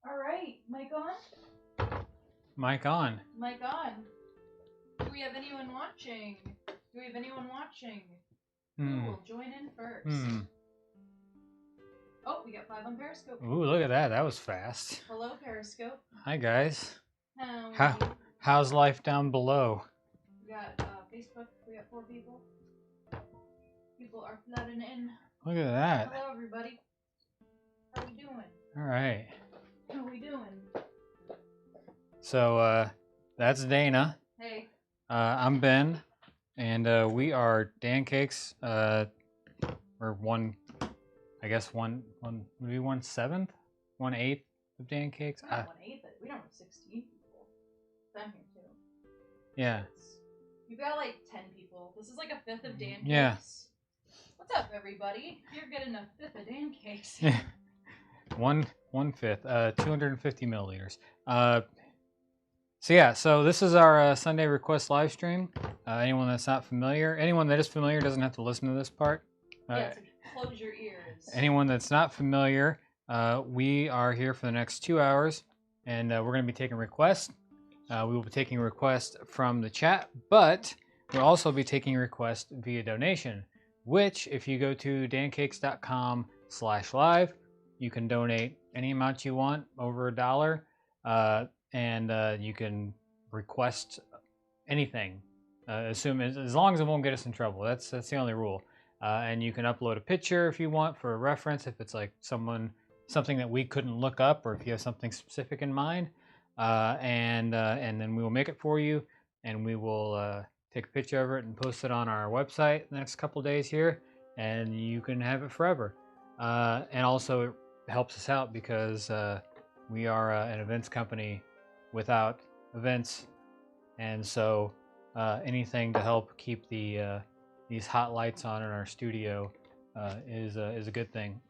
Alright, mic on? Mic on. Mic on. Do we have anyone watching? Who will join in first? Oh, we got 5 on Periscope. Ooh, look at that. That was fast. Hello, Periscope. Hi, guys. How How's life down below? We got Facebook. We got 4 people. People are flooding in. Look at that. Hello, everybody. How we doing? All right. How we doing? So, that's Dana. Hey. I'm Ben, and we are Dancakes. We're I guess one would be 1/7, 1/8 of Dancakes. We're not 1/8, but we don't have 16 people. I'm here too. Yeah. You've got like 10 people. This is like a 5th of Dancakes. Yeah. What's up, everybody? You're getting a 5th of Dancakes. Yeah. 1/5, 250 milliliters. So this is our Sunday request live stream. Anyone that's not familiar, anyone that is familiar doesn't have to listen to this part. Yeah, so close your ears. Anyone that's not familiar, we are here for the next 2 hours, and we're going to be taking requests. We will be taking requests from the chat, but we'll also be taking requests via donation, which if you go to dancakes.com/live, you can donate any amount you want, over $1, and you can request anything. As long as it won't get us in trouble. That's the only rule. And you can upload a picture if you want for a reference, if it's like something that we couldn't look up, or if you have something specific in mind. And then we will make it for you, and we will take a picture of it and post it on our website the next couple days here, and you can have it forever. And also it helps us out because we are an events company without events, and so anything to help keep these hot lights on in our studio is a good thing.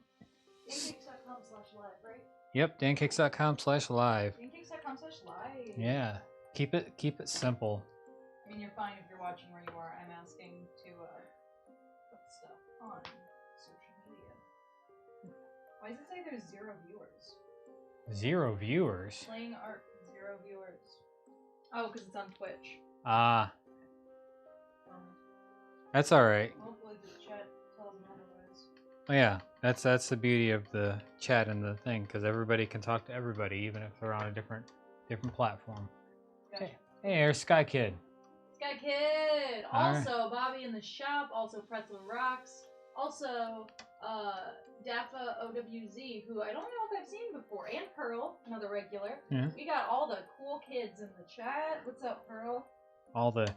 Dancakes.com/live, right? Yep, dancakes.com/live. Dancakes.com/live. Yeah, keep it simple. I mean, you're fine if you're watching where you are. I'm asking to put stuff on social media. Why does it say there's 0 viewers? 0 viewers? Playing art, 0 viewers. Oh, because it's on Twitch. Ah. That's all right. Hopefully the chat tells me otherwise. Oh, yeah, that's the beauty of the chat and the thing, because everybody can talk to everybody, even if they're on a different platform. Gotcha. Hey, there's Sky Kid. Sky Kid. All Also, Bobby in the shop. Also, Pretzel Rocks. Also, Daffa OWZ, who I don't know if I've seen before, and Pearl, another regular. Yeah. We got all the cool kids in the chat. What's up, Pearl? All the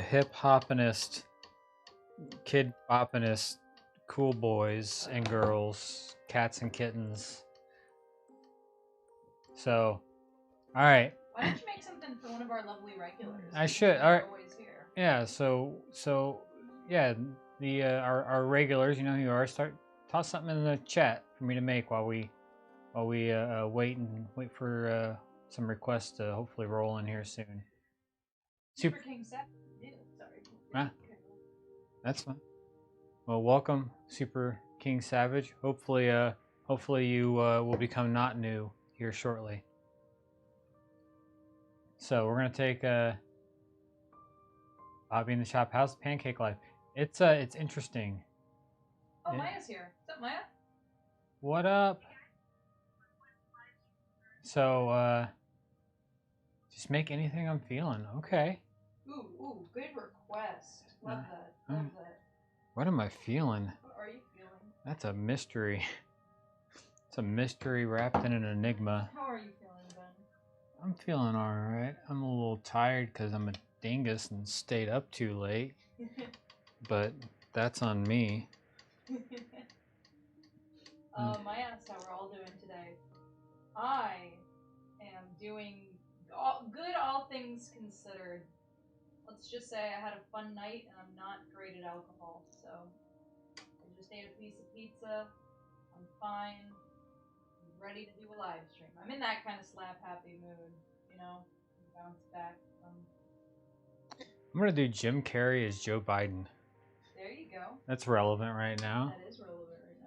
hip hoppinest, kid boppinest, cool boys and girls, cats and kittens. So, all right. Why don't you make something for one of our lovely regulars? I should. All right. Always here. Yeah. So yeah. Our regulars, you know who you are. Toss something in the chat for me to make while we wait for some requests to hopefully roll in here soon. Super King Savage. Sorry. That's fine. Well, welcome, Super King Savage. Hopefully you will become not new here shortly. So we're gonna take Bobby in the shop. How's Pancake life? It's interesting. Oh, Maya's here. What's up, Maya? What up? So just make anything I'm feeling. Okay. Ooh, good request. Love that. Love that. What am I feeling? What are you feeling? That's a mystery. It's a mystery wrapped in an enigma. How are you feeling, Ben? I'm feeling alright. I'm a little tired because I'm a dingus and stayed up too late. But that's on me. Maya asked how we're all doing today. I am doing good, all things considered. Let's just say I had a fun night and I'm not great at alcohol, so I just ate a piece of pizza. I'm fine. I'm ready to do a live stream. I'm in that kind of slap happy mood, you know, bounce back from. I'm gonna do Jim Carrey as Joe Biden. There you go. That's relevant right now. That is relevant right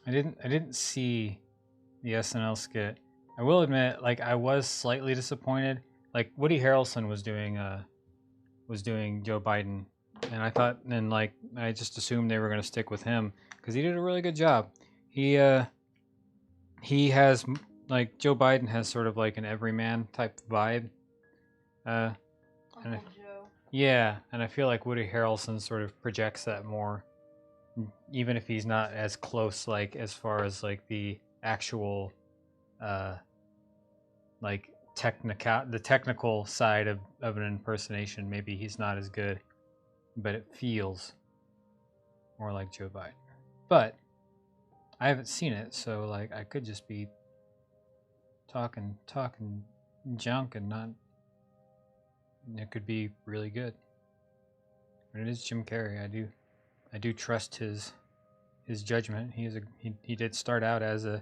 now. I didn't see the SNL skit. I will admit, like I was slightly disappointed. Like Woody Harrelson was doing Joe Biden, and I thought, and like I just assumed they were gonna stick with him because he did a really good job. He has like Joe Biden has sort of like an everyman type vibe. Uh, and Uncle Joe. yeah, and I feel like Woody Harrelson sort of projects that more, even if he's not as close, like as far as like the actual, like the technical side of an impersonation. Maybe he's not as good, but it feels more like Joe Biden. But I haven't seen it, so like I could just be talking junk and not. It could be really good. But it is Jim Carrey. I do trust his judgment. He did start out as a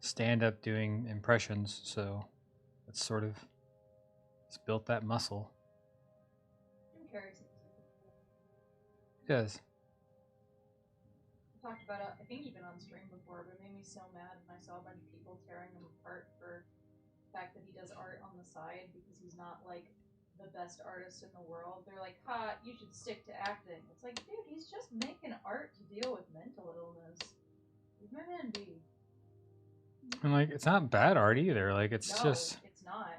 stand-up doing impressions, so it's sort of he's built that muscle. Jim Carrey's a music. He does. We talked about it, I think even on stream before, but it made me so mad when I saw a bunch of people tearing him apart for the fact that he does art on the side because he's not like the best artist in the world. They're like, "Ha, you should stick to acting." It's like, dude, he's just making art to deal with mental illness. Leave my man be. And like it's not bad art either. Like it's No, just it's not.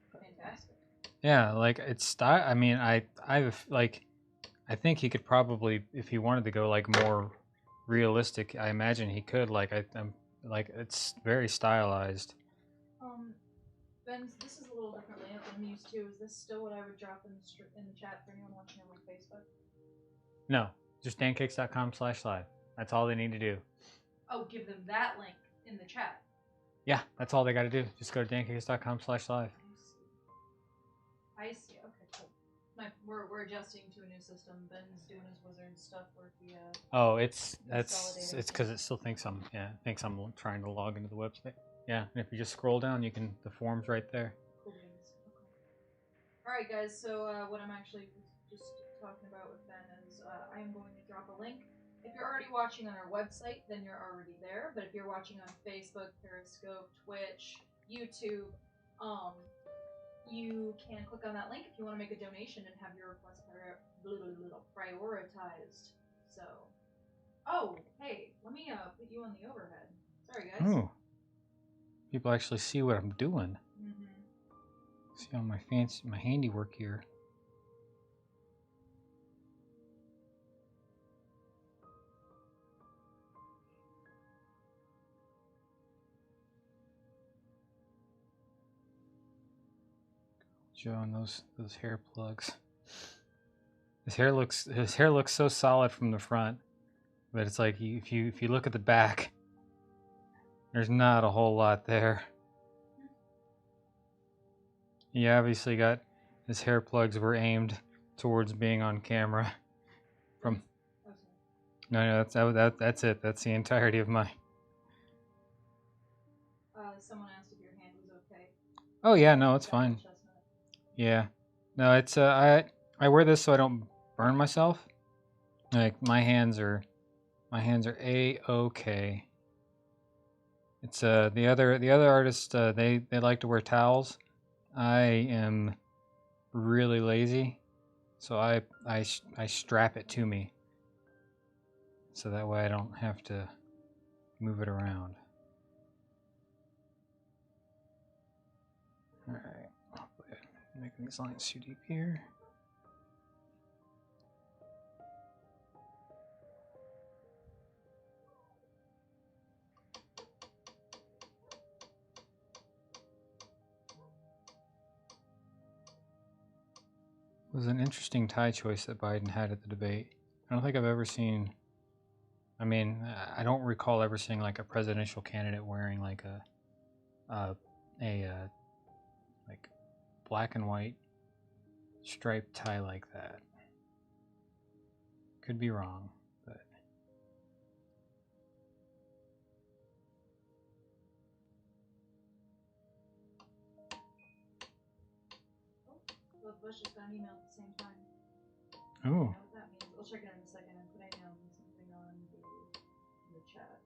It's fantastic. yeah, like it's style. I mean, I've like I think he could probably if he wanted to go like more realistic. I imagine he could. Like I'm like it's very stylized. Ben, this is a little differently than I'm used to. Is this still what I would drop in the chat for anyone watching on Facebook? No, just dancakes.com/live. That's all they need to do. Oh, give them that link in the chat. Yeah, that's all they got to do. Just go to dancakes.com/live. I see. Okay, cool. We're adjusting to a new system. Ben's doing his wizard stuff where he Oh, it's consolidating because it still thinks I'm trying to log into the website. Yeah, and if you just scroll down, you can the form's right there. Cool beans. Okay. All right, guys. So what I'm actually just talking about with Ben is I am going to drop a link. If you're already watching on our website, then you're already there. But if you're watching on Facebook, Periscope, Twitch, YouTube, you can click on that link if you want to make a donation and have your request prioritized. So, oh, hey, let me put you on the overhead. Sorry, guys. Oh, people actually see what I'm doing. See all my my handiwork here. Joe and those hair plugs. His hair looks so solid from the front, but it's like if you look at the back, there's not a whole lot there. He obviously got his hair plugs were aimed towards being on camera. From no, that's it. That's the entirety of my. Someone asked if your hand was okay. Oh yeah, no, it's fine. Yeah, no, it's I wear this so I don't burn myself. Like my hands are a-okay. It's the other artists they like to wear towels. I am really lazy, so I strap it to me, so that way I don't have to move it around. All right, making these lines too deep here. It was an interesting tie choice that Biden had at the debate. I don't think I've ever seen. I mean, I don't recall ever seeing like a presidential candidate wearing like a like black and white striped tie like that. Could be wrong, but Both Bush just got an email at the same time. oh. I know what that means. We'll check it in a second. I'm putting something on the chat.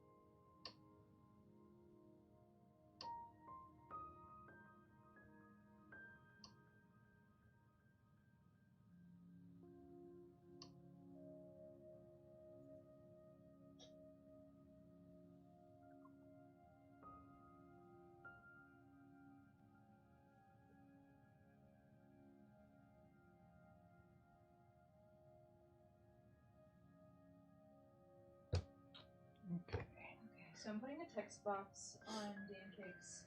so I'm putting a text box on Dancakes,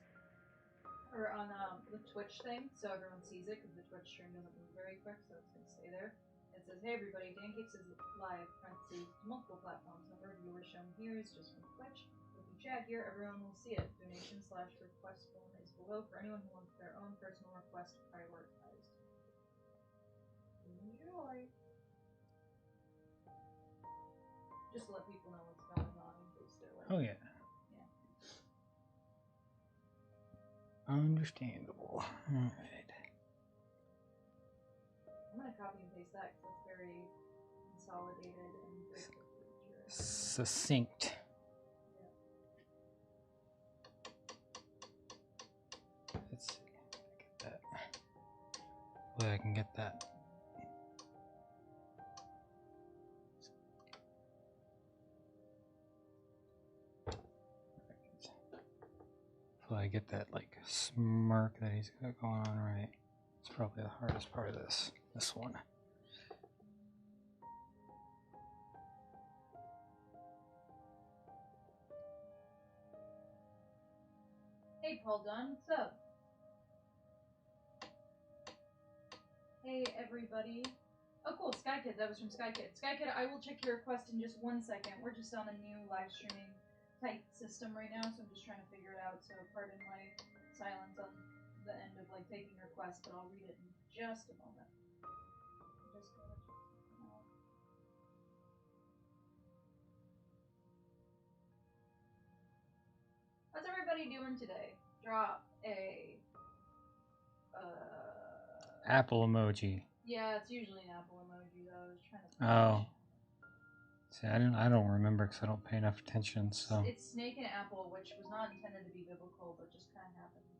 or on the Twitch thing, so everyone sees it, because the Twitch stream doesn't move very quick, so it's going to stay there. It says, hey everybody, Dancakes is live, parentheses, multiple platforms. Number of viewers shown here is just from Twitch. If you chat here, everyone will see it. Donation/request form is below for anyone who wants their own personal request prioritized. Enjoy! Just to let people know what's going on in case they're like... Oh, yeah. Understandable. Alright. I'm gonna copy and paste that because it's very consolidated and great for future. Succinct. Yeah. Let's see. Get that. Hopefully I can get that. I get that like smirk that he's got going on right. It's probably the hardest part of this one. Hey Paul Dunn, what's up? Hey everybody. Oh cool, SkyKid, that was from SkyKid. SkyKid, I will check your request in just 1 second. We're just on a new live streaming type system right now, so I'm just trying to figure it out, so pardon my silence on the end of like taking requests, but I'll read it in just a moment. Just gotta check something out. How's everybody doing today? Drop a Apple emoji. yeah, it's usually an apple emoji though. I was trying to Oh. See, I don't remember because I don't pay enough attention. So it's snake and apple, which was not intended to be biblical, but just kind of happened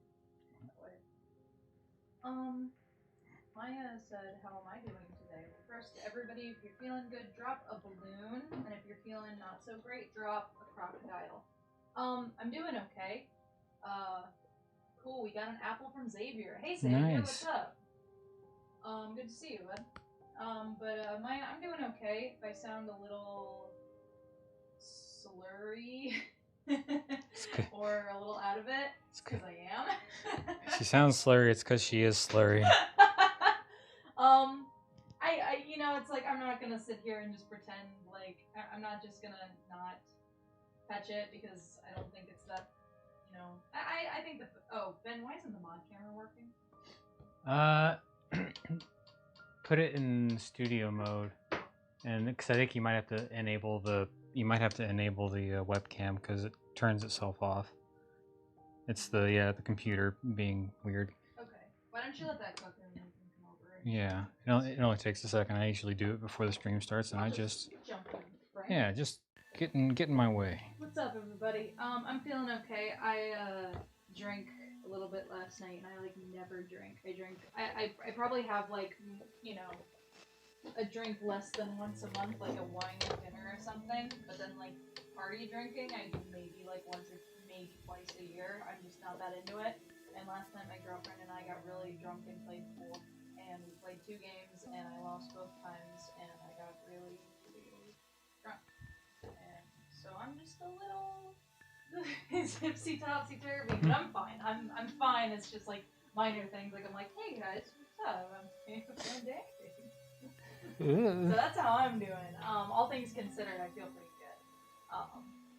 that way. Maya said, "How am I doing today?" Well, first, everybody, if you're feeling good, drop a balloon, and if you're feeling not so great, drop a crocodile. I'm doing okay. Cool. We got an apple from Xavier. Hey Xavier, nice. what's up? Good to see you, bud. Maya, I'm doing okay. If I sound a little slurry or a little out of it, it's because I am. She sounds slurry. It's because she is slurry. I you know, it's like I'm not gonna sit here and just pretend like I'm not just gonna not catch it because I don't think it's that. You know, I think Ben, why isn't the mod camera working? Put it in studio mode, and because I think you might have to enable the webcam because it turns itself off. It's the computer being weird. Okay, why don't you let that cook and you can come over? Yeah, it only takes a second. I usually do it before the stream starts, and I just jump in, right? Yeah, just get in my way. What's up, everybody? I'm feeling okay. I drank a little bit last night, and I like never drink. I probably have like, you know, a drink less than once a month, like a wine or dinner or something. But then like party drinking, I do maybe like once or maybe twice a year. I'm just not that into it. And last night my girlfriend and I got really drunk and played pool, and we played 2 games, and I lost both times, and I got really, really drunk. And so I'm just a little tipsy topsy turvy, but I'm fine. I'm fine. It's just like minor things. Like I'm like, hey guys, what's up? I'm Pancake. So that's how I'm doing. All things considered, I feel pretty good.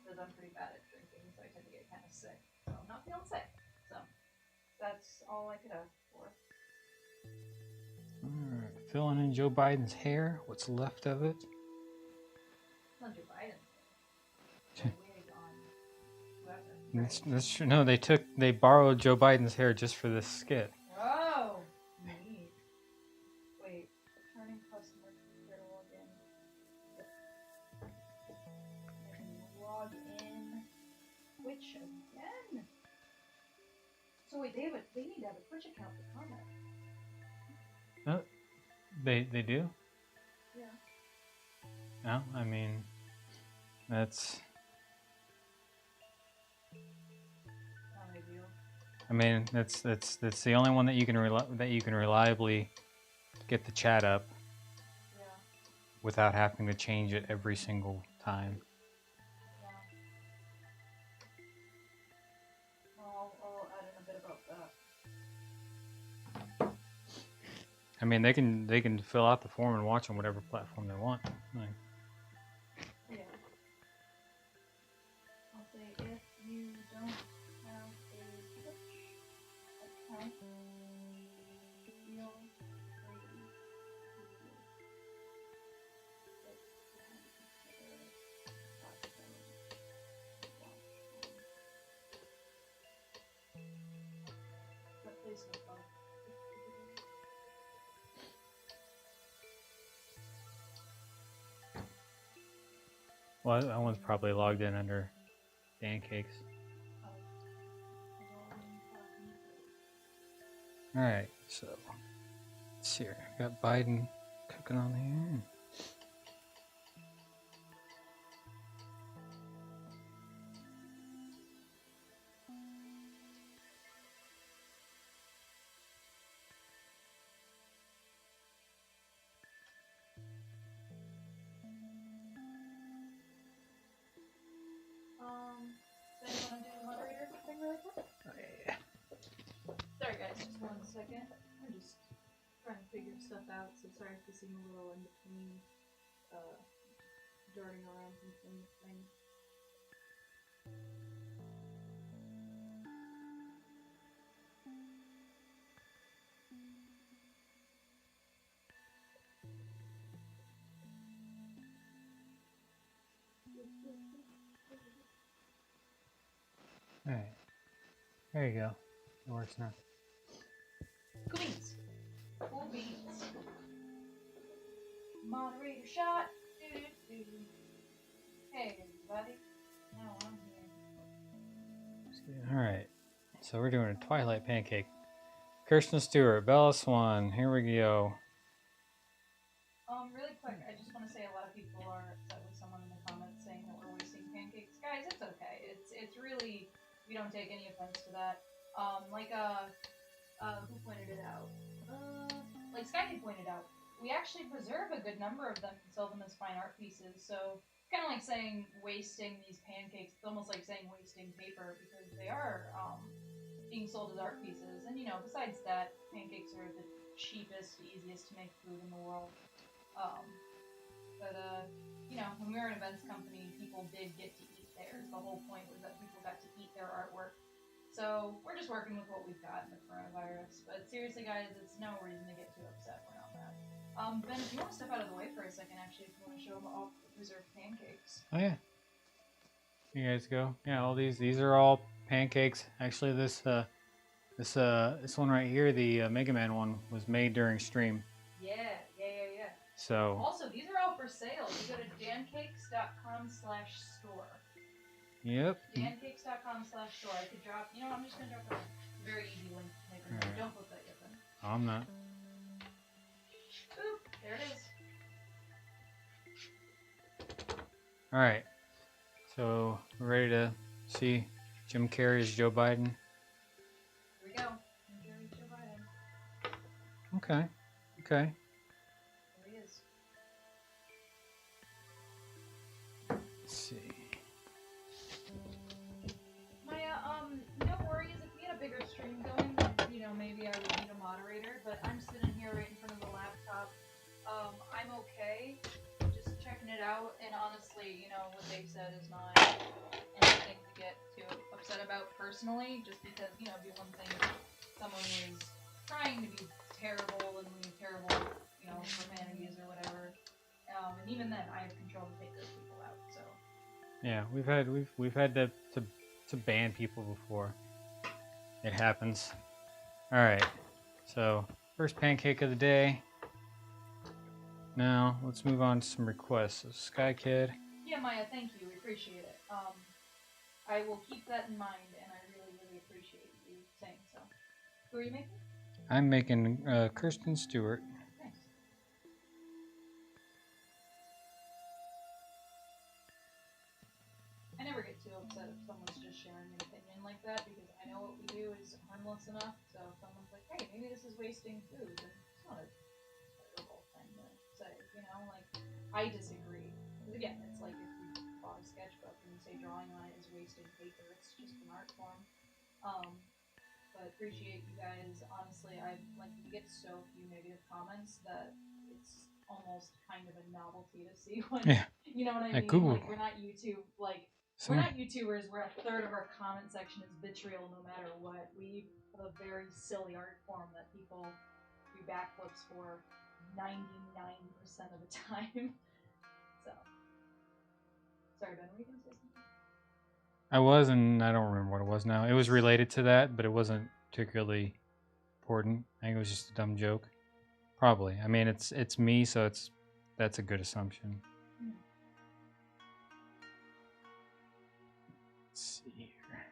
Because I'm pretty bad at drinking, so I tend to get kind of sick. So I'm not feeling sick. So that's all I could ask for. Alright, filling in Joe Biden's hair. What's left of it? It's not Joe Biden's hair. That's true. No, they borrowed Joe Biden's hair just for this skit. Oh, neat. Wait, turning customer to log in. Log in. Twitch again. So wait, they need to have a Twitch account for comment. Oh, they do? Yeah. No, I mean, that's. I mean, that's the only one that you can reliably get the chat up. Yeah. Without having to change it every single time. I mean, they can fill out the form and watch on whatever platform they want. Like, Yeah. I'll say if you don't have a Twitch account, feel free to but please don't bug. well, that one's probably logged in under Dancakes. All right, so let's see here. Got Biden cooking on here. Do you want to do the moderator thing really quick? Oh, yeah. Sorry guys, just 1 second. I'm just trying to figure stuff out, so sorry if you seem a little in between, darting around from thing to thing. All right. There you go. It works now. Cool beans. Cool beans. Moderator shot. Doo-doo-doo. Hey everybody. Now I'm here. All right. So we're doing a Twilight pancake. Kirsten Stewart, Bella Swan. Here we go. Really quick, I just want to say a lot of people are upset with someone in the comments saying that we're wasting pancakes. Guys, it's okay. It's really, we don't take any offense to that. Who pointed it out? Like Skyky pointed out, we actually preserve a good number of them and sell them as fine art pieces. So it's kind of like saying wasting these pancakes. It's almost like saying wasting paper because they are being sold as art pieces. And you know, besides that, pancakes are the cheapest, easiest to make food in the world. You know, when we were an events company, people did get to eat theirs. The whole point was that people got to eat their artwork. So we're just working with what we've got in the coronavirus. But seriously, guys, it's no reason to get too upset. We're not mad. Ben, if you want to step out of the way for a second, actually, if you want to show them all the preserved pancakes. Oh yeah. You guys go. Yeah, all these are all pancakes. Actually, this one right here, the Mega Man one, was made during stream. Yeah. So. Also, these are all for sale. You go to dancakes.com/store. Yep. Dancakes.com/store. I could drop. You know, I'm just gonna drop a very easy link. Right. Don't put that yet, then. I'm not. Oop, there it is. All right. So we're ready to see Jim Carrey's Joe Biden. Here we go. Jim Carrey's Joe Biden. Okay. There he is. Let's see. Maya, no worries. If we had a bigger stream going, you know, maybe I would need a moderator, but I'm sitting here right in front of the laptop. I'm okay. Just checking it out, and honestly, you know, what they've said is not anything to get too upset about personally, just because, you know, it'd be one thing if someone was trying to be terrible and leave terrible, you know, profanities or whatever. And even then, I have control to take those people out, so. Yeah, we've had to ban people before. It happens. All right. So first pancake of the day. Now let's move on to some requests. So, Sky Kid. Yeah, Maya, thank you. We appreciate it. I will keep that in mind, and I really, really appreciate you saying so. Who are you making? I'm making Kirsten Stewart. Nice. I never get too upset if someone's just sharing an opinion like that, because I know what we do is harmless enough, so if someone's like, hey, maybe this is wasting food, then it's not a terrible thing to say, you know? Like, I disagree. Because again, it's like if you bought a sketchbook and you say drawing on it is wasting paper, it's just an art form. but appreciate you guys. Honestly, we get so few negative comments that it's almost kind of a novelty to see when Yeah. you know what I Like mean. Google. Like we're not YouTube. Like we're Someone, not YouTubers. Where a third of our comment section is vitriol, no matter what. We have a very silly art form that people do backflips for 99% of the time. So, sorry, Ben, were you gonna say something? I was, and I don't remember what it was now. It was related to that, but it wasn't particularly important. I think it was just a dumb joke. Probably. I mean, it's me, so that's a good assumption. Let's see here.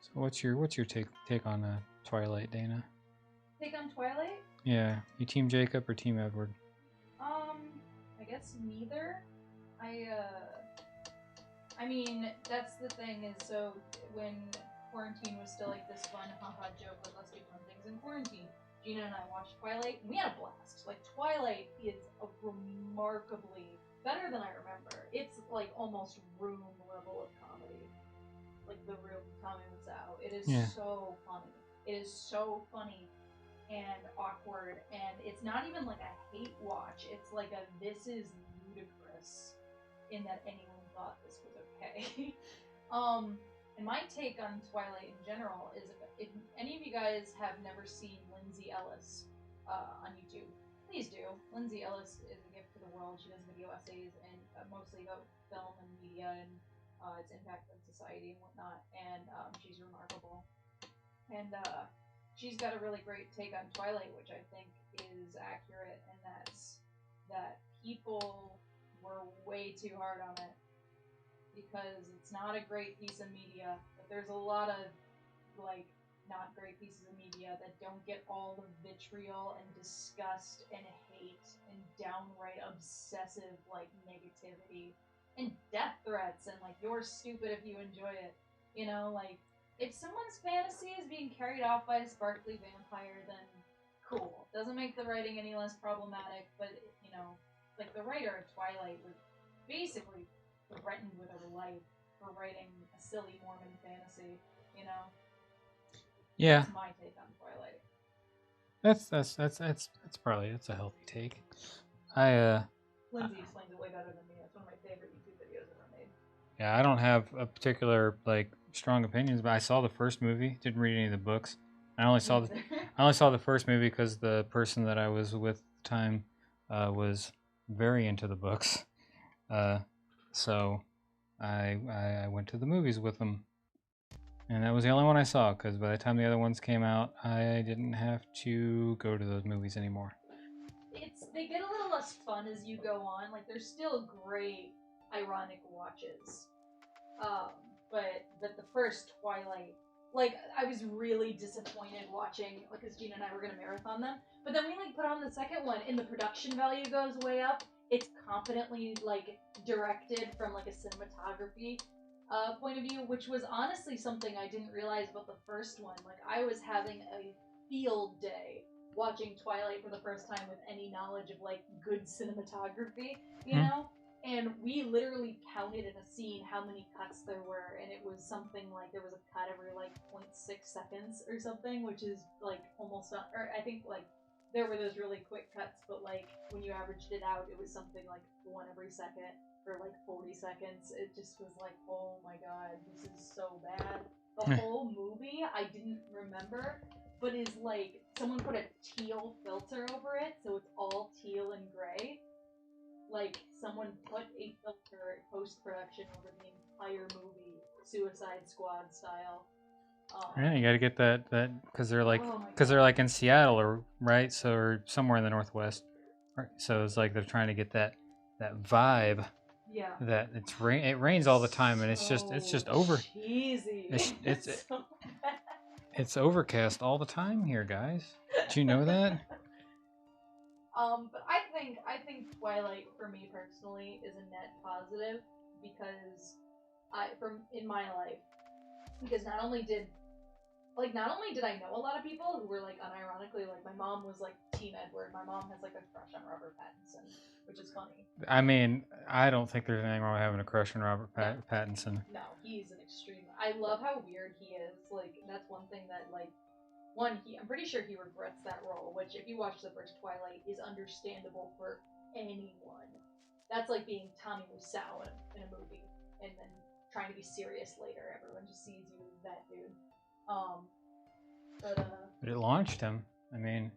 So what's your take on Twilight, Dana? Take on Twilight? Yeah, you Team Jacob or Team Edward? I guess neither. I mean, that's the thing is, so when quarantine was still like this fun haha joke, like let's do fun things in quarantine, Gina and I watched Twilight, and we had a blast. Like, Twilight is a remarkably better than I remember. It's like almost Room level of comedy. Like the Room, Tommy Wiseau. It is so funny. It is so funny and awkward, and it's not even like a hate watch. It's like a this is ludicrous in that anyone thought this was okay. And my take on Twilight in general is if any of you guys have never seen Lindsay Ellis on YouTube, please do. Lindsay Ellis is a gift to the world. She does video essays and mostly about film and media and its impact on society and whatnot. And she's remarkable. And she's got a really great take on Twilight, which I think is accurate, and that's that people were way too hard on it because it's not a great piece of media, but there's a lot of like not great pieces of media that don't get all the vitriol and disgust and hate and downright obsessive like negativity and death threats and like you're stupid if you enjoy it. You know, like if someone's fantasy is being carried off by a sparkly vampire, then cool. Doesn't make the writing any less problematic, but you know, like the writer of Twilight was basically threatened with her life for writing a silly Mormon fantasy, you know? Yeah. That's my take on Twilight. That's probably a healthy take. Lindsay explains it way better than me. That's one of my favorite YouTube videos ever made. Yeah, I don't have a particular like strong opinions, but I saw the first movie, didn't read any of the books. I only saw the first movie because the person that I was with at the time was very into the books. So I went to the movies with them. And that was the only one I saw, because by the time the other ones came out, I didn't have to go to those movies anymore. They get a little less fun as you go on. Like, they're still great, ironic watches. But the first Twilight, like, I was really disappointed watching, because Gina and I were going to marathon them. But then we, like, put on the second one, and the production value goes way up. It's competently, like, directed from, like, a cinematography point of view, which was honestly something I didn't realize about the first one. Like, I was having a field day watching Twilight for the first time with any knowledge of like good cinematography, you know? And we literally counted in a scene how many cuts there were, and it was something like there was a cut every like 0.6 seconds or something, which is like almost not, or I think like there were those really quick cuts, but like when you averaged it out, it was something like one every second for like 40 seconds. It just was like, oh my god, this is so bad. The whole movie I didn't remember, but is like someone put a teal filter over it, so it's all teal and gray. Like someone put a filter post-production over the entire movie, Suicide Squad style. Yeah, you got to get that because they're like in Seattle or right, so or somewhere in the Northwest. Right, so it's like they're trying to get that vibe. Yeah. That it rains all the time, and it's just over. Cheesy. It's overcast all the time here, guys. Did you know that? But I think Twilight for me personally is a net positive because in my life, because not only did I know a lot of people who were like unironically like my mom was like Team Edward. My mom has like a crush on Robert Pattinson, which is funny. I mean, I don't think there's anything wrong with having a crush on Robert Pattinson. No, he's an extreme. I love how weird he is. Like, that's one thing that, like, I'm pretty sure he regrets that role, which, if you watch the first Twilight, is understandable for anyone. That's like being Tommy Wiseau in a movie, and then trying to be serious later. Everyone just sees you as that dude. But it launched him. I mean,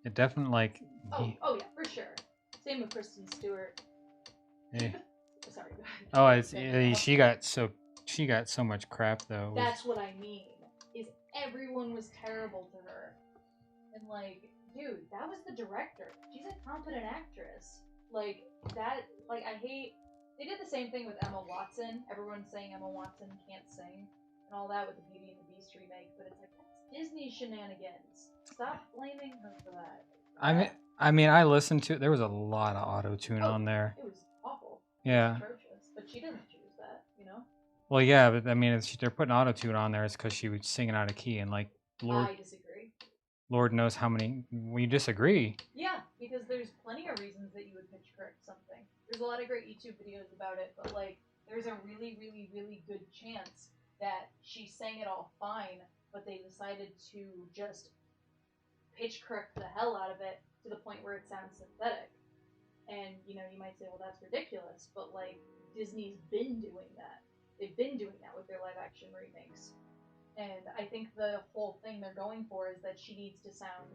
it definitely like. Oh yeah, for sure. Same with Kristen Stewart. Yeah. Sorry. Oh, she got so much crap though. That's what I mean. Is everyone was terrible to her, and like, dude, that was the director. She's a competent actress. Like that. Like I hate. They did the same thing with Emma Watson. Everyone's saying Emma Watson can't sing and all that with the Beauty and the Beast remake, but it's like that's Disney shenanigans. Stop blaming her for that. I mean, I listened to. There was a lot of auto tune on there. It was awful. Yeah. It was atrocious, but she doesn't choose that, you know. Well, yeah, but I mean, they're putting auto tune on there. It's because she was singing out of key, and like I disagree. Lord knows how many. We disagree. Yeah, because there's plenty of reasons that you would pitch correct something. There's a lot of great YouTube videos about it, but like, there's a really, really, really good chance that she sang it all fine, but they decided to just pitch correct the hell out of it to the point where it sounds synthetic. And you know, you might say, well, that's ridiculous, but like, Disney's been doing that. They've been doing that with their live action remakes. And I think the whole thing they're going for is that she needs to sound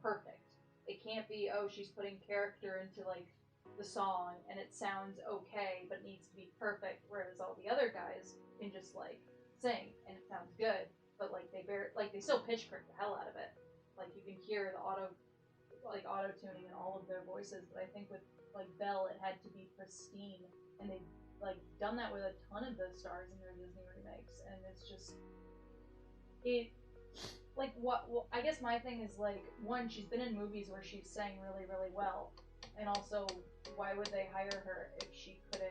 perfect. It can't be, oh, she's putting character into like the song and it sounds okay, but it needs to be perfect. Whereas all the other guys can just like sing and it sounds good, but like they still pitch correct the hell out of it. Like you can hear the auto tuning in all of their voices. But I think with like Belle, it had to be pristine, and they've like done that with a ton of the stars in their Disney remakes, and it's just like what I guess my thing is like, one, she's been in movies where she's sang really, really well, and also why would they hire her if she couldn't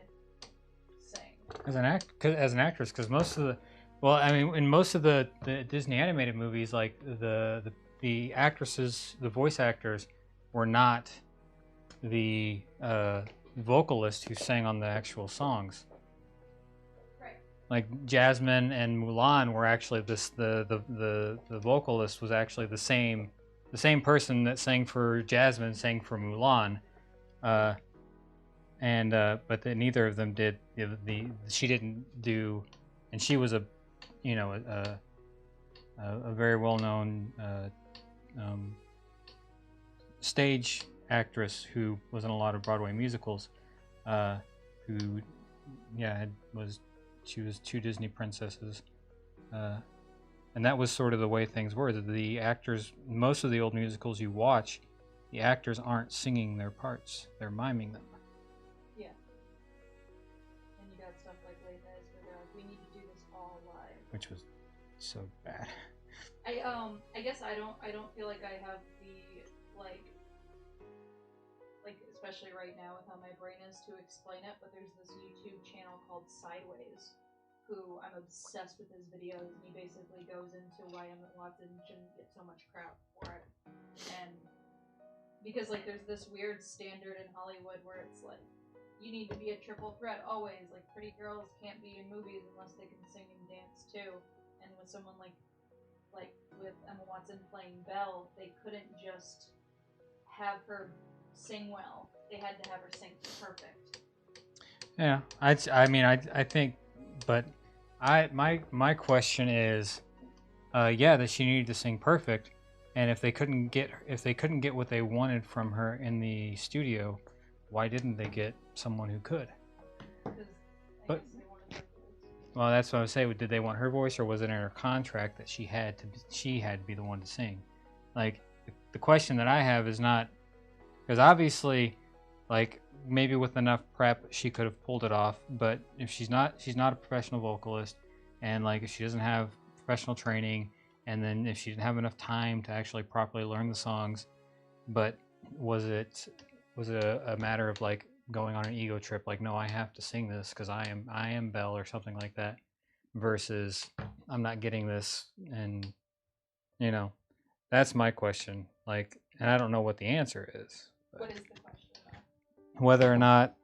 sing as an actress? Because most of in most of the Disney animated movies, like the actresses, the voice actors, were not the vocalist who sang on the actual songs. Like Jasmine and Mulan were actually the vocalist was actually the same person that sang for Jasmine sang for Mulan, but neither of them did she didn't do, and she was a very well known stage actress who was in a lot of Broadway musicals, she was two Disney princesses, and that was sort of the way things were. The actors, most of the old musicals you watch, the actors aren't singing their parts; they're miming them. Yeah. And you got stuff like Les Mis where they're like, we need to do this all live, which was so bad. I guess I don't feel like I have the like especially right now with how my brain is to explain it, but there's this YouTube channel called Sideways, who I'm obsessed with his videos, and he basically goes into why Emma Watson shouldn't get so much crap for it. And because like there's this weird standard in Hollywood where it's like you need to be a triple threat always, like pretty girls can't be in movies unless they can sing and dance too. And with someone like with Emma Watson playing Belle, they couldn't just have her sing well. They had to have her sing perfect. Yeah, I think, but my question is, that she needed to sing perfect, and if they couldn't get what they wanted from her in the studio, why didn't they get someone who could? But well, that's what I was saying. Did they want her voice, or was it in her contract that she had to be the one to sing? Like the question that I have is not, because obviously, like maybe with enough prep she could have pulled it off, but if she's not a professional vocalist, and like if she doesn't have professional training, and then if she didn't have enough time to actually properly learn the songs, but was it a matter of like going on an ego trip, like, no, I have to sing this because I am Belle or something like that, versus I'm not getting this, and that's my question. Like, and I don't know what the answer is. What is the question? Whether or not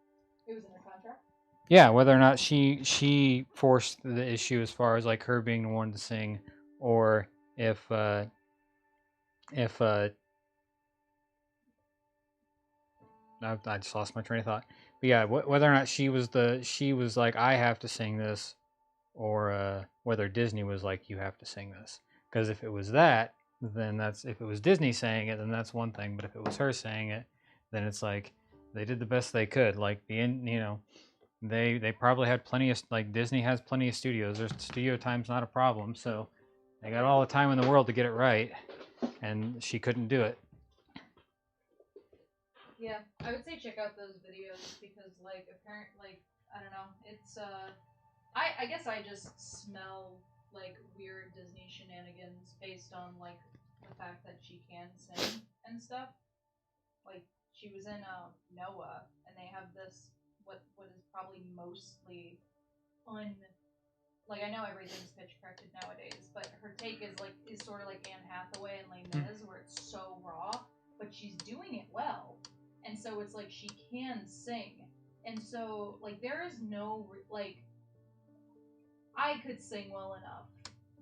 it was in her contract? Yeah, whether or not she forced the issue as far as like her being the one to sing, or if I just lost my train of thought. But yeah, whether or not she was like I have to sing this, or whether Disney was like you have to sing this. Because if it was that, then that's if it was Disney saying it, then that's one thing. But if it was her saying it, then it's like they did the best they could. Like they probably had plenty of like Disney has plenty of studios. Their studio time's not a problem, so they got all the time in the world to get it right, and she couldn't do it. Yeah, I would say check out those videos because, like, I don't know, it's, I guess I just smell, like, weird Disney shenanigans based on, like, the fact that she can sing and stuff. Like, she was in, Noah, and they have this, what is probably mostly like, I know everything's pitch corrected nowadays, but her take is sort of like Anne Hathaway and Les Mis, where it's so raw, but she's doing it well, and so it's like she can sing, and so like there is no like I could sing well enough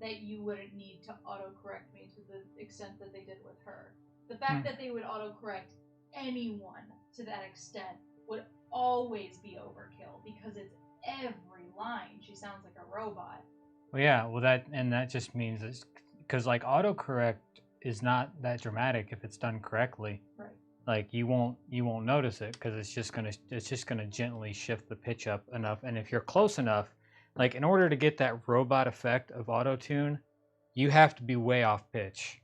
that you wouldn't need to autocorrect me to the extent that they did with her. The fact that they would autocorrect anyone to that extent would always be overkill because it's every line. She sounds like a robot. Well, yeah, well that just means it's because like autocorrect is not that dramatic if it's done correctly. Right. Like you won't notice it because it's just gonna gently shift the pitch up enough, and if you're close enough, like in order to get that robot effect of auto tune, you have to be way off pitch.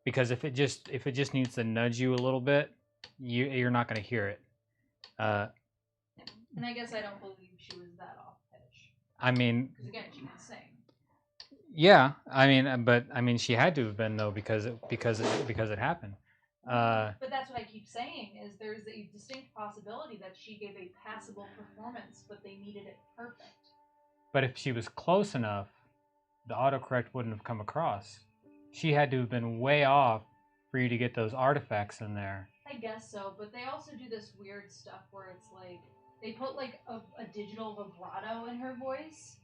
Because if it just needs to nudge you a little bit, you're not gonna hear it. And I guess I don't believe she was that off pitch. I mean, because again, she can sing. Yeah, I mean, she had to have been though because it happened. But that's what I keep saying is there's a distinct possibility that she gave a passable performance, but they needed it perfect. But if she was close enough, the autocorrect wouldn't have come across. She had to have been way off for you to get those artifacts in there. I guess so, but they also do this weird stuff where it's like they put like a digital vibrato in her voice.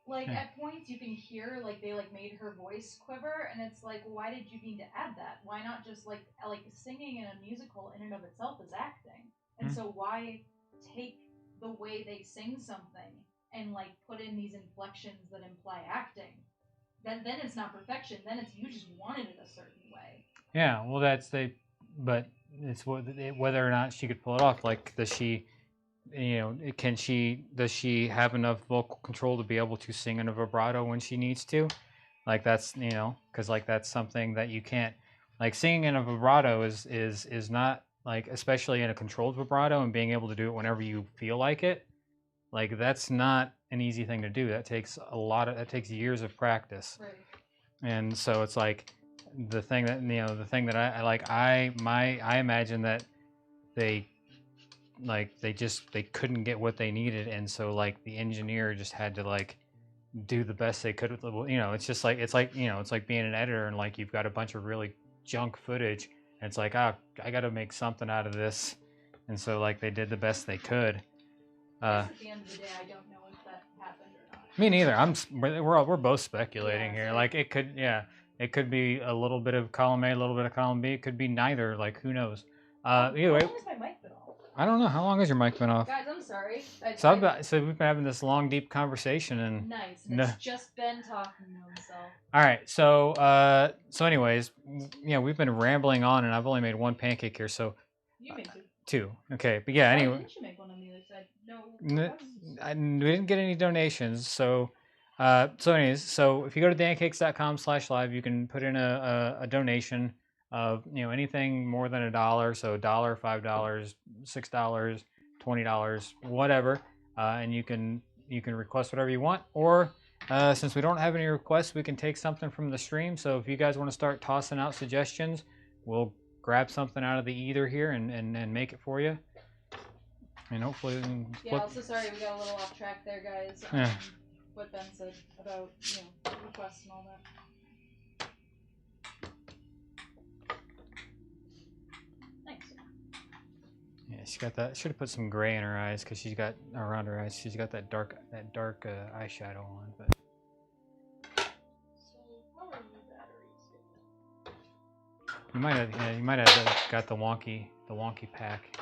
Like at points you can hear like they like made her voice quiver, and it's like, why did you need to add that? Why not just like singing in a musical in and of itself is acting, and so why take the way they sing something and like put in these inflections that imply acting? Then it's not perfection. Then it's you just wanted it a certain way. Yeah, well but it's whether or not she could pull it off. Like does she have enough vocal control to be able to sing in a vibrato when she needs to? Like that's because like that's something that you can't, like singing in a vibrato is not like, especially in a controlled vibrato and being able to do it whenever you feel like it, like that's not an easy thing to do. That takes years of practice. Right. And so it's like the thing that I imagine that they couldn't get what they needed, and so like the engineer just had to like do the best they could with it's like being an editor and like you've got a bunch of really junk footage and it's like, I got to make something out of this, and so like they did the best they could. At the end of the day, I don't know if that happened or not. Me neither. We're both speculating here. Like it could be a little bit of column A, a little bit of column B. It could be neither. Like who knows? How long has my mic been off? I don't know. How long has your mic been off? Guys, I'm sorry. So we've been having this long, deep conversation, and nice. And it's just been talking to himself. All right. So anyways, we've been rambling on, and I've only made one pancake here. So you made two. Okay, but yeah. Anyway, didn't you make one on the other side? No. We didn't get any donations. So anyways, so if you go to dancakes.com/live, you can put in a donation of anything more than $1, so $1, $5, $6, $20, whatever, and you can request whatever you want. Or since we don't have any requests, we can take something from the stream. So if you guys want to start tossing out suggestions, we'll grab something out of the ether here and make it for you. And hopefully, also sorry we got a little off track there, guys. What Ben said about requests and all that. Yeah, she got that. Should have put some gray in her eyes because she's got around her eyes. She's got that dark eyeshadow on. But So how are the batteries doing? you might have got the wonky pack.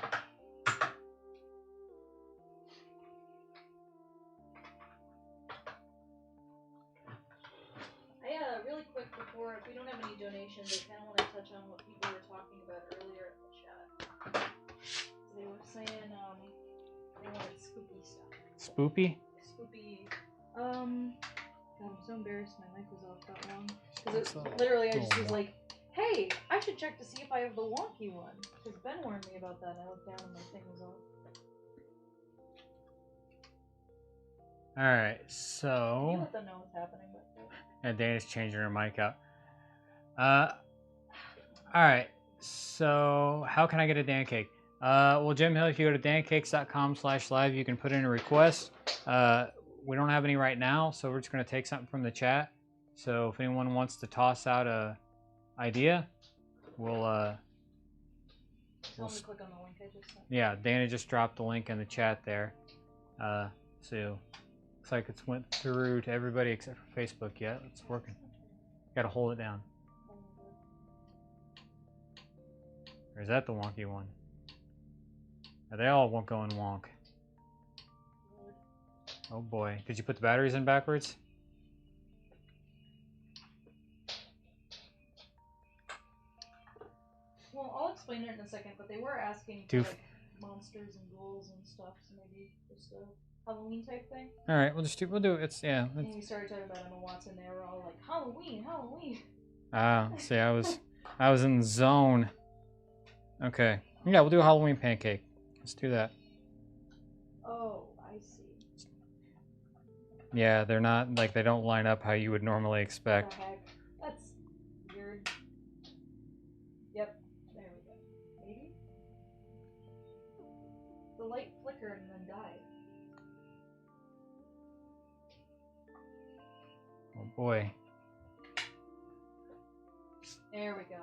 Really quick before, if we don't have any donations, I kind of want to touch on what people were talking about earlier in the chat. They were saying they wanted spoopy stuff. Spoopy? Spoopy. God, I'm so embarrassed my mic was off that long. Because literally I just was like, hey, I should check to see if I have the wonky one. Because Ben warned me about that and I looked down and my thing was off. Alright, so... You let them know what's happening. Yeah, Dana's changing her mic out. Alright, so how can I get a Dancake? Well, Jim Hill, if you go to dancakes.com/live, you can put in a request. We don't have any right now, so we're just going to take something from the chat. So if anyone wants to toss out a idea, we'll click on the link I just sent. Yeah, Dana just dropped the link in the chat there. So looks like it's went through to everybody except for Facebook yet. It's working. Gotta hold it down. Or is that the wonky one? Are they all going wonk? Oh boy. Did you put the batteries in backwards? Well, I'll explain it in a second, but they were asking for like monsters and ghouls and stuff, so maybe just a Halloween type thing. Alright, we'll do it. It's and we started talking about Emma Watson, they were all like, Halloween, Halloween. See, I was in the zone. Okay. Yeah, we'll do a Halloween pancake. Let's do that. Oh, I see. Yeah, they're not, like, they don't line up how you would normally expect. What the heck? That's weird. Yep, there we go. Maybe? The light flickered and then died. Oh boy. There we go.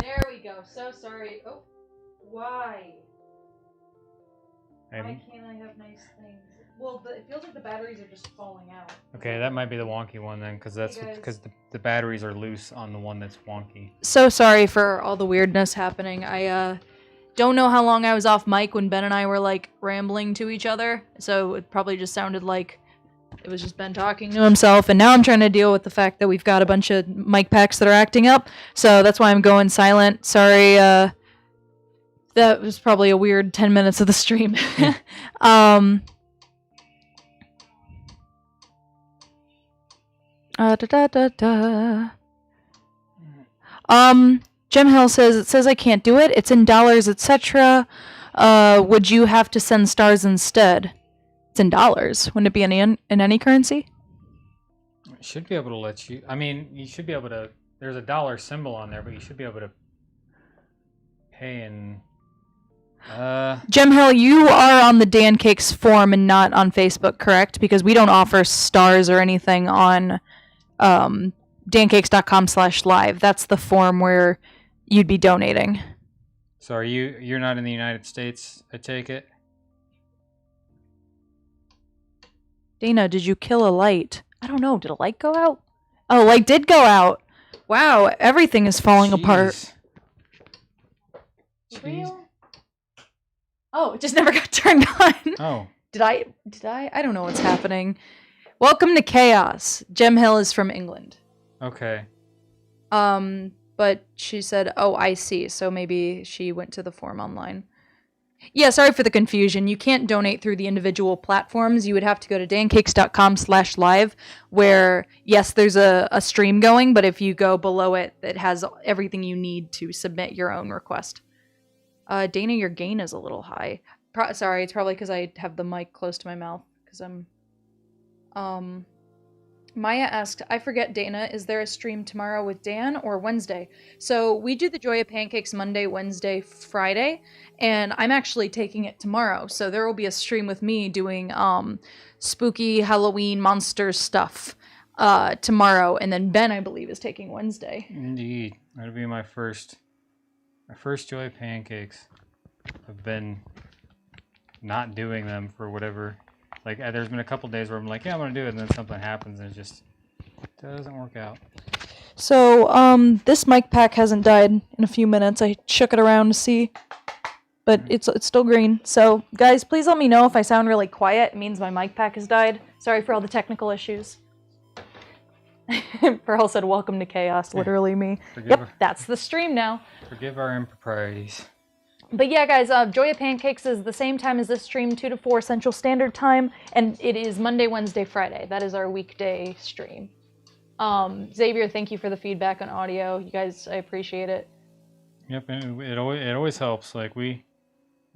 There we go. So sorry. Oh, why? Why can't I have nice things? Well, it feels like the batteries are just falling out. Okay, that might be the wonky one then, because that's because the batteries are loose on the one that's wonky. So sorry for all the weirdness happening. I don't know how long I was off mic when Ben and I were like rambling to each other, so it probably just sounded like it was just Ben talking to himself, and now I'm trying to deal with the fact that we've got a bunch of mic packs that are acting up, so that's why I'm going silent. Sorry, that was probably a weird 10 minutes of the stream. Jim Hill says, it says I can't do it. It's in dollars, etc. Would you have to send stars instead? It's in dollars. Wouldn't it be in any currency? It should be able to let you. I mean, you should be able to. There's a dollar symbol on there, but you should be able to pay in. Jim Hill, you are on the Dancakes forum and not on Facebook, correct? Because we don't offer stars or anything on dancakes.com/live. That's the forum where you'd be donating. So you're not in the United States, I take it? Dana, did you kill a light? I don't know. Did a light go out? Oh, light did go out. Wow, everything is falling apart. Real? Oh, it just never got turned on. Oh. Did I? I don't know what's happening. Welcome to Chaos. Gem Hill is from England. Okay. But she said, oh, I see. So maybe she went to the forum online. Yeah, sorry for the confusion. You can't donate through the individual platforms. You would have to go to dancakes.com/live where, yes, there's a stream going, but if you go below it, it has everything you need to submit your own request. Dana, your gain is a little high. Sorry, it's probably because I have the mic close to my mouth because I'm... Maya asked, I forget, Dana, is there a stream tomorrow with Dan or Wednesday? So we do the Joy of Pancakes Monday, Wednesday, Friday, and I'm actually taking it tomorrow. So there will be a stream with me doing spooky Halloween monster stuff tomorrow, and then Ben, I believe, is taking Wednesday. Indeed. That'll be my first Joy of Pancakes. I've been not doing them for whatever. Like, there's been a couple days where I'm like, yeah, I'm gonna do it, and then something happens and it just doesn't work out. So, this mic pack hasn't died in a few minutes. I shook it around to see, but it's still green. So, guys, please let me know if I sound really quiet. It means my mic pack has died. Sorry for all the technical issues. Pearl said, welcome to chaos, literally me. That's the stream now. Forgive our improprieties. But yeah, guys, Joy of Pancakes is the same time as this stream, 2 to 4 Central Standard Time, and it is Monday, Wednesday, Friday. That is our weekday stream. Xavier, thank you for the feedback on audio. You guys, I appreciate it. Yep, and it always helps. Like we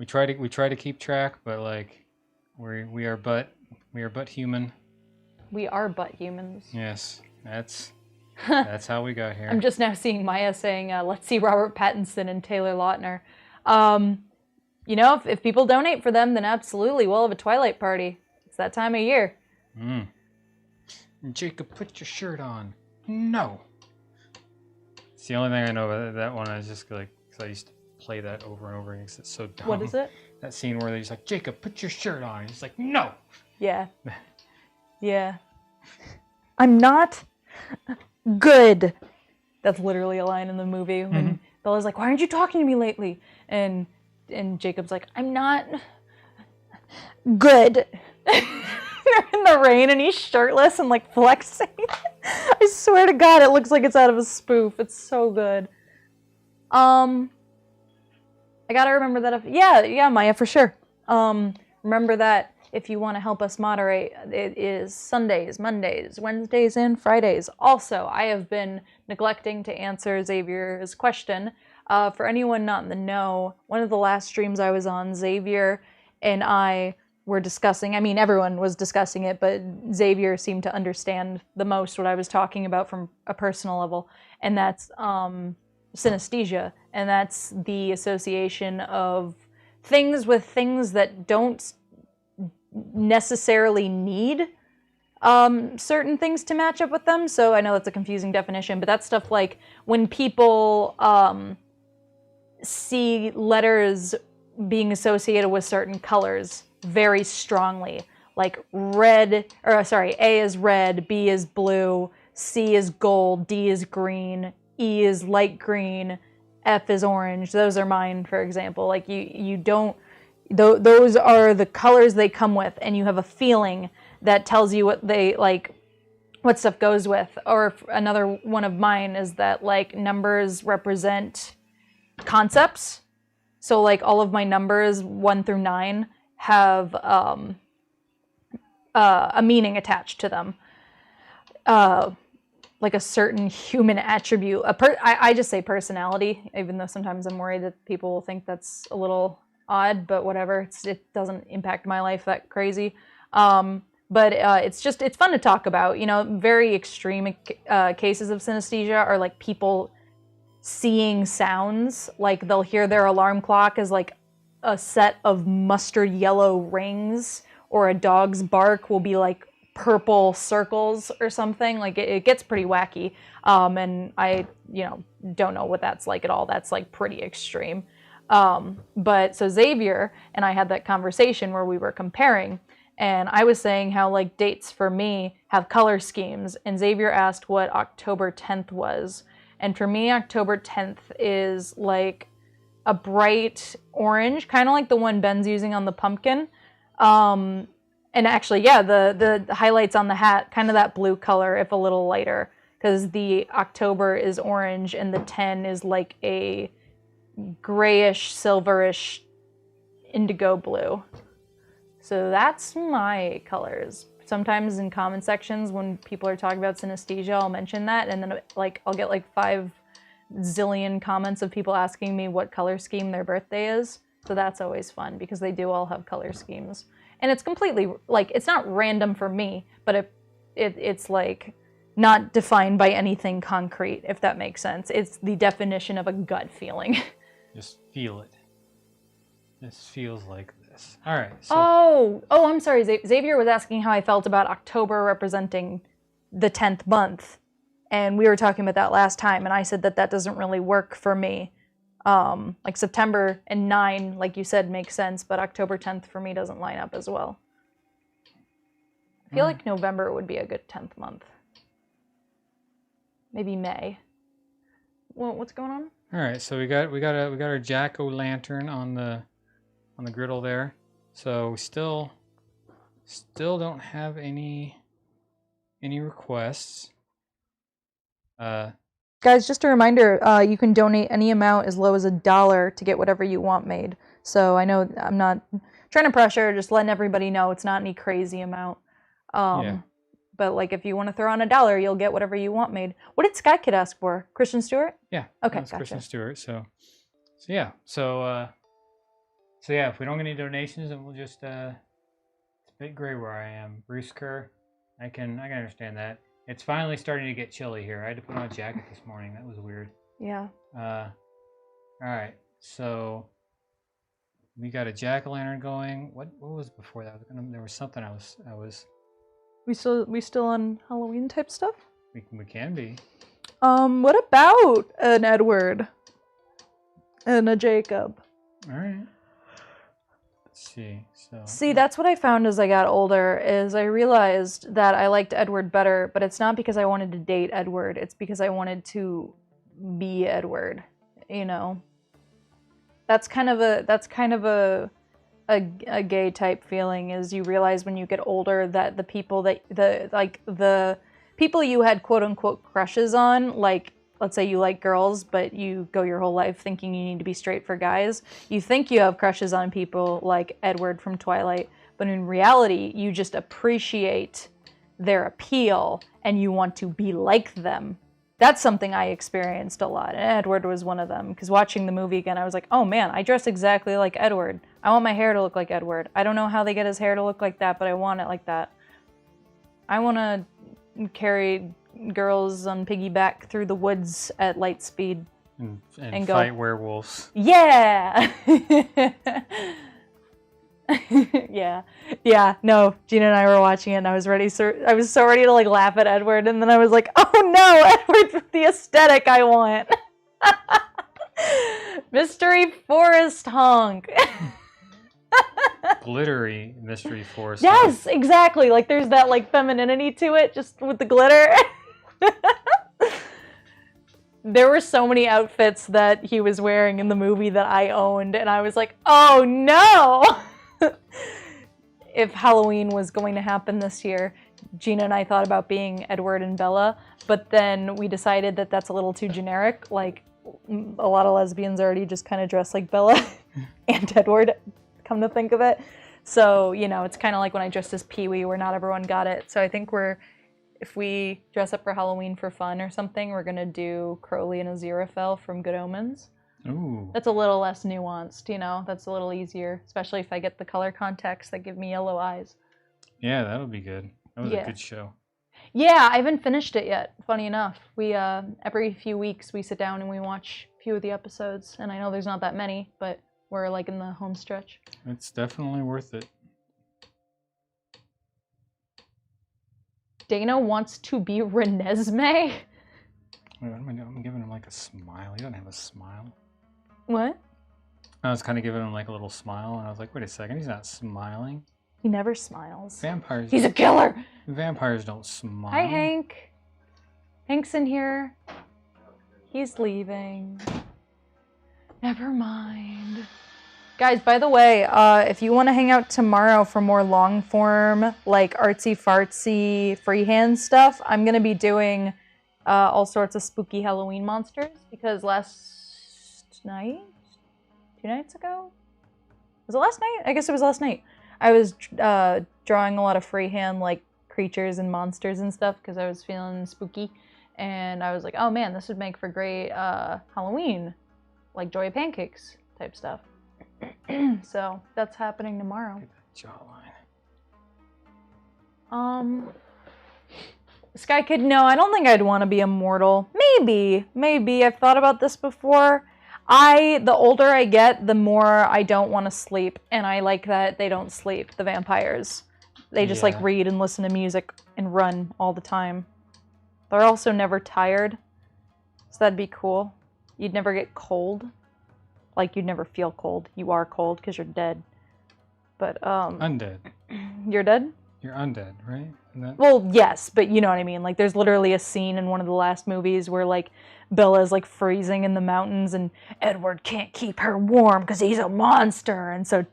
try to keep track, but like we are but human. We are but humans. Yes, that's how we got here. I'm just now seeing Maya saying, let's see Robert Pattinson and Taylor Lautner. You know, if people donate for them, then absolutely, we'll have a Twilight party. It's that time of year. Jacob, put your shirt on. No. It's the only thing I know about that one. I just like, because I used to play that over and over again because it's so dumb. What is it? That scene where they're just like, Jacob, put your shirt on. And he's like, no. Yeah. Yeah. I'm not good. That's literally a line in the movie when Bella's like, why aren't you talking to me lately? And Jacob's like, I'm not good. They're in the rain and he's shirtless and like flexing. I swear to God, it looks like it's out of a spoof. It's so good. I gotta remember that. Yeah, Maya, for sure. Remember that if you want to help us moderate, it is Sundays, Mondays, Wednesdays, and Fridays. Also, I have been neglecting to answer Xavier's question. For anyone not in the know, one of the last streams I was on, Xavier and I were discussing, I mean, everyone was discussing it, but Xavier seemed to understand the most what I was talking about from a personal level, and that's synesthesia, and that's the association of things with things that don't necessarily need certain things to match up with them. So I know that's a confusing definition, but that's stuff like when people see letters being associated with certain colors very strongly, like red, or sorry, A is red, B is blue, C is gold, D is green, E is light green, F is orange. Those are mine, for example. Like you don't, those are the colors they come with, and you have a feeling that tells you what they like, what stuff goes with. Or another one of mine is that like numbers represent concepts. So like all of my numbers 1 through 9 have a meaning attached to them, like a certain human attribute. I just say personality, even though sometimes I'm worried that people will think that's a little odd, but whatever. It doesn't impact my life that crazy. But it's fun to talk about. You know, very extreme cases of synesthesia are like people seeing sounds, like they'll hear their alarm clock as like a set of mustard yellow rings, or a dog's bark will be like purple circles or something. Like it gets pretty wacky. And I, don't know what that's like at all. That's like pretty extreme. But so Xavier and I had that conversation where we were comparing, and I was saying how like dates for me have color schemes, and Xavier asked what October 10th was. And for me, October 10th is like a bright orange, kind of like the one Ben's using on the pumpkin. And actually, yeah, the highlights on the hat, kind of that blue color, if a little lighter, because the October is orange and the 10 is like a grayish, silverish, indigo blue. So that's my colors. Sometimes in comment sections when people are talking about synesthesia, I'll mention that, and then like I'll get like 5 zillion comments of people asking me what color scheme their birthday is. So that's always fun because they do all have color schemes. And it's completely, like, it's not random for me, but it's like not defined by anything concrete, if that makes sense. It's the definition of a gut feeling. Just feel it. This feels like this. All right. So. Oh, I'm sorry. Xavier was asking how I felt about October representing the 10th month. And we were talking about that last time, and I said that doesn't really work for me. Like September and 9, like you said, makes sense, but October 10th for me doesn't line up as well. I feel like November would be a good 10th month. Maybe May. Well, what's going on? All right, so we got our jack-o'-lantern on the griddle there. So we still don't have any requests. Guys, just a reminder, you can donate any amount as low as $1 to get whatever you want made. So I know I'm not trying to pressure, just letting everybody know it's not any crazy amount. Yeah. But like if you want to throw on $1, you'll get whatever you want made. What did Sky Kid ask for? Christian Stewart? Yeah. Okay, That's gotcha. Christian Stewart. So yeah. So yeah, if we don't get any donations, then we'll just it's a bit gray where I am. Bruce Kerr, I can understand that. It's finally starting to get chilly here. I had to put on a jacket this morning. That was weird. Yeah. All right. So we got a jack-o'-lantern going. What was before that? There was something I was. We still on Halloween type stuff? We can be. What about an Edward and a Jacob? All right. Let's see. See, that's what I found as I got older, is I realized that I liked Edward better, but it's not because I wanted to date Edward, it's because I wanted to be Edward, you know? That's kind of a gay type feeling, is you realize when you get older that the people you had quote unquote crushes on, like let's say you like girls, but you go your whole life thinking you need to be straight for guys. You think you have crushes on people like Edward from Twilight, but in reality, you just appreciate their appeal and you want to be like them. That's something I experienced a lot, and Edward was one of them, because watching the movie again, I was like, oh man, I dress exactly like Edward. I want my hair to look like Edward. I don't know how they get his hair to look like that, but I want it like that. I want to carry girls on piggyback through the woods at light speed and fight werewolves. Yeah. yeah. No, Gina and I were watching it, and I was so ready to like laugh at Edward, and then I was like, oh no, Edward's the aesthetic I want. Mystery forest honk. Glittery mystery forest. Yes, exactly. Like there's that like femininity to it, just with the glitter. There were so many outfits that he was wearing in the movie that I owned, and I was like, oh no! If Halloween was going to happen this year, Gina and I thought about being Edward and Bella, but then we decided that that's a little too generic. Like, a lot of lesbians already just kind of dress like Bella and Edward, come to think of it. So, you know, it's kind of like when I dressed as Pee-wee, where not everyone got it. So I think if we dress up for Halloween for fun or something, we're going to do Crowley and Aziraphale from Good Omens. Ooh. That's a little less nuanced, you know? That's a little easier, especially if I get the color contacts that give me yellow eyes. Yeah, that'll be good. That was a good show. Yeah, I haven't finished it yet, funny enough. We, every few weeks, we sit down and we watch a few of the episodes, and I know there's not that many, but we're, like, in the home stretch. It's definitely worth it. Dana wants to be Renesmee? Wait, what am I doing? I'm giving him, like, a smile. He doesn't have a smile. What? I was kind of giving him, like, a little smile, and I was like, wait a second, he's not smiling. He never smiles. Vampires. He's a killer! Vampires don't smile. Hi, Hank. Hank's in here. He's leaving. Never mind. Guys, by the way, if you want to hang out tomorrow for more long-form, like artsy-fartsy freehand stuff, I'm going to be doing all sorts of spooky Halloween monsters, because last night? 2 nights ago? Was it last night? I guess it was last night. I was drawing a lot of freehand, like, creatures and monsters and stuff, because I was feeling spooky, and I was like, oh man, this would make for great Halloween, like Joy of Pancakes type stuff. So that's happening tomorrow. Jawline. Sky Kid, no, I don't think I'd want to be immortal. Maybe. I've thought about this before. The older I get, the more I don't want to sleep, and I like that they don't sleep, the vampires. They just like read and listen to music and run all the time. They're also never tired, so that'd be cool. You'd never get cold. Like, you'd never feel cold. You are cold because you're dead. But, Undead. You're dead? You're undead, right? Well, yes, but you know what I mean. Like, there's literally a scene in one of the last movies where, like, Bella's, like, freezing in the mountains, and Edward can't keep her warm because he's a monster. And so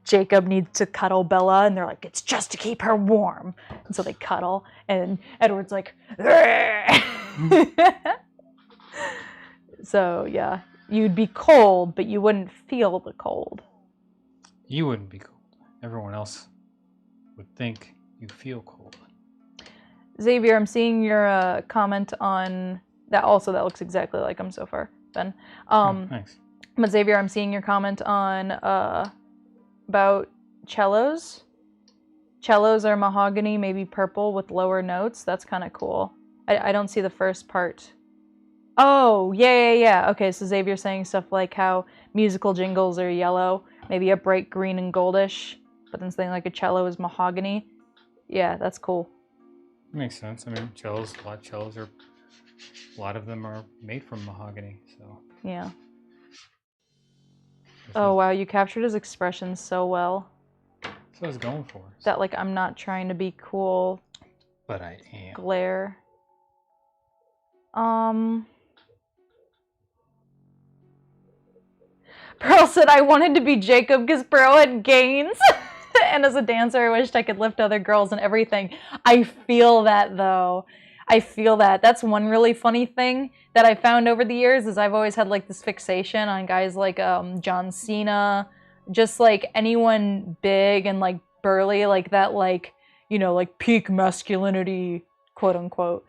Jacob needs to cuddle Bella, and they're like, it's just to keep her warm. And so they cuddle, and Edward's like, So, yeah, you'd be cold, but you wouldn't feel the cold. You wouldn't be cold. Everyone else would think you feel cold. Xavier, I'm seeing your comment on that. Also, that looks exactly like him so far, Ben. Thanks. But Xavier, I'm seeing your comment on about cellos. Cellos are mahogany, maybe purple with lower notes. That's kind of cool. I don't see the first part. Oh, yeah. Okay, so Xavier's saying stuff like how musical jingles are yellow, maybe a bright green and goldish, but then something like a cello is mahogany. Yeah, that's cool. Makes sense. I mean, a lot of them are made from mahogany, so. Yeah. Oh, wow, you captured his expression so well. That's what I was going for. That, like, I'm not trying to be cool. But I am. Glare. Pearl said I wanted to be Jacob because Pearl had gains. And as a dancer, I wished I could lift other girls and everything. I feel that, though. I feel that. That's one really funny thing that I found over the years is I've always had, like, this fixation on guys like John Cena, just, like, anyone big and, like, burly, like that, like, you know, like, peak masculinity, quote-unquote.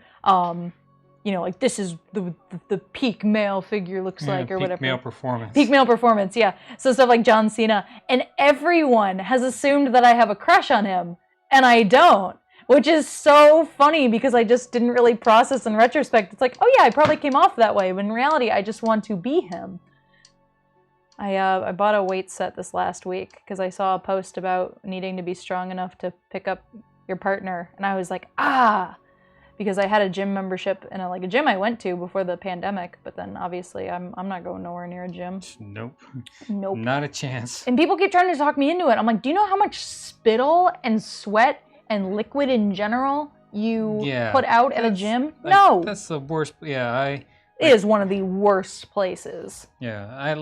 You know, like, this is the peak male figure looks like, or whatever. Peak male performance. Peak male performance, yeah. So stuff like John Cena. And everyone has assumed that I have a crush on him. And I don't. Which is so funny because I just didn't really process in retrospect. It's like, oh yeah, I probably came off that way. But in reality, I just want to be him. I bought a weight set this last week because I saw a post about needing to be strong enough to pick up your partner. And I was like, because I had a gym membership in a gym I went to before the pandemic, but then obviously I'm not going nowhere near a gym. Nope. Nope. Not a chance. And people keep trying to talk me into it. I'm like, do you know how much spittle and sweat and liquid in general you put out at a gym? No. That's the worst. Yeah, it is one of the worst places. Yeah,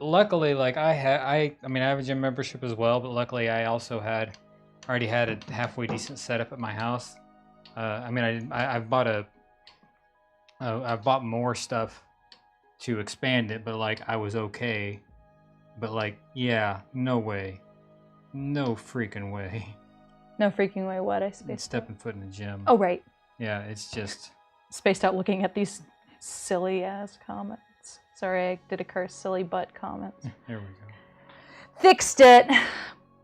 luckily I have a gym membership as well, but luckily I also already had a halfway decent setup at my house. I've bought more stuff to expand it, but like I was okay. But like, yeah, no way. No freaking way. No freaking way what? I spaced stepping foot in the gym. Oh, right. Yeah, it's just... Spaced out looking at these silly-ass comments. Sorry, I did a curse. Silly butt comments. There we go. Fixed it.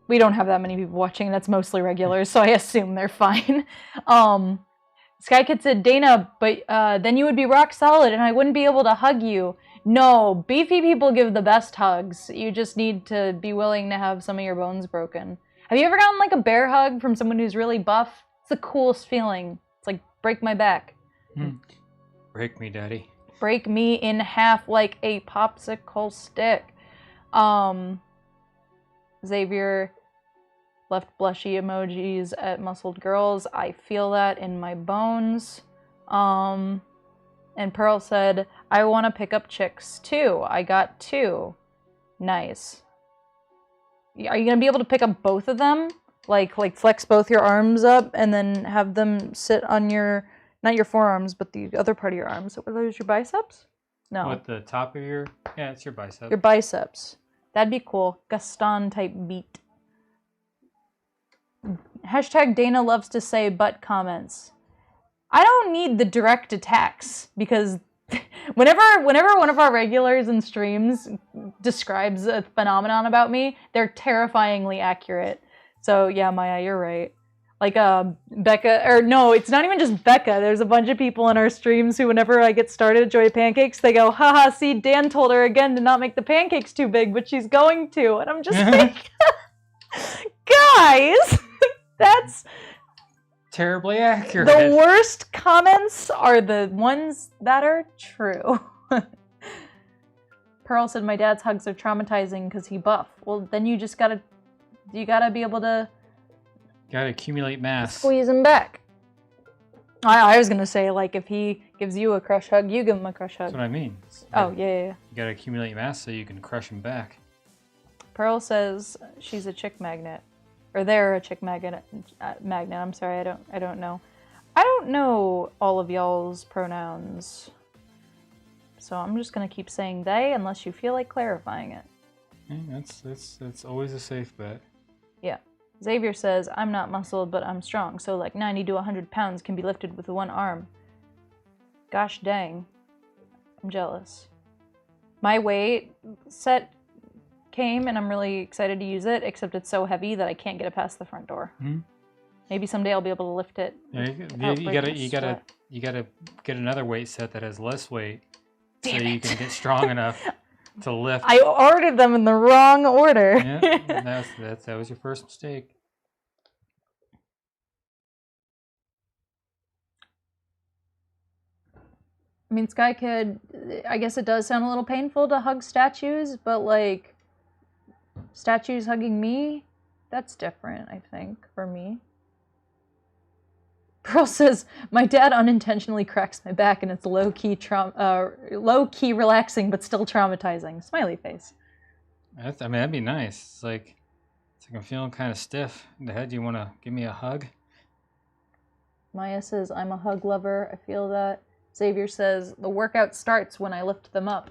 We don't have that many people watching. That's mostly regulars, so I assume they're fine. Skykid said, Dana, but then you would be rock solid and I wouldn't be able to hug you. No, beefy people give the best hugs. You just need to be willing to have some of your bones broken. Have you ever gotten like a bear hug from someone who's really buff? It's the coolest feeling. It's like, break my back. Break me, daddy. Break me in half like a popsicle stick. Xavier left blushy emojis at muscled girls. I feel that in my bones. And Pearl said, I want to pick up chicks too. I got 2. Nice. Are you going to be able to pick up both of them? Like flex both your arms up and then have them sit on your, not your forearms, but the other part of your arms. Are those your biceps? No. What, the top of your, yeah, it's your bicep. Your biceps. That'd be cool. Gaston type beat. Hashtag Dana loves to say butt comments. I don't need the direct attacks because whenever one of our regulars in streams describes a phenomenon about me, they're terrifyingly accurate. So yeah, Maya, you're right. Like Becca, or no, it's not even just Becca. There's a bunch of people in our streams who, whenever I get started at Joy Pancakes, they go, haha, see, Dan told her again to not make the pancakes too big, but she's going to. And I'm just like, guys, that's terribly accurate. The worst comments are the ones that are true. Pearl said my dad's hugs are traumatizing because he buff. Well, then you gotta be able to Gotta accumulate mass. squeeze him back. I was gonna say, like, if he gives you a crush hug, you give him a crush hug. That's what I mean. Oh, yeah. You gotta accumulate mass so you can crush him back. Pearl says she's a chick magnet. Or they're a chick magnet. I'm sorry, I don't know. I don't know all of y'all's pronouns. So I'm just gonna keep saying they unless you feel like clarifying it. Yeah, that's always a safe bet. Yeah. Xavier says, I'm not muscled, but I'm strong, so like 90 to 100 pounds can be lifted with one arm. Gosh dang. I'm jealous. My weight set came, and I'm really excited to use it, except it's so heavy that I can't get it past the front door. Mm-hmm. Maybe someday I'll be able to lift it. Yeah, you gotta get another weight set that has less weight, so you can get strong enough to lift. I ordered them in the wrong order. Yeah, that was your first mistake. I mean, Sky Kid, I guess it does sound a little painful to hug statues, but like, statues hugging me, that's different, I think, for me. Pearl says, my dad unintentionally cracks my back and it's low-key relaxing but still traumatizing. Smiley face. That'd be nice. It's like I'm feeling kind of stiff in the head. Do you want to give me a hug? Maya says, I'm a hug lover. I feel that. Xavier says, the workout starts when I lift them up.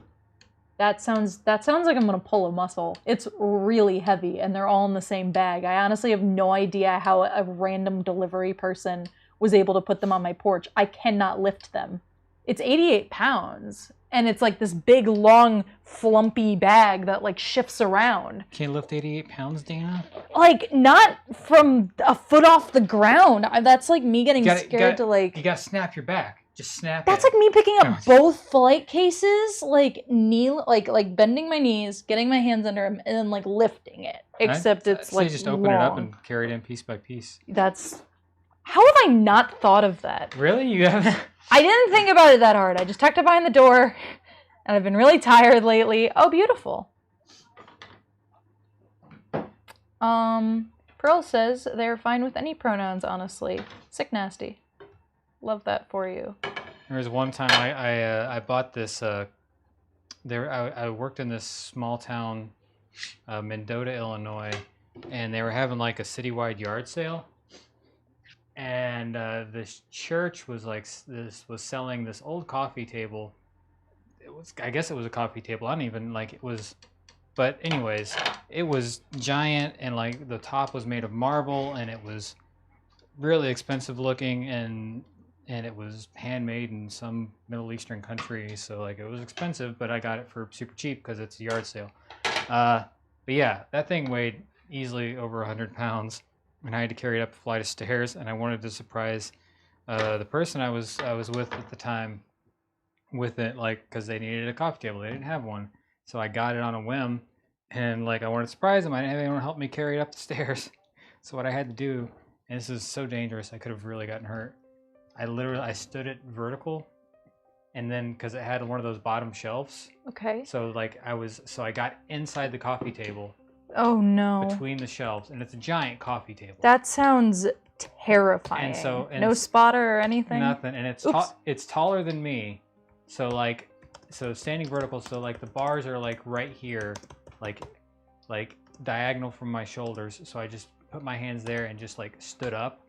That sounds like I'm gonna pull a muscle. It's really heavy and they're all in the same bag. I honestly have no idea how a random delivery person was able to put them on my porch. I cannot lift them. It's 88 pounds and it's like this big, long, flumpy bag that like shifts around. Can't lift 88 pounds, Dana? Like, not from a foot off the ground. That's like me getting scared to like... You gotta snap your back. Just snap That's like me picking up both flight cases, like bending my knees, getting my hands under them, and then like lifting it. Except it's like just open it up and carry it in piece by piece. How have I not thought of that? Really? You haven't? I didn't think about it that hard. I just tucked it behind the door, and I've been really tired lately. Oh, beautiful. Pearl says they're fine with any pronouns, honestly. Sick nasty. Love that for you. There was one time I bought this. I worked in this small town, Mendota, Illinois, and they were having like a citywide yard sale. And this church was selling this old coffee table. I guess it was a coffee table. I don't even like it was. But anyways, it was giant and like the top was made of marble and it was really expensive looking and it was handmade in some Middle Eastern country, so like it was expensive, but I got it for super cheap because it's a yard sale. But yeah, that thing weighed easily over 100 pounds, and I had to carry it up a flight of stairs. And I wanted to surprise the person I was with at the time with it, like because they needed a coffee table, they didn't have one, so I got it on a whim, and like I wanted to surprise them. I didn't have anyone to help me carry it up the stairs, so what I had to do, and this is so dangerous, I could have really gotten hurt. I stood it vertical, and then because it had one of those bottom shelves. Okay. So like I got inside the coffee table. Oh no. Between the shelves, and it's a giant coffee table. That sounds terrifying. And no spotter or anything. Nothing, and it's taller than me, so standing vertical, so like the bars are like right here, like diagonal from my shoulders. So I just put my hands there and just like stood up.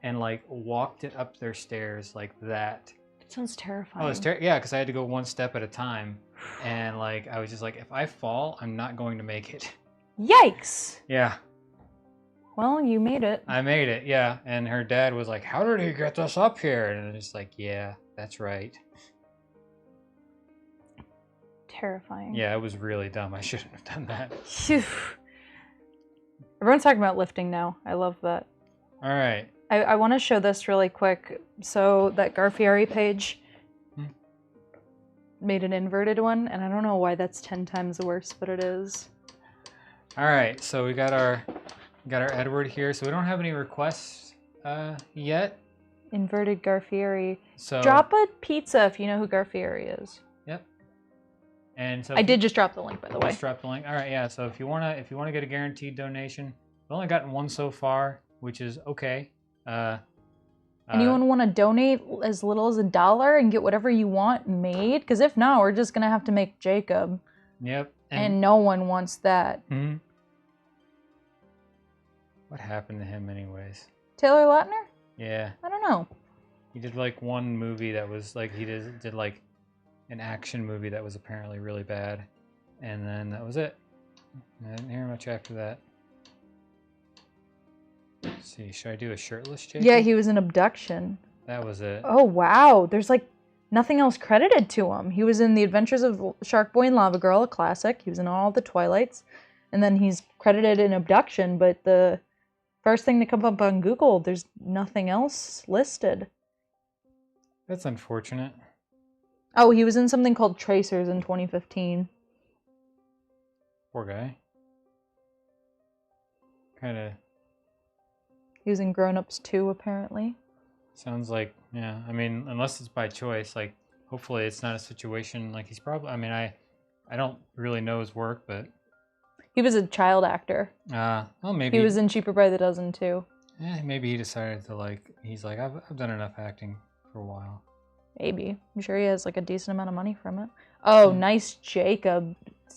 And like walked it up their stairs like that. That sounds terrifying. Oh, it's yeah, because I had to go one step at a time, and like I was just like, if I fall, I'm not going to make it. Yikes! Yeah. Well, you made it. I made it, yeah. And her dad was like, "How did he get this up here?" And it's like, "Yeah, that's right." Terrifying. Yeah, it was really dumb. I shouldn't have done that. Phew. Everyone's talking about lifting now. I love that. All right. I want to show this really quick. So that Garfieri page made an inverted one, and I don't know why that's 10 times worse, but it is. All right, so we got our Edward here. So we don't have any requests yet. Inverted Garfieri. So drop a pizza if you know who Garfieri is. Yep. And so I did just drop the link, by the way. just drop the link. All right, yeah. So if you wanna get a guaranteed donation, we've only gotten one so far, which is okay. Anyone want to donate as little as $1 and get whatever you want made? Because if not, we're just gonna have to make Jacob. Yep. And no one wants that. Hmm. What happened to him, anyways? Taylor Lautner? Yeah. I don't know. He did like one movie that was like he did like an action movie that was apparently really bad, and then that was it. I didn't hear much after that. Let's see, should I do a shirtless Jacob? Yeah, he was in Abduction. That was it. Oh wow, there's like nothing else credited to him. He was in The Adventures of Shark Boy and Lava Girl, a classic. He was in all the Twilights, and then he's credited in Abduction. But the first thing that comes up on Google, there's nothing else listed. That's unfortunate. Oh, he was in something called Tracers in 2015. Poor guy. Kind of He was in Grown Ups 2, apparently. sounds like, yeah. I mean, unless it's by choice, like hopefully it's not a situation like he's probably. I mean, I don't really know his work, but He was a child actor. well, maybe He was in Cheaper by the Dozen, too. Yeah, maybe he decided to like. He's like, I've done enough acting for a while. Maybe. I'm sure he has like a decent amount of money from it. Oh, nice Jacob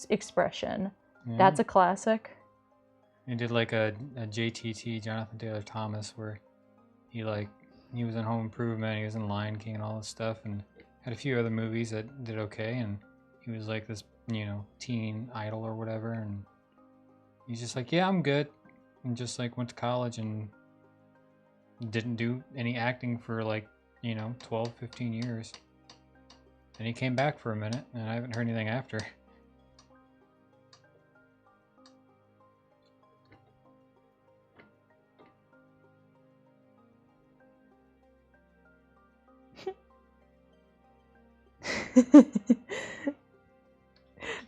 expression. Yeah. That's a classic. He did like a JTT, Jonathan Taylor Thomas, where he was in Home Improvement, he was in Lion King and all this stuff, and had a few other movies that did okay, and he was like this, teen idol or whatever, and he's just like, yeah, I'm good, and just like went to college and didn't do any acting for like 12, 15 years. Then he came back for a minute, and I haven't heard anything after.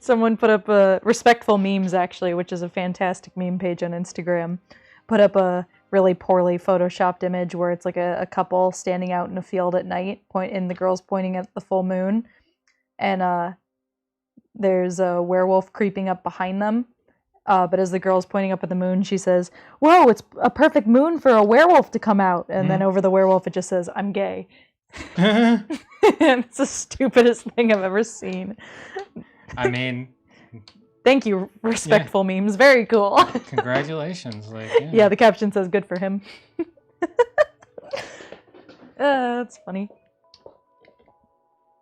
Someone put up a Respectful Memes, actually, which is a fantastic meme page on Instagram. Put up a really poorly photoshopped image where it's like a couple standing out in a field at night, and the girl's pointing at the full moon, and there's a werewolf creeping up behind them. But as the girl's pointing up at the moon, she says, "Whoa, it's a perfect moon for a werewolf to come out." And then over the werewolf, it just says, "I'm gay." And it's the stupidest thing I've ever seen. I mean, thank you, Respectful Memes. Very cool. Congratulations. Yeah, the caption says good for him. That's funny.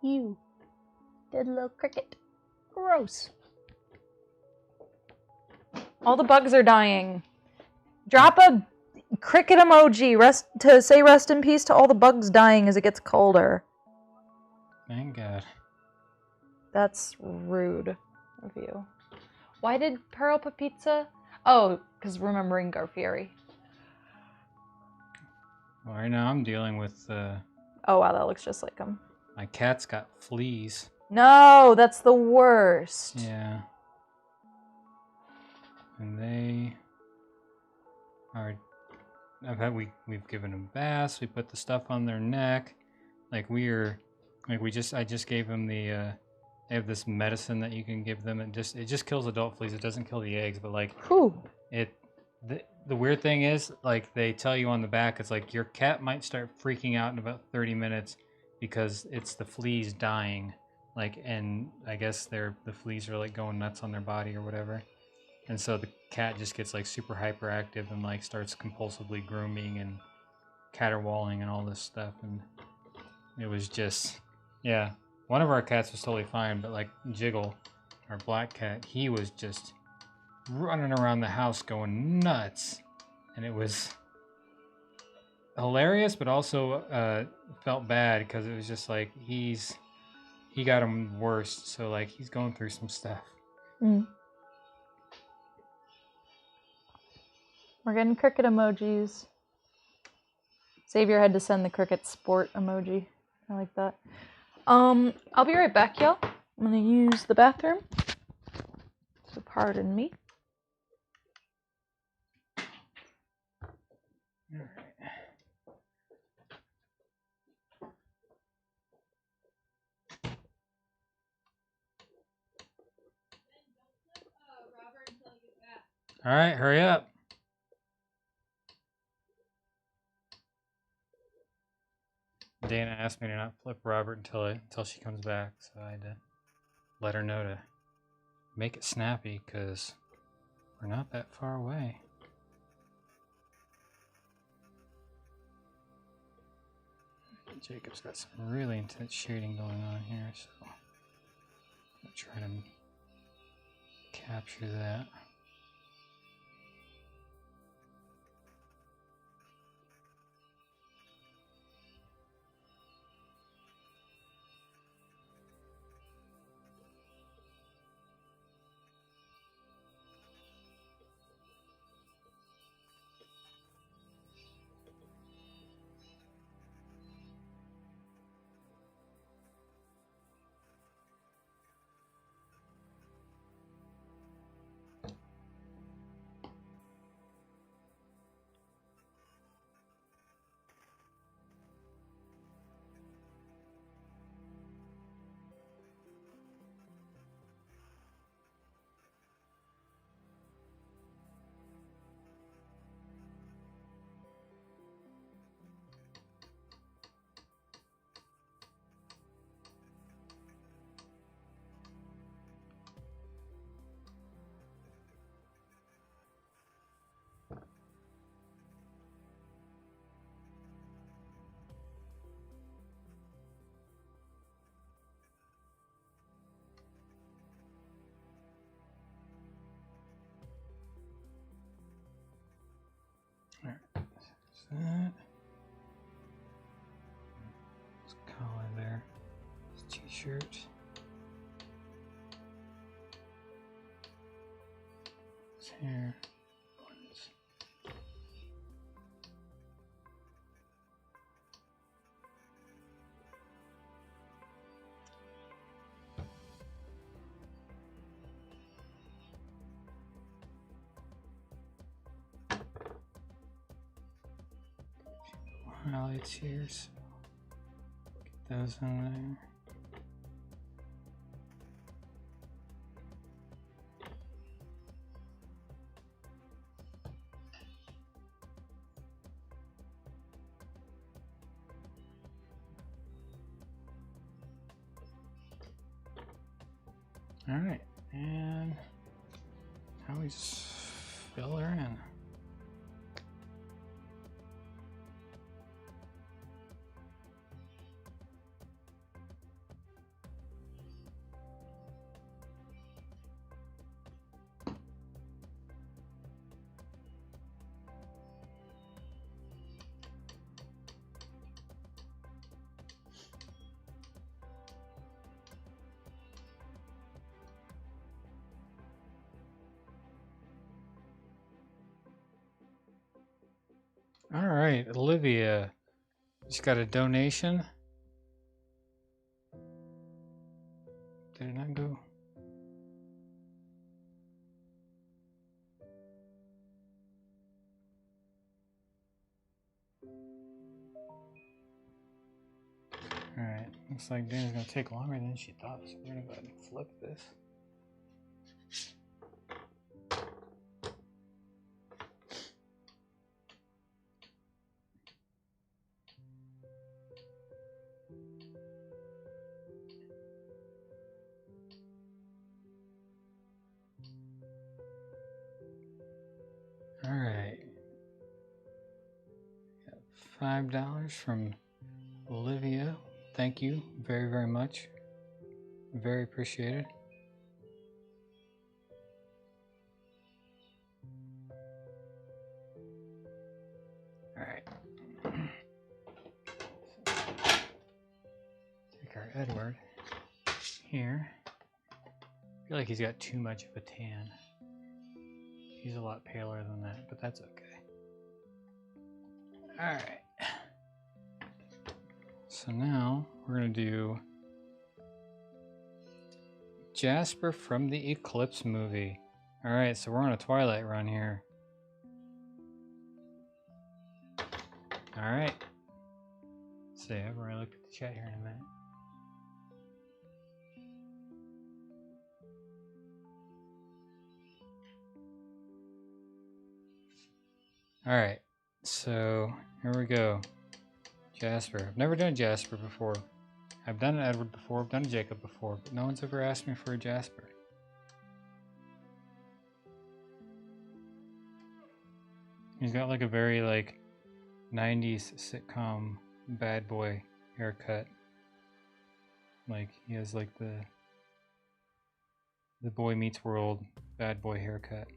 You dead little cricket. Gross. All the bugs are dying. Drop a cricket emoji to say rest in peace to all the bugs dying as it gets colder. Thank God. That's rude of you. Why did Pearl put pizza? Oh, because remembering Garfieri. Well, right now I'm dealing with. Oh wow, that looks just like him. My cat's got fleas. No, that's the worst. Yeah. And they are. We've given them baths. We put the stuff on their neck. I just gave them the. They have this medicine that you can give them. It just kills adult fleas. It doesn't kill the eggs, but Whew. The weird thing is, they tell you on the back, it's like your cat might start freaking out in about 30 minutes because it's the fleas dying. And I guess the fleas are going nuts on their body or whatever. And so the cat just gets super hyperactive and starts compulsively grooming and caterwauling and all this stuff. And it was just, yeah. One of our cats was totally fine, but Jiggle, our black cat, he was just running around the house going nuts. And it was hilarious, but also felt bad because it was just he got him worse. So he's going through some stuff. Mm. We're getting cricket emojis. Xavier had to send the cricket sport emoji. I like that. I'll be right back, y'all. I'm gonna use the bathroom. So pardon me. All right, hurry up. Dana asked me to not flip Robert until she comes back, so I had to let her know to make it snappy because we're not that far away. Jacob's got some really intense shading going on here, so I'm gonna try to capture that. Alright, so that. This collar there. This t-shirt. This hair. Buttons. Highlights here, so get those in there. All right, and now we just fill her in. All right, Olivia, just got a donation. Did it not go? All right, looks like Dana's gonna take longer than she thought, so we're gonna go ahead and flip this. All right, got $5 from Olivia. Thank you very, very much. Very appreciated. All right. Take our Edward here. I feel like he's got too much of a tan. He's a lot paler than that, but that's okay. All right. So now we're gonna do Jasper from the Eclipse movie. All right, so we're on a Twilight run here. All right. So yeah, we're gonna look at the chat here in a minute. Alright, so here we go. Jasper. I've never done Jasper before. I've done an Edward before, I've done a Jacob before, but no one's ever asked me for a Jasper. He's got like a very like 90s sitcom bad boy haircut. Like he has like the Boy Meets World bad boy haircut.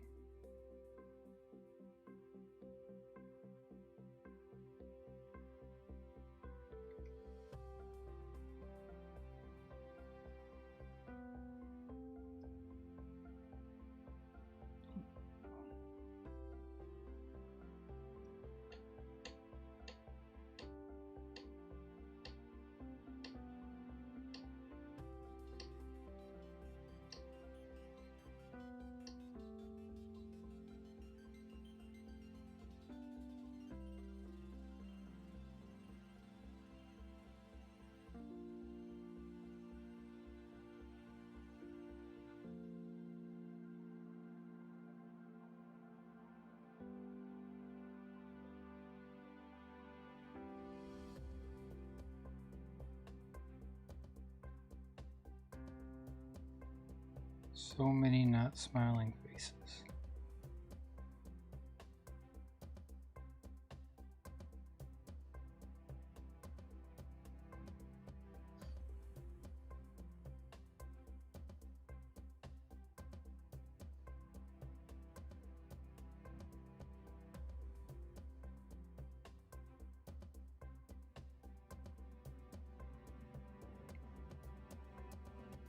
So many not smiling faces.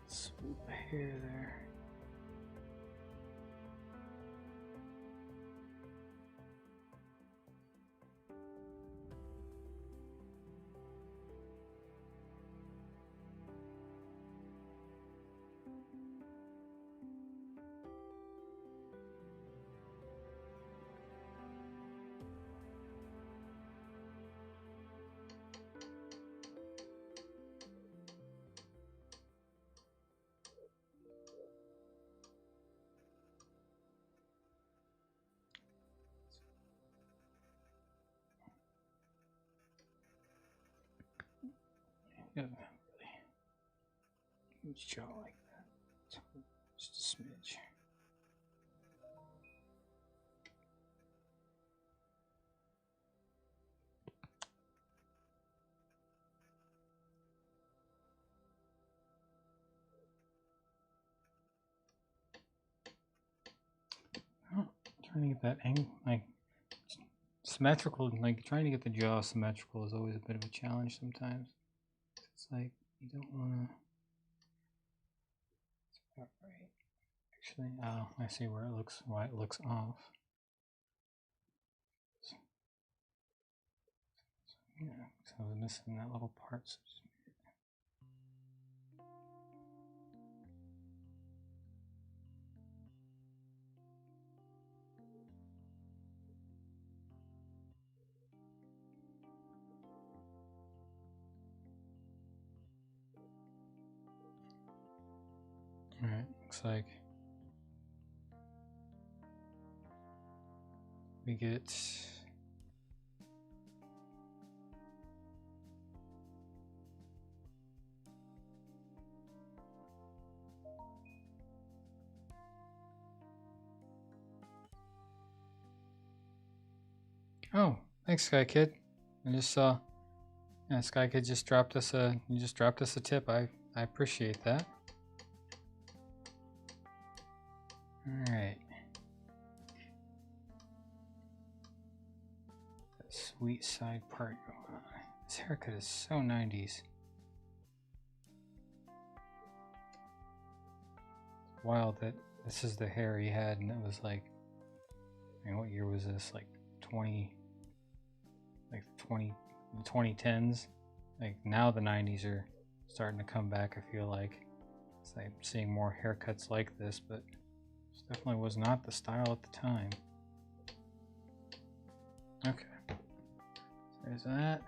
Swoop hair there. Yeah, really huge jaw like that. Just a smidge. Oh, trying to get that angle, like symmetrical, like trying to get the jaw symmetrical is always a bit of a challenge sometimes. It's like you don't want to. It's about right. Actually, oh, I see why it looks off. Yeah, so I was missing that little part. So alright, looks like we get oh, thanks Sky Kid. I just saw Sky Kid just dropped us a tip. I appreciate that. Alright. That sweet side part going on. This haircut is so 90s. It's wild that this is the hair he had, and it was like, I mean, what year was this? Like 2010s. Like now the 90s are starting to come back. I feel like I'm seeing more haircuts like this, but this definitely was not the style at the time. Okay, so there's that.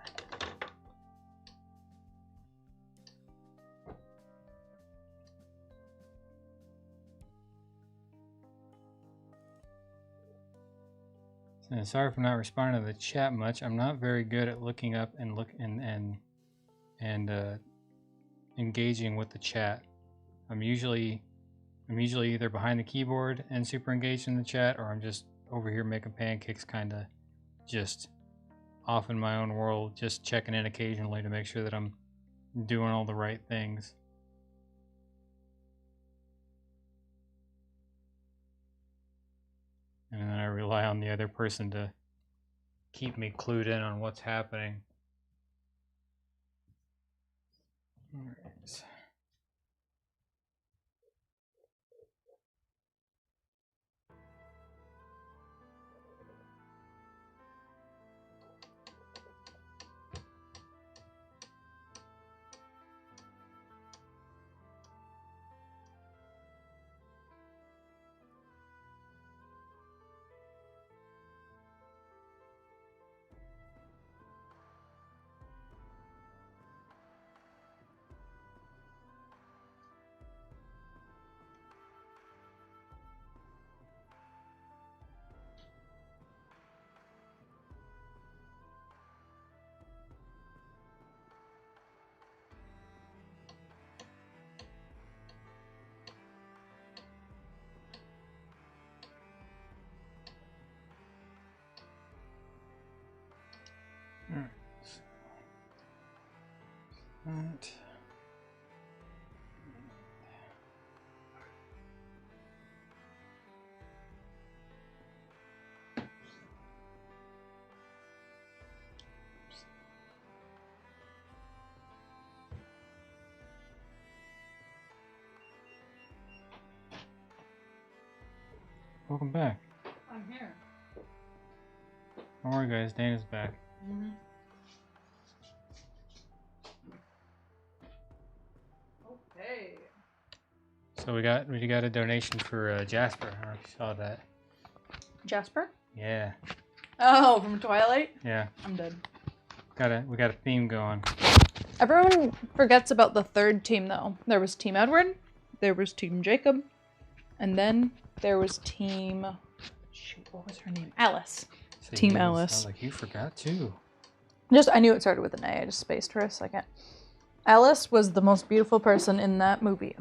And sorry for not responding to the chat much. I'm not very good at looking up and engaging with the chat. I'm usually either behind the keyboard and super engaged in the chat, or I'm just over here making pancakes, kind of just off in my own world, just checking in occasionally to make sure that I'm doing all the right things. And then I rely on the other person to keep me clued in on what's happening. All right. Alright. Welcome back. I'm here. Don't worry, guys. Dana's back. Mm-hmm. Okay. So we got a donation for Jasper. I don't know if you saw that. Jasper? Yeah. Oh, from Twilight? Yeah. I'm dead. We got a theme going. Everyone forgets about the third team, though. There was Team Edward, there was Team Jacob, and then there was Team... Shoot, what was her name? Alice. See, Team I Alice. was like, you forgot too. I knew it started with an A. I just spaced for a second. Alice was the most beautiful person in that movie.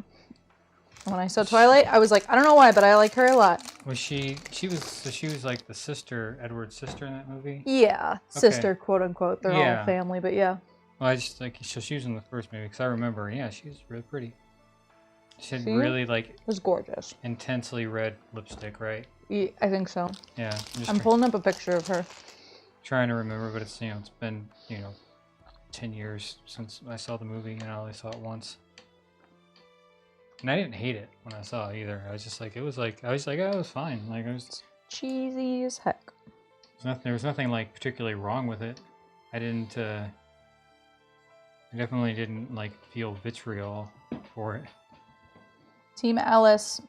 When I saw Twilight, I was like, I don't know why, but I like her a lot. Was she was like the sister, Edward's sister in that movie? Yeah, sister, quote unquote. They're all family, but yeah. Well, I just like, so she was in the first movie because I remember. Yeah, she was really pretty. She had really like. It was gorgeous. Intensely red lipstick, right? Yeah, I think so. Yeah. I'm pulling up a picture of her. Trying to remember, but it's it's been 10 years since I saw the movie, and I only saw it once. And I didn't hate it when I saw it either. I was just like, I was like, oh, it was fine. Like, it was cheesy as heck. There was nothing like particularly wrong with it. I definitely didn't like feel vitriol for it. Team Alice.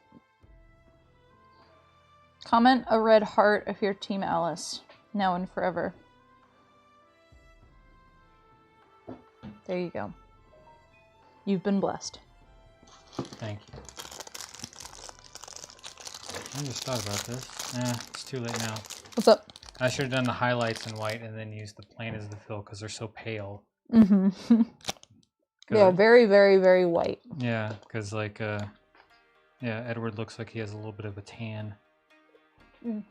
Comment a red heart if you're Team Alice, now and forever. There you go. You've been blessed. Thank you. I just thought about this. It's too late now. What's up? I should have done the highlights in white and then used the plain as the fill because they're so pale. Mm-hmm. Yeah, very, very, very white. Yeah, because like, Edward looks like he has a little bit of a tan. Mm.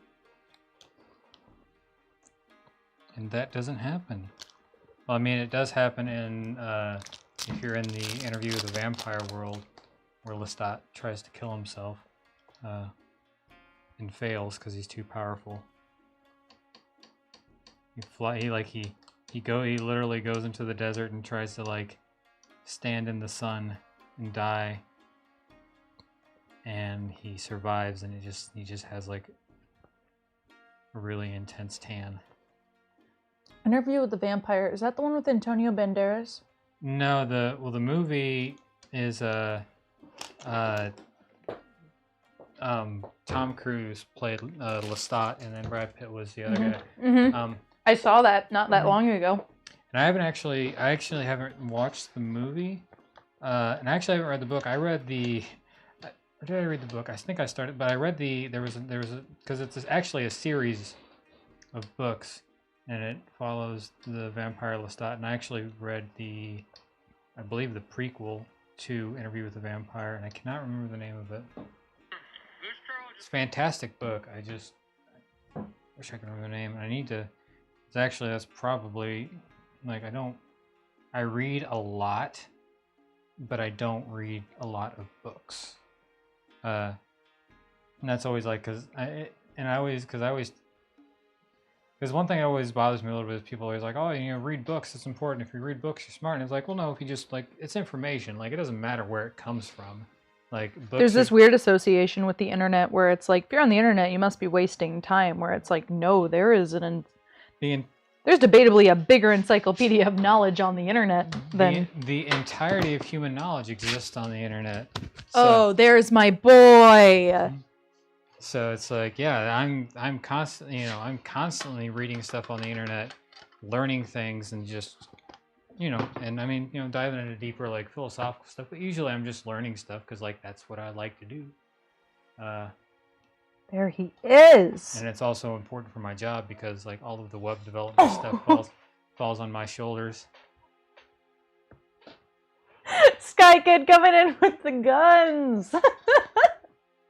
And that doesn't happen. Well, I mean, it does happen in, if you're in the Interview with the Vampire World, where Lestat tries to kill himself, and fails because he's too powerful. He literally goes into the desert and tries to like stand in the sun and die, and he survives, and he just has like a really intense tan. Interview with the Vampire, is that the one with Antonio Banderas? No, the movie is Tom Cruise played Lestat, and then Brad Pitt was the other guy. Mm-hmm. I saw that not that long ago. And I actually haven't watched the movie, and I actually haven't read the book. I read the. Or did I read the book? I think I started, but I read because it's actually a series of books, and it follows the vampire Lestat. And I actually read I believe the prequel to Interview with the Vampire, and I cannot remember the name of it. It's a fantastic book. I just wish I could remember the name. I need to. That's probably like I read a lot, but I don't read a lot of books. And that's always like because one thing that always bothers me a little bit is people always like, oh, read books, it's important. If you read books, you're smart. And it's like, well, no, if you just like, it's information. Like, it doesn't matter where it comes from. Like, books There's this weird association with the internet where it's like, if you're on the internet, you must be wasting time. Where it's like, no, there is there's debatably a bigger encyclopedia of knowledge on the internet than the entirety of human knowledge exists on the internet. Oh, there's my boy. So it's like, yeah, I'm constantly reading stuff on the internet, learning things, and just and I mean, diving into deeper like philosophical stuff. But usually I'm just learning stuff because like that's what I like to do. There he is. And it's also important for my job because like all of the web development stuff falls on my shoulders. Sky Kid coming in with the guns.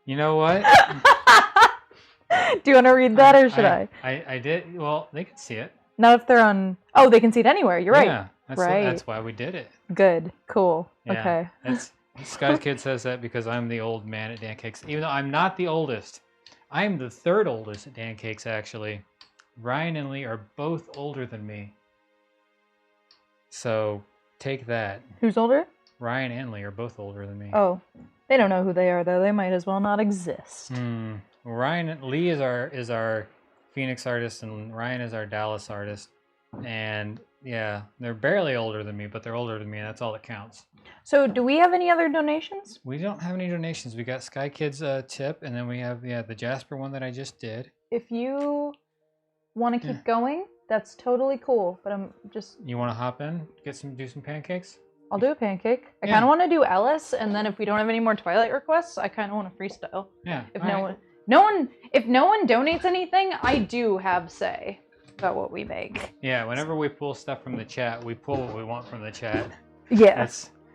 You know what? Do you want to read that or should I? I did. Well, they can see it. Not if they're on. Oh, they can see it anywhere. You're right. Yeah, that's why we did it. Good. Cool. Yeah, okay. Sky Kid says that because I'm the old man at Dancakes, even though I'm not the oldest. I am the third oldest at Dancakes, actually. Ryan and Lee are both older than me. So, take that. Who's older? Ryan and Lee are both older than me. Oh. They don't know who they are, though. They might as well not exist. Lee is our Phoenix artist, and Ryan is our Dallas artist. And, yeah, they're barely older than me, but they're older than me, and that's all that counts. So, do we have any other donations? We don't have any donations. We got Sky Kid's tip, and then we have the Jasper one that I just did. If you want to keep going, that's totally cool. But I'm just. You want to hop in, do some pancakes? I'll do a pancake. I kind of want to do Ellis, and then if we don't have any more Twilight requests, I kind of want to freestyle. Yeah. If no one donates anything, I do have say about what we make. Yeah. Whenever we pull stuff from the chat, we pull what we want from the chat. Yeah.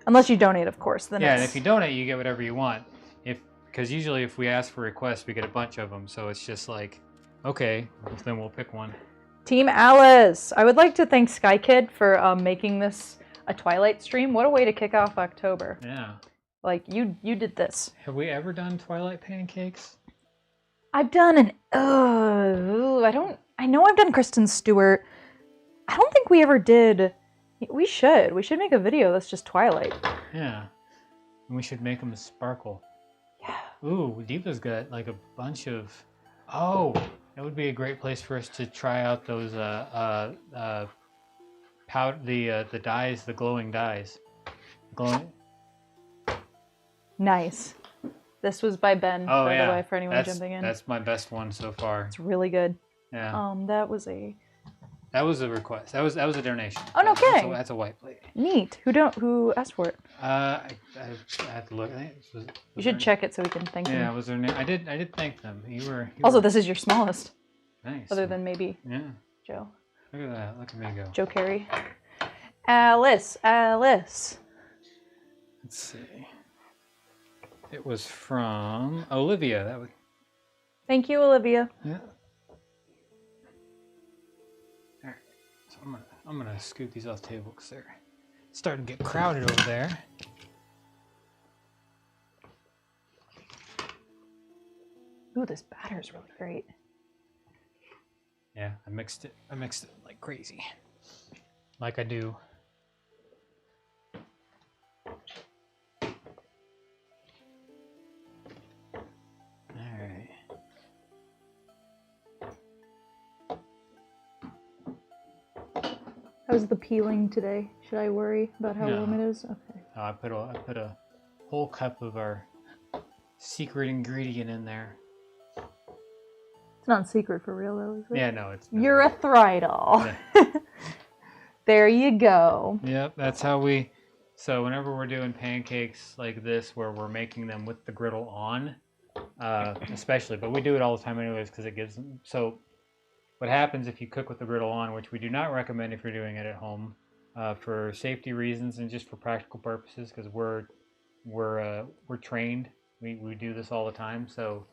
Unless you donate, of course. Then and if you donate, you get whatever you want. Because usually if we ask for requests, we get a bunch of them. So it's just like, okay, then we'll pick one. Team Alice, I would like to thank Sky Kid for making this a Twilight stream. What a way to kick off October. Yeah. Like, you did this. Have we ever done Twilight pancakes? I've done I know I've done Kristen Stewart. I don't think we ever did. We should make a video that's just Twilight. Yeah. And we should make them sparkle. Yeah. Ooh, Deepa's got like a bunch of... Oh, that would be a great place for us to try out those the dyes, the glowing dyes. Nice. This was by Ben, by the way, for anyone jumping in. That's my best one so far. It's really good. Yeah. That was a request. That was a donation. Oh, no kidding. That's a white plate. Neat. Who asked for it? I had to look. I think you should check it so we can thank them. Yeah, was their name? I did thank them. Also, this is your smallest. Nice. Other than maybe Look Joe. at that. Look at me go. Joe Carey. Alice. Let's see. It was from Olivia. Thank you, Olivia. Yeah. All right. So I'm gonna scoot these off the table because they're starting to get crowded over there. Ooh, this batter's really great. Yeah, I mixed it like crazy, like I do. How's the peeling today? Should I worry about how warm it is? Okay. I put a whole cup of our secret ingredient in there. It's not secret for real though, is it? Yeah, no, it's not. Urethridol. Yeah. There you go. Yep, that's how we... So whenever we're doing pancakes like this, where we're making them with the griddle on, especially, but we do it all the time anyways because it gives them... So what happens if you cook with the griddle on, which we do not recommend if you're doing it at home, for safety reasons and just for practical purposes, because we're trained. We do this all the time, so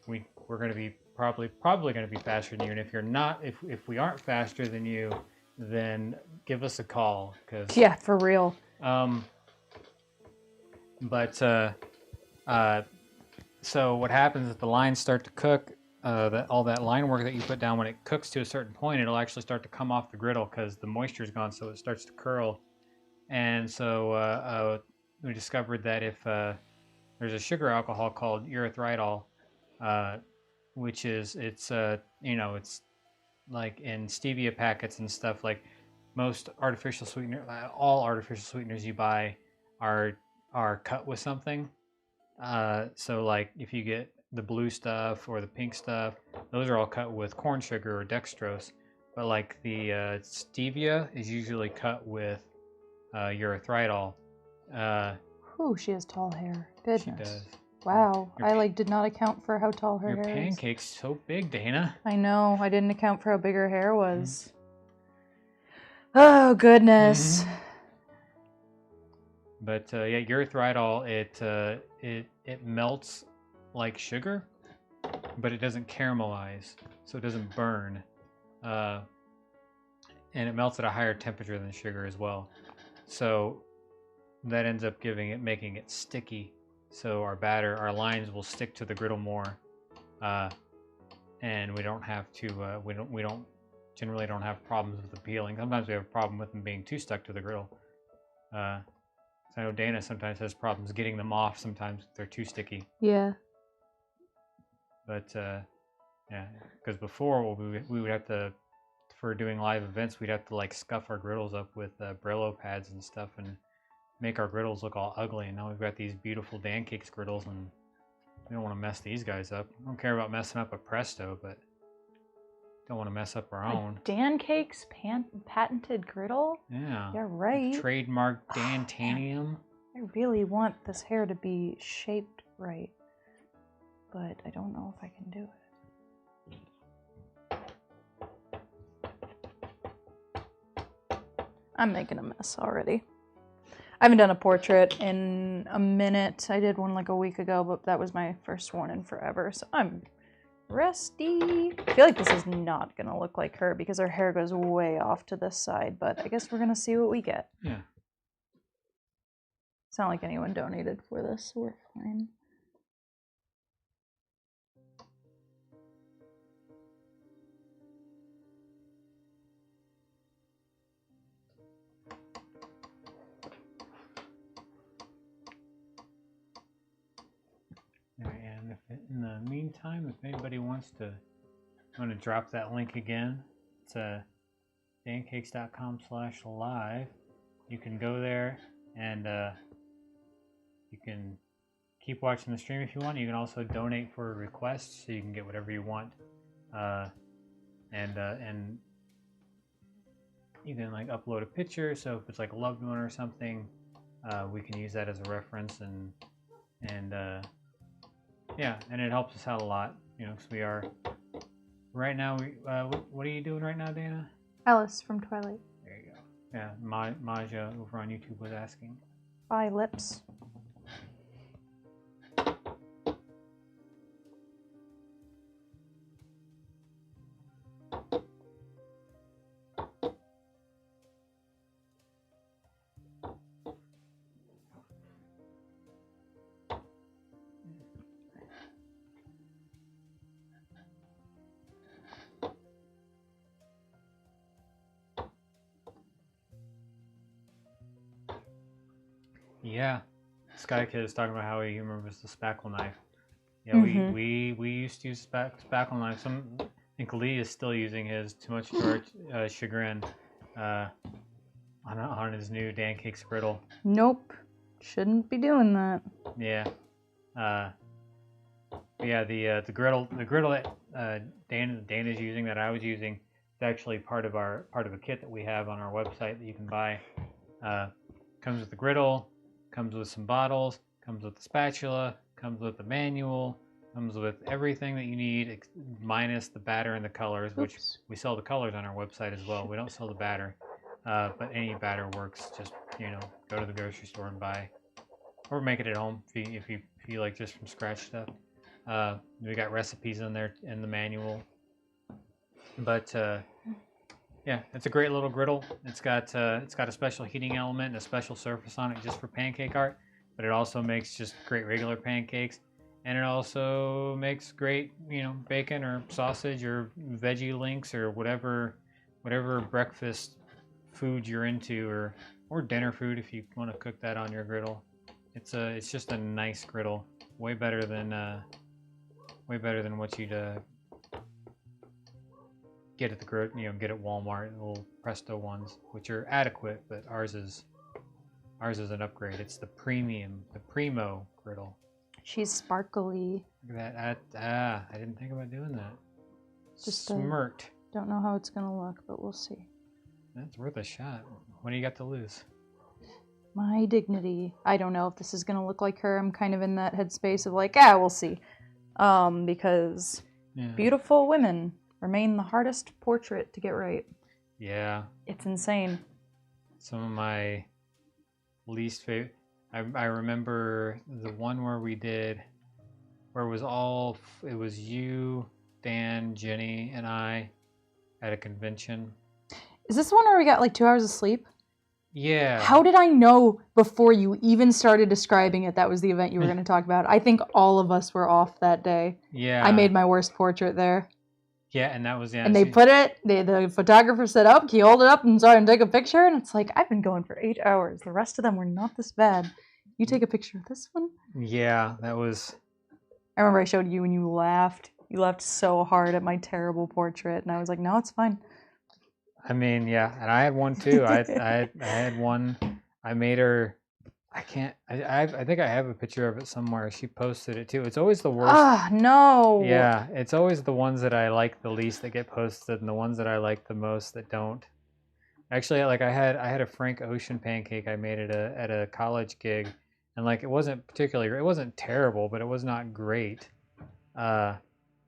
we're going to be probably going to be faster than you. And if you're not, if we aren't faster than you, then give us a call. Cause, Yeah, for real. So what happens is the lines start to cook. All that line work that you put down, when it cooks to a certain point, it'll actually start to come off the griddle because the moisture's gone, so it starts to curl. And so we discovered that if there's a sugar alcohol called erythritol, which is it's like in stevia packets and stuff. Like most artificial sweetener, all artificial sweeteners you buy are cut with something. So like if you get the blue stuff or the pink stuff, those are all cut with corn sugar or dextrose. But like the stevia is usually cut with erythritol. Ooh, she has tall hair. Goodness. She does. Wow, I did not account for how tall her Your hair is. pancake's so big, Dana. I know. I didn't account for how big her hair was. Oh goodness. But yeah, erythritol it melts like sugar, but it doesn't caramelize, so it doesn't burn, and it melts at a higher temperature than sugar as well. So that ends up making it sticky. So our lines will stick to the griddle more, and we don't have to. We generally don't have problems with the peeling. Sometimes we have a problem with them being too stuck to the griddle. So I know Dana sometimes has problems getting them off. Sometimes if they're too sticky. Yeah. But yeah, because before we would have to, for doing live events, we'd have to like scuff our griddles up with Brillo pads and stuff and make our griddles look all ugly. And now we've got these beautiful Dancakes griddles, and we don't want to mess these guys up. I don't care about messing up a Presto, but don't want to mess up our own. Dancakes patented griddle? Yeah. You're right. Trademark Dantanium. I really want this hair to be shaped right, but I don't know if I can do it. I'm making a mess already. I haven't done a portrait in a minute. I did one like a week ago, but that was my first one in forever, so I'm rusty. I feel like this is not gonna look like her because her hair goes way off to this side, but I guess we're gonna see what we get. Yeah. It's not like anyone donated for this, so we're fine. And in the meantime, if anybody wants to, I'm going to drop that link again. It's dancakes.com/live. You can go there and you can keep watching the stream if you want. You can also donate for requests, so you can get whatever you want. And you can like upload a picture. So if it's like a loved one or something, we can use that as a reference, and yeah, and it helps us out a lot, because we are right now. What are you doing right now, Dana? Alice from Twilight. There you go. Yeah, Maja over on YouTube was asking. Bye, lips. Yeah, Sky Kid is talking about how he remembers the spackle knife. Yeah, we used to use spackle knife. I think Lee is still using his, too much to our chagrin, on his new Dancakes griddle. Nope, shouldn't be doing that. Yeah, yeah. The griddle that Dana's using, that I was using, is actually part of a kit that we have on our website that you can buy. Comes with the griddle. Comes with some bottles, comes with the spatula, comes with the manual, Comes with everything that you need, minus the batter and the colors, which Oops. we sell the colors on our website as well. We don't sell the batter, but any batter works. Just, you know, go to the grocery store and buy, or make it at home if you like just from scratch stuff. We got recipes in there in the manual. But yeah, it's a great little griddle. It's got a special heating element and a special surface on it just for pancake art. But it also makes just great regular pancakes, and it also makes great, you know, bacon or sausage or veggie links or whatever breakfast food you're into, or dinner food if you want to cook that on your griddle. It's just a nice griddle, way better than what you'd get at get at Walmart, the little Presto ones, which are adequate, but ours is an upgrade. It's the Primo griddle. She's sparkly. Look at that. I didn't think about doing that. Just smirked. Don't know how it's gonna look, but we'll see. That's worth a shot. What do you got to lose? My dignity. I don't know if this is gonna look like her. I'm kind of in that headspace of like, we'll see. Because beautiful women remain the hardest portrait to get right. Yeah. It's insane. Some of my least favorite. I remember the one where it was you, Dan, Jenny, and I at a convention. Is this the one where we got like 2 hours of sleep? Yeah. How did I know before you even started describing it that was the event you were going to talk about? I think all of us were off that day. Yeah. I made my worst portrait there. Yeah, and that was And they put it, the photographer set up, he held it up and started to take a picture, and it's like, I've been going for 8 hours. The rest of them were not this bad. You take a picture of this one? Yeah, that was... I remember I showed you and you laughed. You laughed so hard at my terrible portrait, and I was like, no, it's fine. I mean, yeah, and I had one too. I had one. I made her... I think I have a picture of it somewhere. She posted it too. It's always the worst. Ah, no. Yeah, it's always the ones that I like the least that get posted, and the ones that I like the most that don't. Actually, like I had a Frank Ocean pancake I made at a college gig, and like it wasn't terrible, but it was not great. And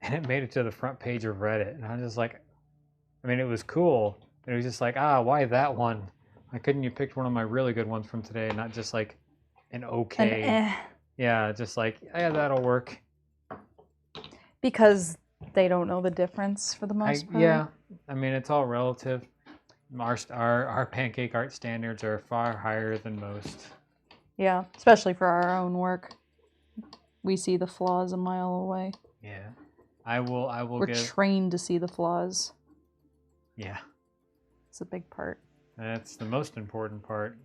it made it to the front page of Reddit, and I was just like, I mean, it was cool, but it was just like, why that one? Why couldn't you pick one of my really good ones from today, not just like an okay? Yeah, just like, yeah, that'll work. Because they don't know the difference for the most part. Yeah, I mean, it's all relative. Our pancake art standards are far higher than most. Yeah, especially for our own work. We see the flaws a mile away. Yeah, I will. We're trained to see the flaws. Yeah, it's a big part. That's the most important part.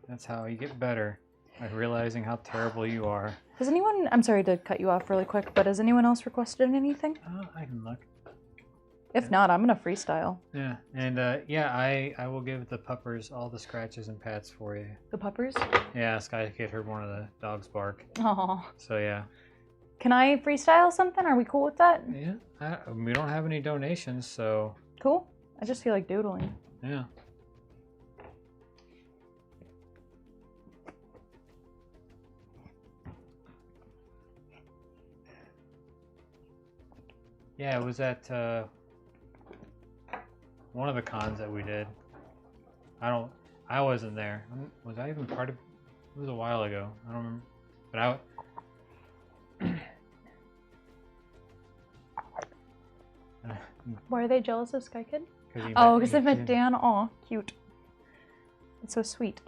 That's how you get better, by realizing how terrible you are. Has anyone? I'm sorry to cut you off really quick, but has anyone else requested anything? I can look. If not, I'm gonna freestyle. Yeah, and I will give the puppers all the scratches and pats for you. The puppers? Yeah, Sky Kid heard one of the dogs bark. Oh. So yeah. Can I freestyle something? Are we cool with that? Yeah, we don't have any donations, so. Cool. I just feel like doodling. Yeah. Yeah, it was at one of the cons that we did. I wasn't there. Was I even part of? It was a while ago. I don't remember. But Why are they jealous of Sky Kid? Because they met Dan. Aw, cute. It's so sweet.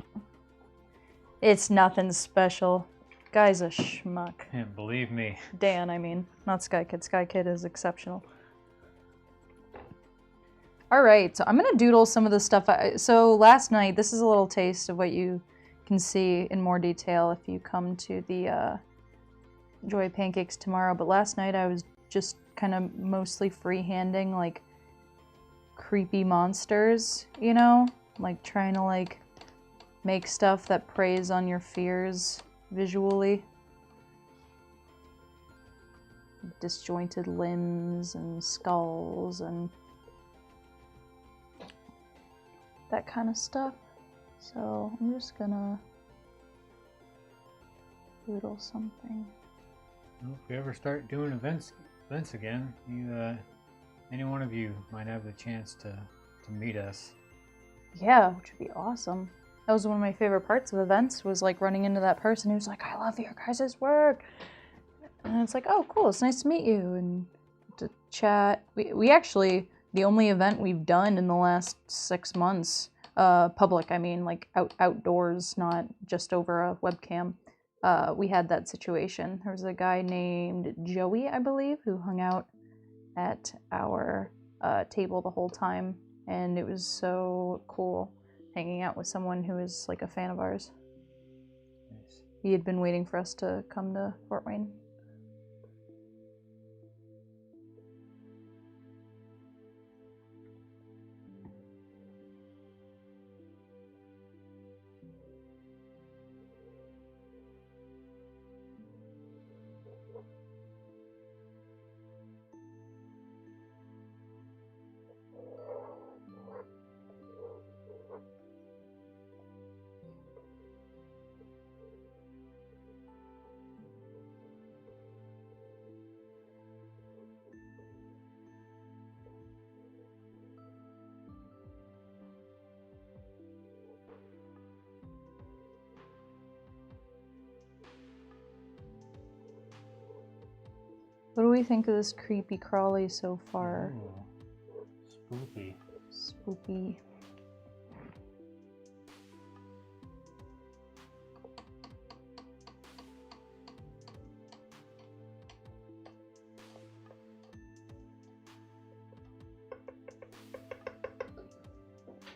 It's nothing special. Guy's a schmuck. Yeah, believe me. Dan, I mean. Not Sky Kid. Sky Kid is exceptional. Alright, so I'm going to doodle some of the stuff. So last night, this is a little taste of what you can see in more detail if you come to the Joy Pancakes tomorrow. But last night I was just kind of mostly freehanding, like, creepy monsters, you know? Like, trying to, like, make stuff that preys on your fears visually. Disjointed limbs and skulls and that kind of stuff. So I'm just gonna doodle something. Well, if we ever start doing events again, any one of you might have the chance to meet us. Yeah, which would be awesome. That was one of my favorite parts of events, was like running into that person who's like, I love your guys' work. And it's like, oh, cool, it's nice to meet you. And to chat. We actually, the only event we've done in the last 6 months, public, I mean, like outdoors, not just over a webcam, we had that situation. There was a guy named Joey, I believe, who hung out at our table the whole time. And it was so cool hanging out with someone who is like a fan of ours. Nice. He had been waiting for us to come to Fort Wayne. What do we think of this creepy crawly so far? Ooh, spooky. Spooky.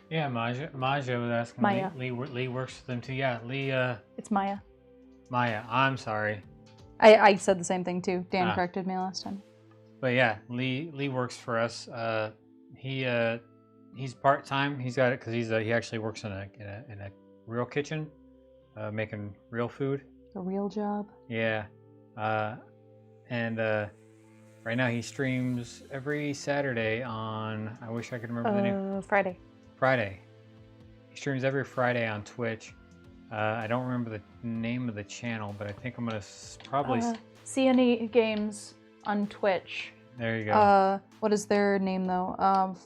Yeah, Maja was asking. Maya. Lee works for them too. Yeah, Lee. It's Maya. Maya. I'm sorry. I said the same thing too. Dan Ah. corrected me last time. But yeah, Lee works for us. He's part time. He's got it because he actually works in a real kitchen, making real food. A real job. Yeah, and right now he streams every Saturday on. I wish I could remember the name. Friday. Friday. He streams every Friday on Twitch. I don't remember the name of the channel, but I think I'm gonna probably. CNE Games on Twitch. There you go. What is their name though?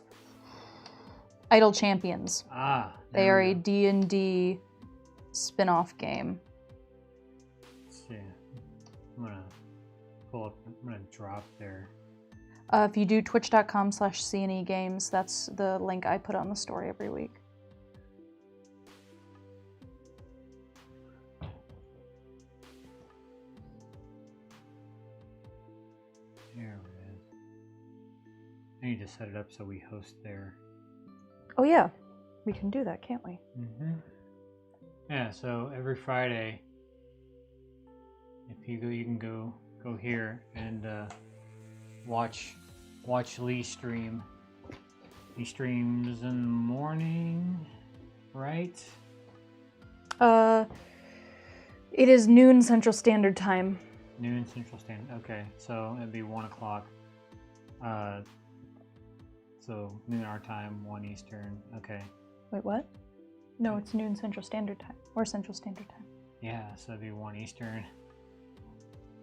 Idle Champions. They there are we a go. D&D spin-off game. Let's see. I'm gonna pull up. I'm gonna drop there. If you do twitch.com/CNE Games, that's the link I put on the story every week. There it is. I need to set it up so we host there. Oh yeah, we can do that, can't we? Mm-hmm. Yeah. So every Friday, if you go, you can go here and watch Lee stream. He streams in the morning, right? It is noon Central Standard Time. Noon Central Standard. Okay, so it'd be 1 o'clock. So noon our time, 1 Eastern. Okay. Wait, what? No, it's noon Central Standard Time. Or Central Standard Time. Yeah, so it'd be 1 Eastern.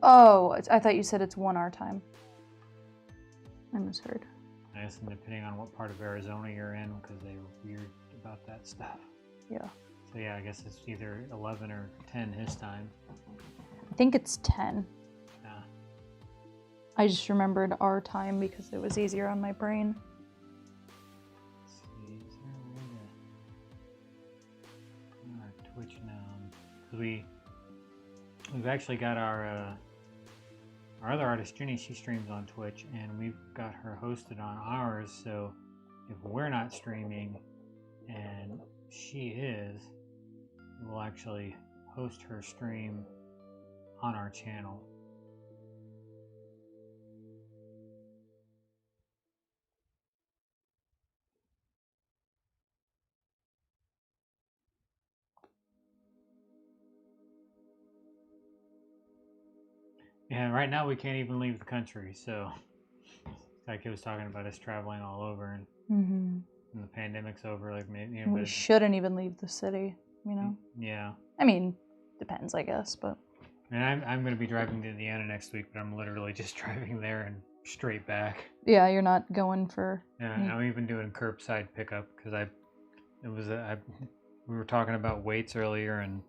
Oh, I thought you said it's 1 our time. I misheard. I guess depending on what part of Arizona you're in, because they were weird about that stuff. Yeah. So yeah, I guess it's either 11 or 10 his time. I think it's 10. Yeah. I just remembered our time because it was easier on my brain. Let's see, is there a way to... Our Twitch now. Because we've actually got our other artist, Jenny, she streams on Twitch, and we've got her hosted on ours, so if we're not streaming and she is, we'll actually host her stream on our channel. Yeah, right now we can't even leave the country, so like it was talking about us traveling all over, and when the pandemic's over, like maybe And we shouldn't even leave the city, you know? yeah. I mean, depends, I guess, but... And I'm going to be driving to Indiana next week, but I'm literally just driving there and straight back. Yeah, you're not going for. Yeah, I'm even doing curbside pickup because we were talking about weights earlier, and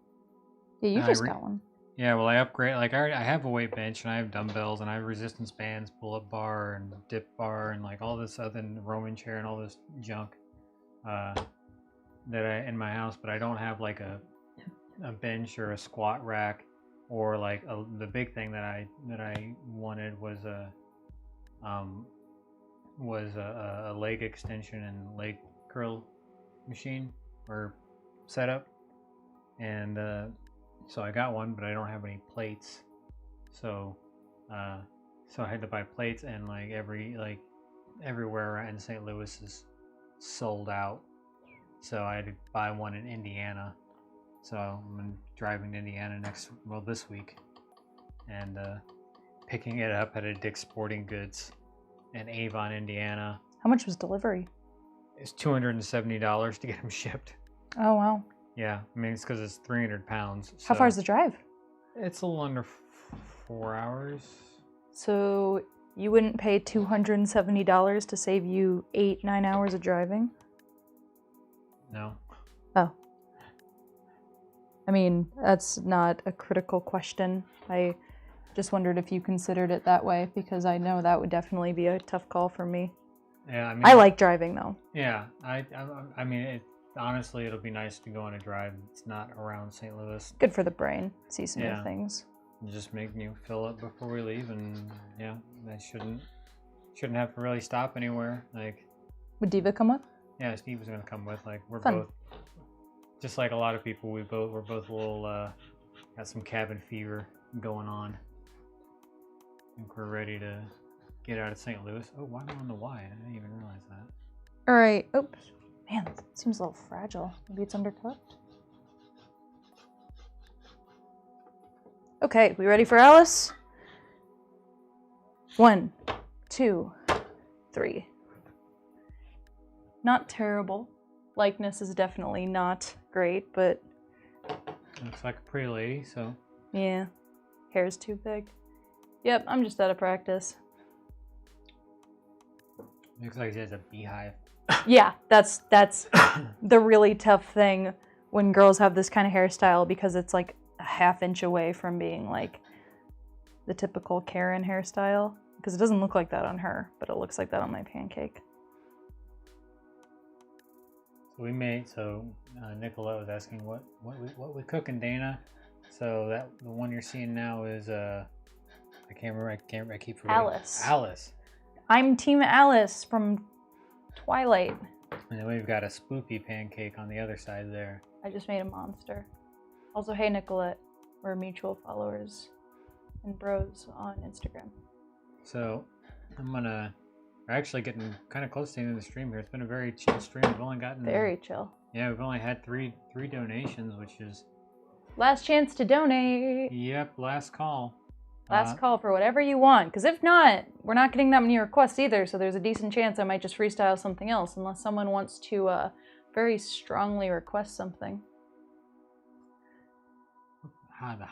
Yeah, you just got one. yeah, well, I upgrade. Like I have a weight bench, and I have dumbbells, and I have resistance bands, pull-up bar, and dip bar, and like all this other Roman chair and all this junk that I in my house. But I don't have like a bench or a squat rack, or like the big thing that I wanted was a leg extension and leg curl machine or setup, and so I got one, but I don't have any plates. So I had to buy plates, and like everywhere in St. Louis is sold out. So I had to buy one in Indiana. So I'm driving to Indiana this week, and picking it up at a Dick's Sporting Goods in Avon, Indiana. How much was delivery? It's $270 to get them shipped. Oh wow. Yeah, I mean, it's because it's 300 pounds. So How far is the drive? it's a little under 4 hours. So you wouldn't pay $270 to save you 8-9 hours of driving? No. Oh. I mean, that's not a critical question. I just wondered if you considered it that way, because I know that would definitely be a tough call for me. Yeah, I mean, I like driving though. Yeah, I mean, honestly, it'll be nice to go on a drive. It's not around St. Louis. Good for the brain. See some new things. Just make you fill up before we leave, and yeah, I shouldn't have to really stop anywhere. Like, would Diva come with? Yeah, Steve was gonna come with. Like, we're Fun. both, just like a lot of people. We're both a little got some cabin fever going on. I think we're ready to get out of St. Louis. Oh, why am I on the Y? I didn't even realize that. All right. Oops. Man, that seems a little fragile. Maybe it's undercooked. Okay, we ready for Alice? 1, 2, 3. Not terrible. Likeness is definitely not great, but... Looks like a pretty lady, so... Yeah. Hair's too big. Yep, I'm just out of practice. Looks like she has a beehive. Yeah, that's the really tough thing when girls have this kind of hairstyle, because it's like a ½ inch away from being like the typical Karen hairstyle. Because it doesn't look like that on her, but it looks like that on my pancake. So Nicolette was asking what we cooking, Dana. So that the one you're seeing now is I keep forgetting. Alice. I'm Team Alice from Twilight. And then we've got a spoopy pancake on the other side there. I just made a monster. Also, hey Nicolette, we're mutual followers and bros on Instagram. So we're actually getting kind of close to the end of the stream here. It's been a very chill stream. We've only gotten very chill. Yeah, we've only had three donations, which is last chance to donate. Yep, last call. Last call for whatever you want, because if not, we're not getting that many requests either, so there's a decent chance I might just freestyle something else, unless someone wants to very strongly request something. The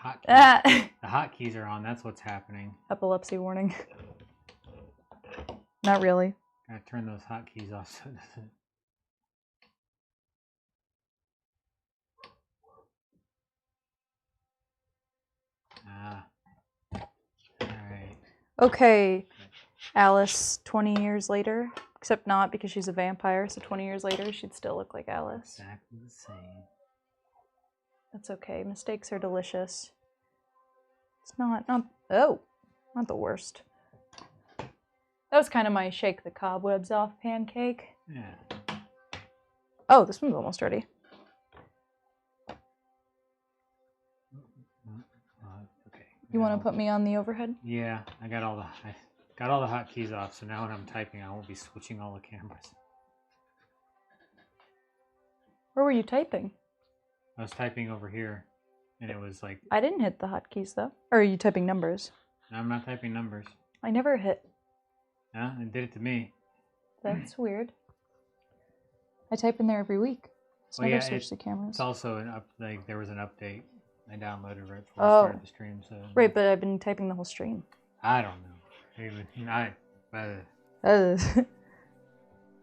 hotkeys are on, that's what's happening. Epilepsy warning. Not really. Gotta turn those hotkeys off so it doesn't... Alright. Okay, Alice, 20 years later. Except not, because she's a vampire, so 20 years later she'd still look like Alice. Exactly the same. That's okay. Mistakes are delicious. It's not the worst. That was kind of my shake the cobwebs off pancake. Yeah. Oh, this one's almost ready. Okay. You want to put me on the overhead? Yeah, I got all the hotkeys off, so now when I'm typing, I won't be switching all the cameras. Where were you typing? I was typing over here, and it was like... I didn't hit the hotkeys, though. Or are you typing numbers? No, I'm not typing numbers. I never hit. Yeah, it did it to me. That's weird. I type in there every week. So Well, I yeah, switch the cameras. It's also there was an update. I downloaded right before I started the stream. So Right, but I've been typing the whole stream. I don't know. Even I I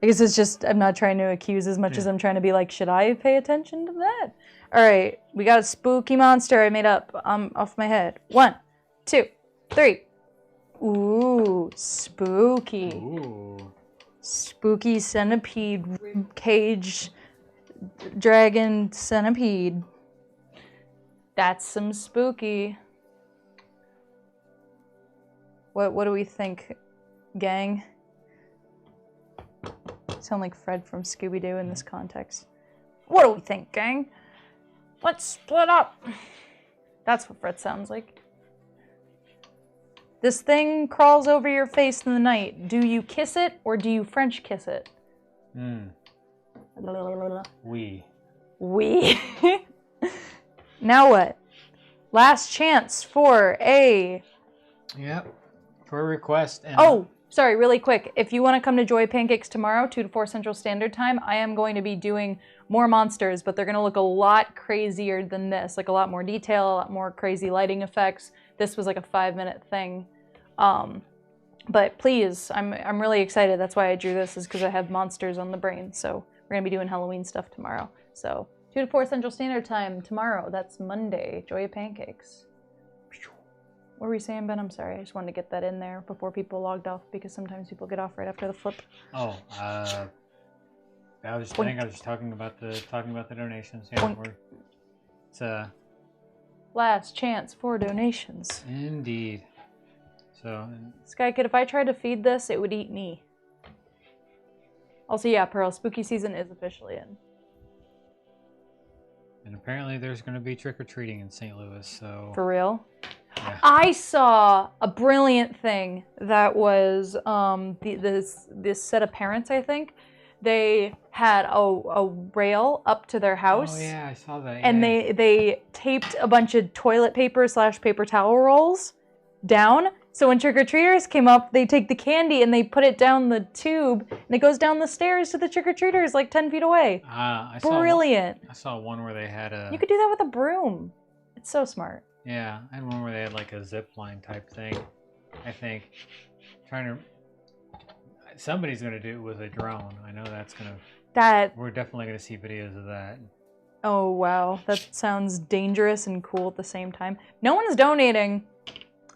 guess it's just I'm not trying to accuse as much as I'm trying to be like, should I pay attention to that? All right, we got a spooky monster I made up off my head. 1, 2, 3. Ooh, spooky. Ooh. Spooky centipede, rib cage, dragon centipede. That's some spooky. What do we think, gang? Sound like Fred from Scooby-Doo in this context. What do we think, gang? Let's split up. That's what Fred sounds like. This thing crawls over your face in the night. Do you kiss it or do you French kiss it? We. Now what? Last chance for a... Yep. For a request. And oh, sorry, really quick. If you want to come to Joy Pancakes tomorrow, 2 to 4 Central Standard Time, I am going to be doing more monsters, but they're going to look a lot crazier than this. Like a lot more detail, a lot more crazy lighting effects. This was like a 5-minute thing. But please, I'm really excited. That's why I drew this, is because I have monsters on the brain. So we're going to be doing Halloween stuff tomorrow. So 2 to 4 Central Standard Time tomorrow. That's Monday. Joy of Pancakes. What were you saying, Ben? I'm sorry. I just wanted to get that in there before people logged off, because sometimes people get off right after the flip. Oh, I think I was just talking about the donations. Yeah, it's last chance for donations. Indeed. So Sky Kid, if I tried to feed this, it would eat me. Also, yeah, Pearl, spooky season is officially in. And apparently there's going to be trick-or-treating in St. Louis, so... For real? Yeah. I saw a brilliant thing that was this set of parents, I think. They had a rail up to their house. Oh, yeah, I saw that. And yeah. they taped a bunch of toilet paper / paper towel rolls down. So when trick-or-treaters came up, they take the candy and they put it down the tube, and it goes down the stairs to the trick-or-treaters like 10 feet away. Brilliant. I saw one where they had a... You could do that with a broom. It's so smart. Yeah, I had one where they had like a zip line type thing, I think. Somebody's going to do it with a drone. I know that's going to... We're definitely going to see videos of that. Oh, wow. That sounds dangerous and cool at the same time. No one's donating.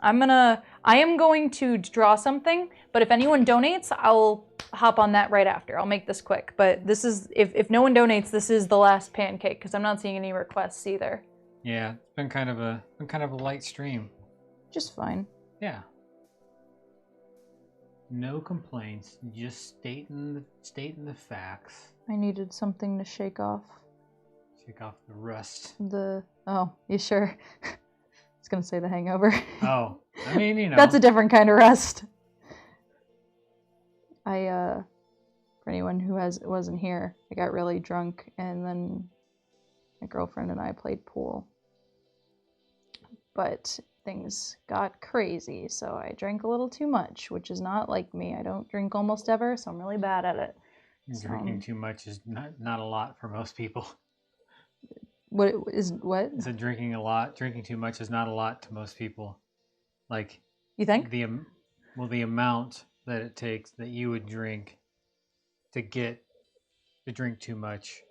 I am going to draw something, but if anyone donates, I'll hop on that right after. I'll make this quick. But this is, if no one donates, this is the last pancake, because I'm not seeing any requests either. Yeah, it's been kind of a light stream. Just fine. Yeah. No complaints, just stating the facts. I needed something to shake off. Shake off the rust. Oh, you sure? I was gonna say the hangover. Oh, I mean, you know. That's a different kind of rust. For anyone who wasn't here, I got really drunk, and then my girlfriend and I played pool. But things got crazy, so I drank a little too much, which is not like me. I don't drink almost ever, so I'm really bad at it. Drinking too much is not a lot for most people. What? So drinking too much is not a lot to most people. Like, you think? The amount that it takes that you would drink to drink too much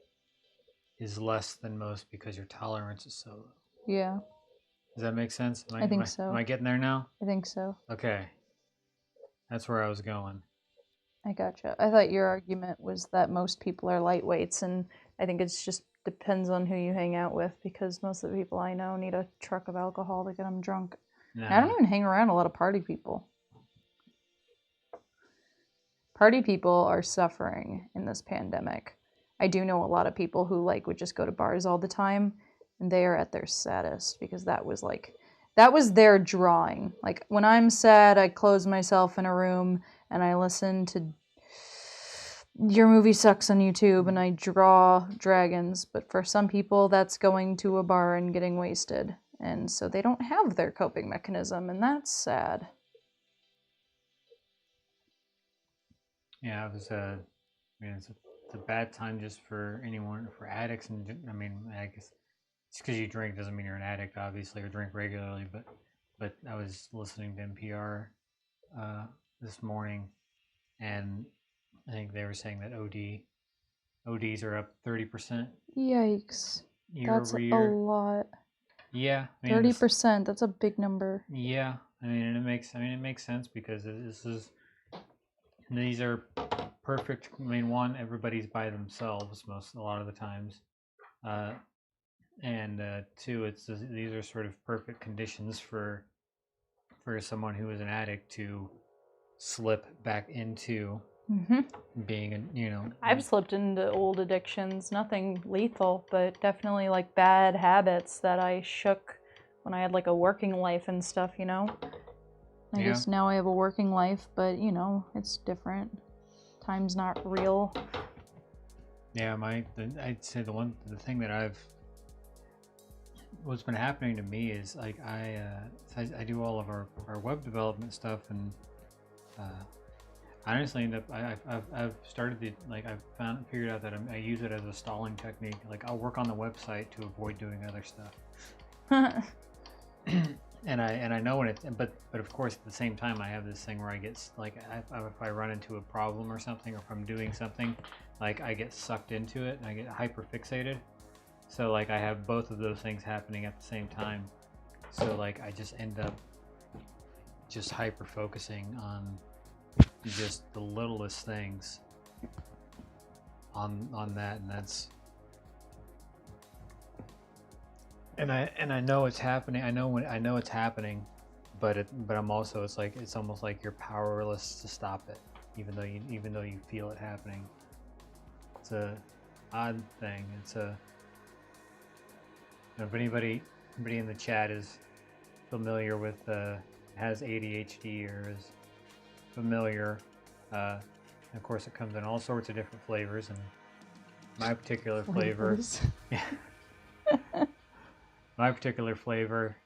is less than most, because your tolerance is so low. Yeah. Does that make sense? I think so. Am I getting there now? I think so. Okay. That's where I was going. I gotcha. I thought your argument was that most people are lightweights, and I think it's just depends on who you hang out with, because most of the people I know need a truck of alcohol to get them drunk. Nah. I don't even hang around a lot of party people. Party people are suffering in this pandemic. I do know a lot of people who would just go to bars all the time, and they are at their saddest, because that was their drawing. Like, when I'm sad, I close myself in a room and I listen to Your Movie Sucks on YouTube and I draw dragons. But for some people, that's going to a bar and getting wasted. And so they don't have their coping mechanism, and that's sad. Yeah, it was it's a bad time just for anyone, for addicts, and I mean, I guess just because you drink doesn't mean you're an addict, obviously, or drink regularly. But I was listening to NPR this morning, and I think they were saying that ODs are up 30% Yikes. year That's over a year. lot. Yeah, I mean, 30%, that's a big number. yeah, I mean, and it makes sense because these are perfect. I mean, one, everybody's by themselves a lot of the times, and two, these are sort of perfect conditions for someone who is an addict to slip back into being I've slipped into old addictions, nothing lethal, but definitely like bad habits that I shook when I had like a working life and stuff, I guess now I have a working life, but it's different. Time's not real. Yeah, I'd say the thing that what's been happening to me is like I do all of our web development stuff, and I honestly end up I've started I've figured out that I use it as a stalling technique. Like I'll work on the website to avoid doing other stuff. and I know when it's but of course at the same time I have this thing where I get like if I run into a problem or something, or if I'm doing something, like I get sucked into it and I get hyper fixated. So like I have both of those things happening at the same time. So like I just end up just hyper focusing on just the littlest things on that, and that's and I know it's happening. I know it's happening, but I'm also it's almost like you're powerless to stop it, even though you feel it happening. It's a odd thing. If anybody in the chat is familiar with has ADHD or is familiar, of course it comes in all sorts of different flavors, and my particular flavor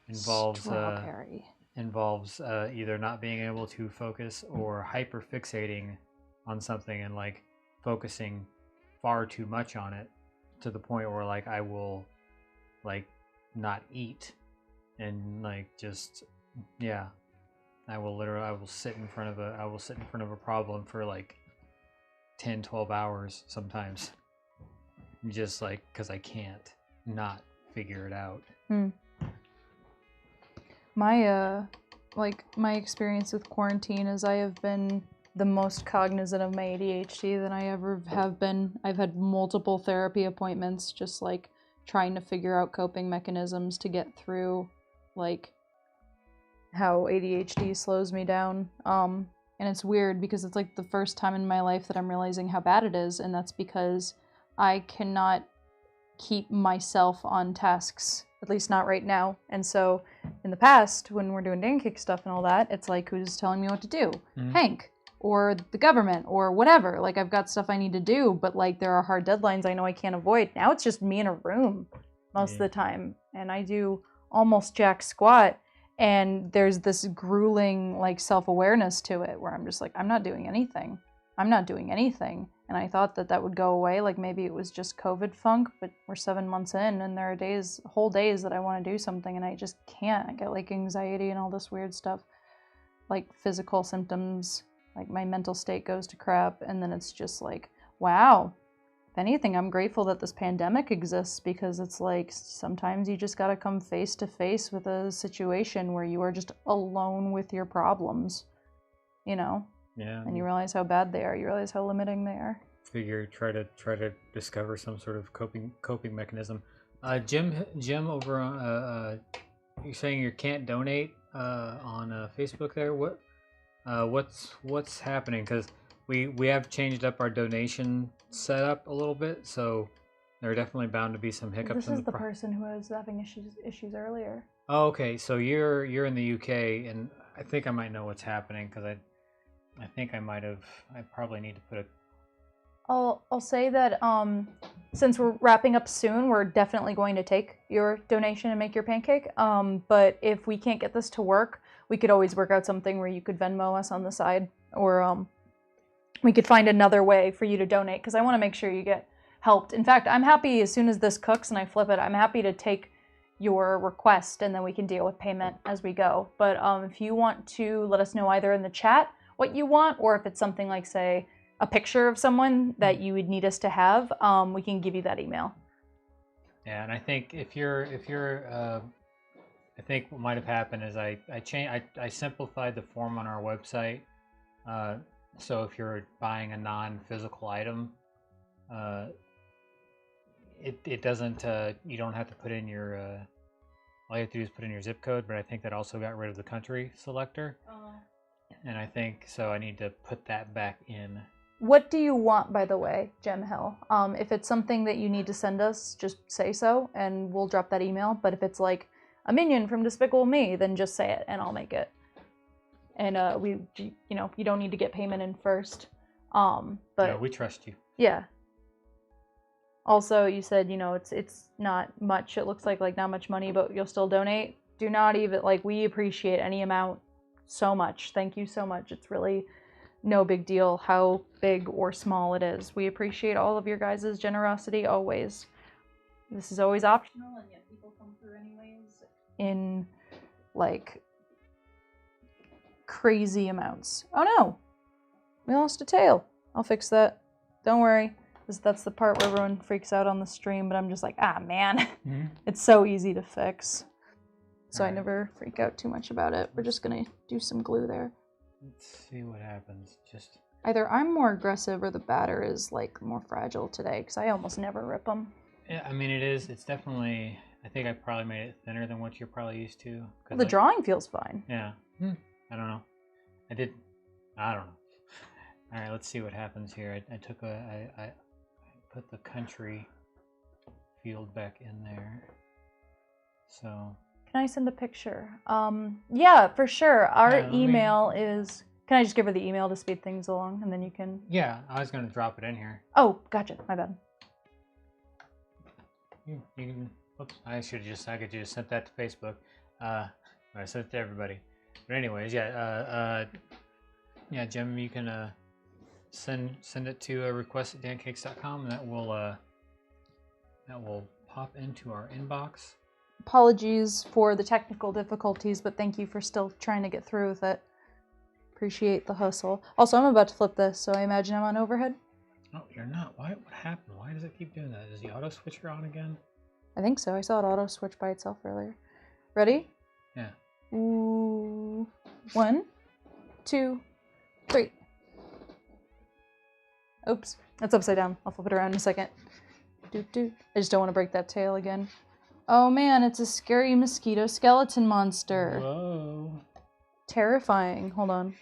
involves strawberry. Either not being able to focus or hyper fixating on something, and like focusing far too much on it to the point where like I will like not eat, and like just I will sit in front of a problem for like 10-12 hours sometimes, just like because I can't not figure it out. My experience with quarantine is I have been the most cognizant of my ADHD than I ever have been. I've had multiple therapy appointments, just like trying to figure out coping mechanisms to get through like how ADHD slows me down. And it's weird because it's like the first time in my life that I'm realizing how bad it is, and that's because I cannot keep myself on tasks, at least not right now. And so in the past, when we're doing Dancakes stuff and all that, it's like, who's telling me what to do? Hank, or the government, or whatever. Like, I've got stuff I need to do, but like there are hard deadlines I know I can't avoid. Now it's just me in a room most of the time, and I do almost jack squat, and there's this grueling like self-awareness to it where I'm just like, I'm not doing anything. And I thought that would go away, like maybe it was just COVID funk, but we're 7 months in, and there are whole days that I want to do something and I just can't. I get like anxiety and all this weird stuff, like physical symptoms, like my mental state goes to crap, and then it's just like, wow. If anything, I'm grateful that this pandemic exists, because it's like sometimes you just gotta come face to face with a situation where you are just alone with your problems, Yeah. And you realize how bad they are. You realize how limiting they are. Try to discover some sort of coping mechanism. Jim over on you're saying you can't donate on Facebook there. What's happening? Because we have changed up our donation setup a little bit, so there are definitely bound to be some hiccups. This is the person who was having issues earlier. Oh, okay. So you're in the UK, and I think I might know what's happening, because I think I probably need to put a... I'll say that since we're wrapping up soon, we're definitely going to take your donation and make your pancake. But if we can't get this to work, we could always work out something where you could Venmo us on the side, or we could find another way for you to donate, because I want to make sure you get helped. In fact, I'm happy as soon as this cooks and I flip it, I'm happy to take your request, and then we can deal with payment as we go. But if you want to let us know either in the chat what you want, or if it's something like, say, a picture of someone that you would need us to have, we can give you that email. Yeah, and I think if you're I think what might have happened is I simplified the form on our website. So if you're buying a non-physical item, it doesn't you don't have to put in your all you have to do is put in your zip code. But I think that also got rid of the country selector, and I think so. I need to put that back in. What do you want, by the way, Gem Hill? If it's something that you need to send us, just say so, and we'll drop that email. But if it's like a minion from Despicable Me, then just say it, and I'll make it. And you don't need to get payment in first. But no, we trust you. Yeah. Also, you said it's not much. It looks like not much money, but you'll still donate. Do not even we appreciate any amount so much. Thank you so much. It's really no big deal how big or small it is. We appreciate all of your guys' generosity always. This is always optional, and yet people come through anyways in crazy amounts. Oh no! We lost a tail. I'll fix that. Don't worry. That's the part where everyone freaks out on the stream, but I'm just like, man. Mm-hmm. It's so easy to fix. So All right. I never freak out too much about it. We're just gonna do some glue there. Let's see what happens. Just Either I'm more aggressive or the batter is more fragile today, because I almost never rip them. yeah, I mean it's definitely. I think I probably made it thinner than what you're probably used to. Well, the drawing feels fine. Yeah. I don't know. I don't know. All right, let's see what happens here. I put the country field back in there. So. Can I send a picture? Yeah, for sure. Our Yeah, email is. Can I just give her the email to speed things along, and then you can? Yeah, I was gonna drop it in here. Oh, gotcha. My bad. You can. Oops, I could just sent that to Facebook. I sent it to everybody. But anyways, yeah, Jim, you can send it to request@dancakes.com, and that will pop into our inbox. Apologies for the technical difficulties, but thank you for still trying to get through with it. Appreciate the hustle. Also, I'm about to flip this, so I imagine I'm on overhead. Oh, you're not. Why? What happened? Why does it keep doing that? Is the auto switcher on again? I think so. I saw it auto switch by itself earlier. Ready? Yeah. Ooh. 1, 2, 3. Oops. That's upside down. I'll flip it around in a second. I just don't want to break that tail again. Oh man, it's a scary mosquito skeleton monster. Whoa. Terrifying. Hold on.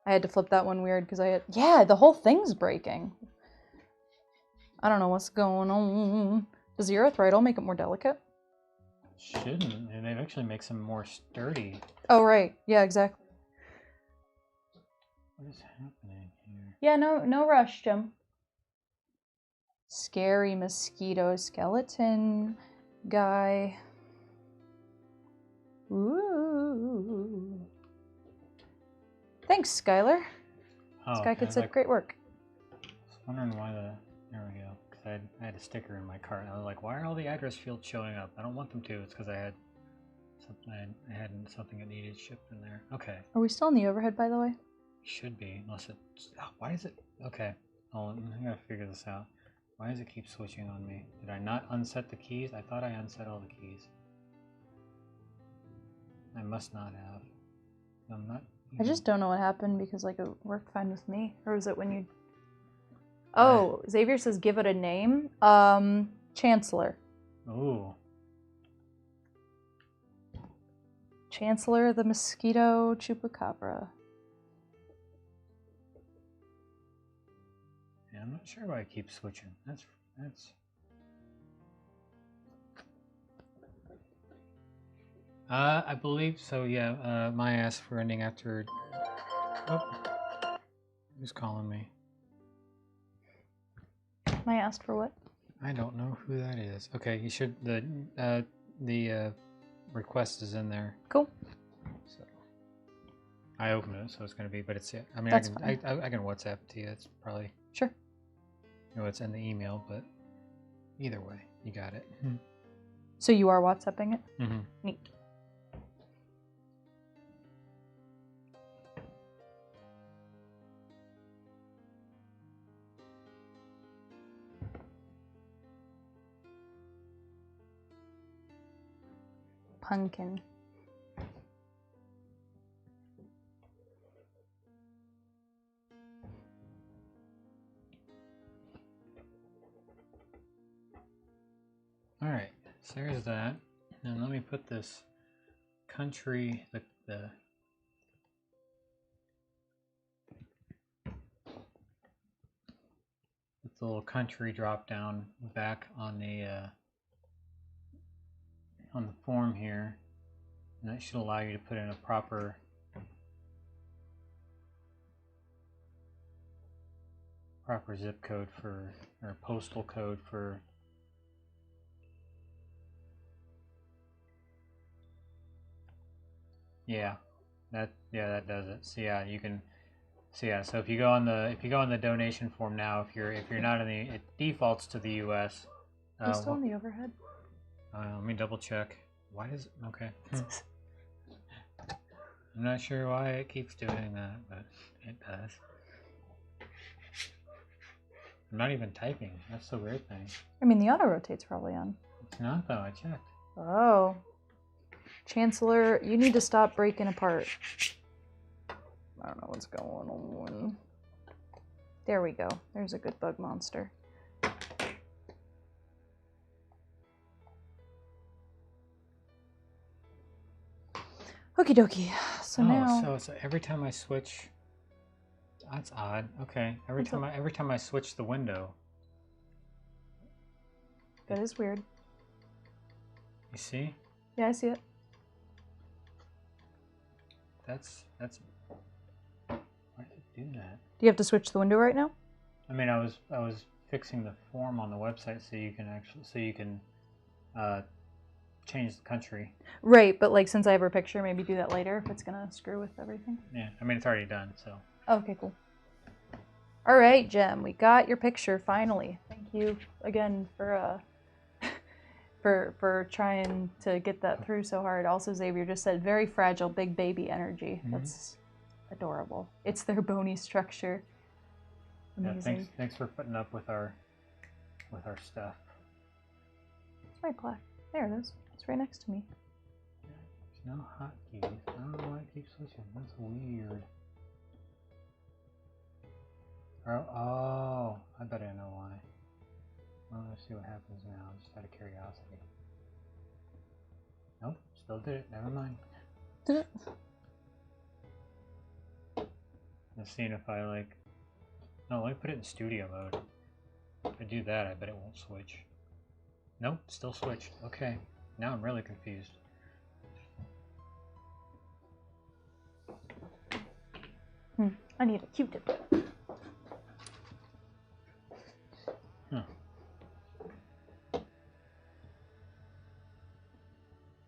I had to flip that one weird because yeah, the whole thing's breaking. I don't know what's going on. Does the erythritol make it more delicate? Shouldn't. And it actually makes them more sturdy. Oh, right. Yeah, exactly. What is happening here? Yeah, no rush, Jim. Scary mosquito skeleton guy. Ooh. Thanks, Skylar. Oh, Sky Kid said great work. I was wondering why there we go. Because I had a sticker in my cart. And I was like, why are all the address fields showing up? I don't want them to. It's because I had something that needed shipped in there. Okay. Are we still in the overhead, by the way? Should be, unless it. Oh, why is it? Okay. Hold on, I gotta figure this out. Why does it keep switching on me? Did I not unset the keys? I thought I unset all the keys. I must not have. I'm not. I just don't know what happened because it worked fine with me. Or was it when you... Oh, Xavier says give it a name. Chancellor. Ooh. Chancellor the Mosquito Chupacabra. Yeah, I'm not sure why I keep switching. That's. I believe so. Yeah. My ass for ending after. Oh. Who's calling me? I asked for what? I don't know who that is. Okay, you should. The request is in there. Cool. So I opened it, so it's gonna be. But it's. I mean, That's I can WhatsApp it to you. It's probably. Sure. It's in the email, but either way, you got it. So you are WhatsApping it? Mm-hmm. Neat. Pumpkin. All right, so there's that. And let me put this country, the little country drop down back on the form here, and that should allow you to put in a proper zip code for, or postal code for. Yeah, that does it. So yeah, you can. So yeah, so if you go on the donation form now, if you're not in the, it defaults to the U.S. Are you still in the overhead? Let me double check. Why does okay? I'm not sure why it keeps doing that, but it does. I'm not even typing. That's the weird thing. I mean, the auto rotate's probably on. It's not though. I checked. Oh. Chancellor, you need to stop breaking apart. I don't know what's going on. There we go. There's a good bug monster. Okie dokie. So now. So every time I switch, that's odd. Okay. Every time I switch the window. That is weird. You see? Yeah, I see it. That's why did it do that? Do you have to switch the window right now? I mean, I was fixing the form on the website so you can change the country. Right, but like since I have her picture, maybe do that later if it's gonna screw with everything. Yeah, I mean it's already done, so. Okay, cool. All right, Jem, we got your picture finally. Thank you again for for trying to get that through so hard. Also, Xavier just said very fragile, big baby energy. Mm-hmm. That's adorable. It's their bony structure. Amazing. Yeah, thanks for putting up with our stuff. It's my plaque. There it is. It's right next to me. There's no hotkeys. I don't know why it keeps switching. That's weird. Oh, I bet I know why. Well, let's see what happens now, just out of curiosity. Nope, still did it. Never mind. I'm seeing if I like. No, let me put it in studio mode. If I do that, I bet it won't switch. Nope, still switched. Okay, now I'm really confused. I need a Q-tip.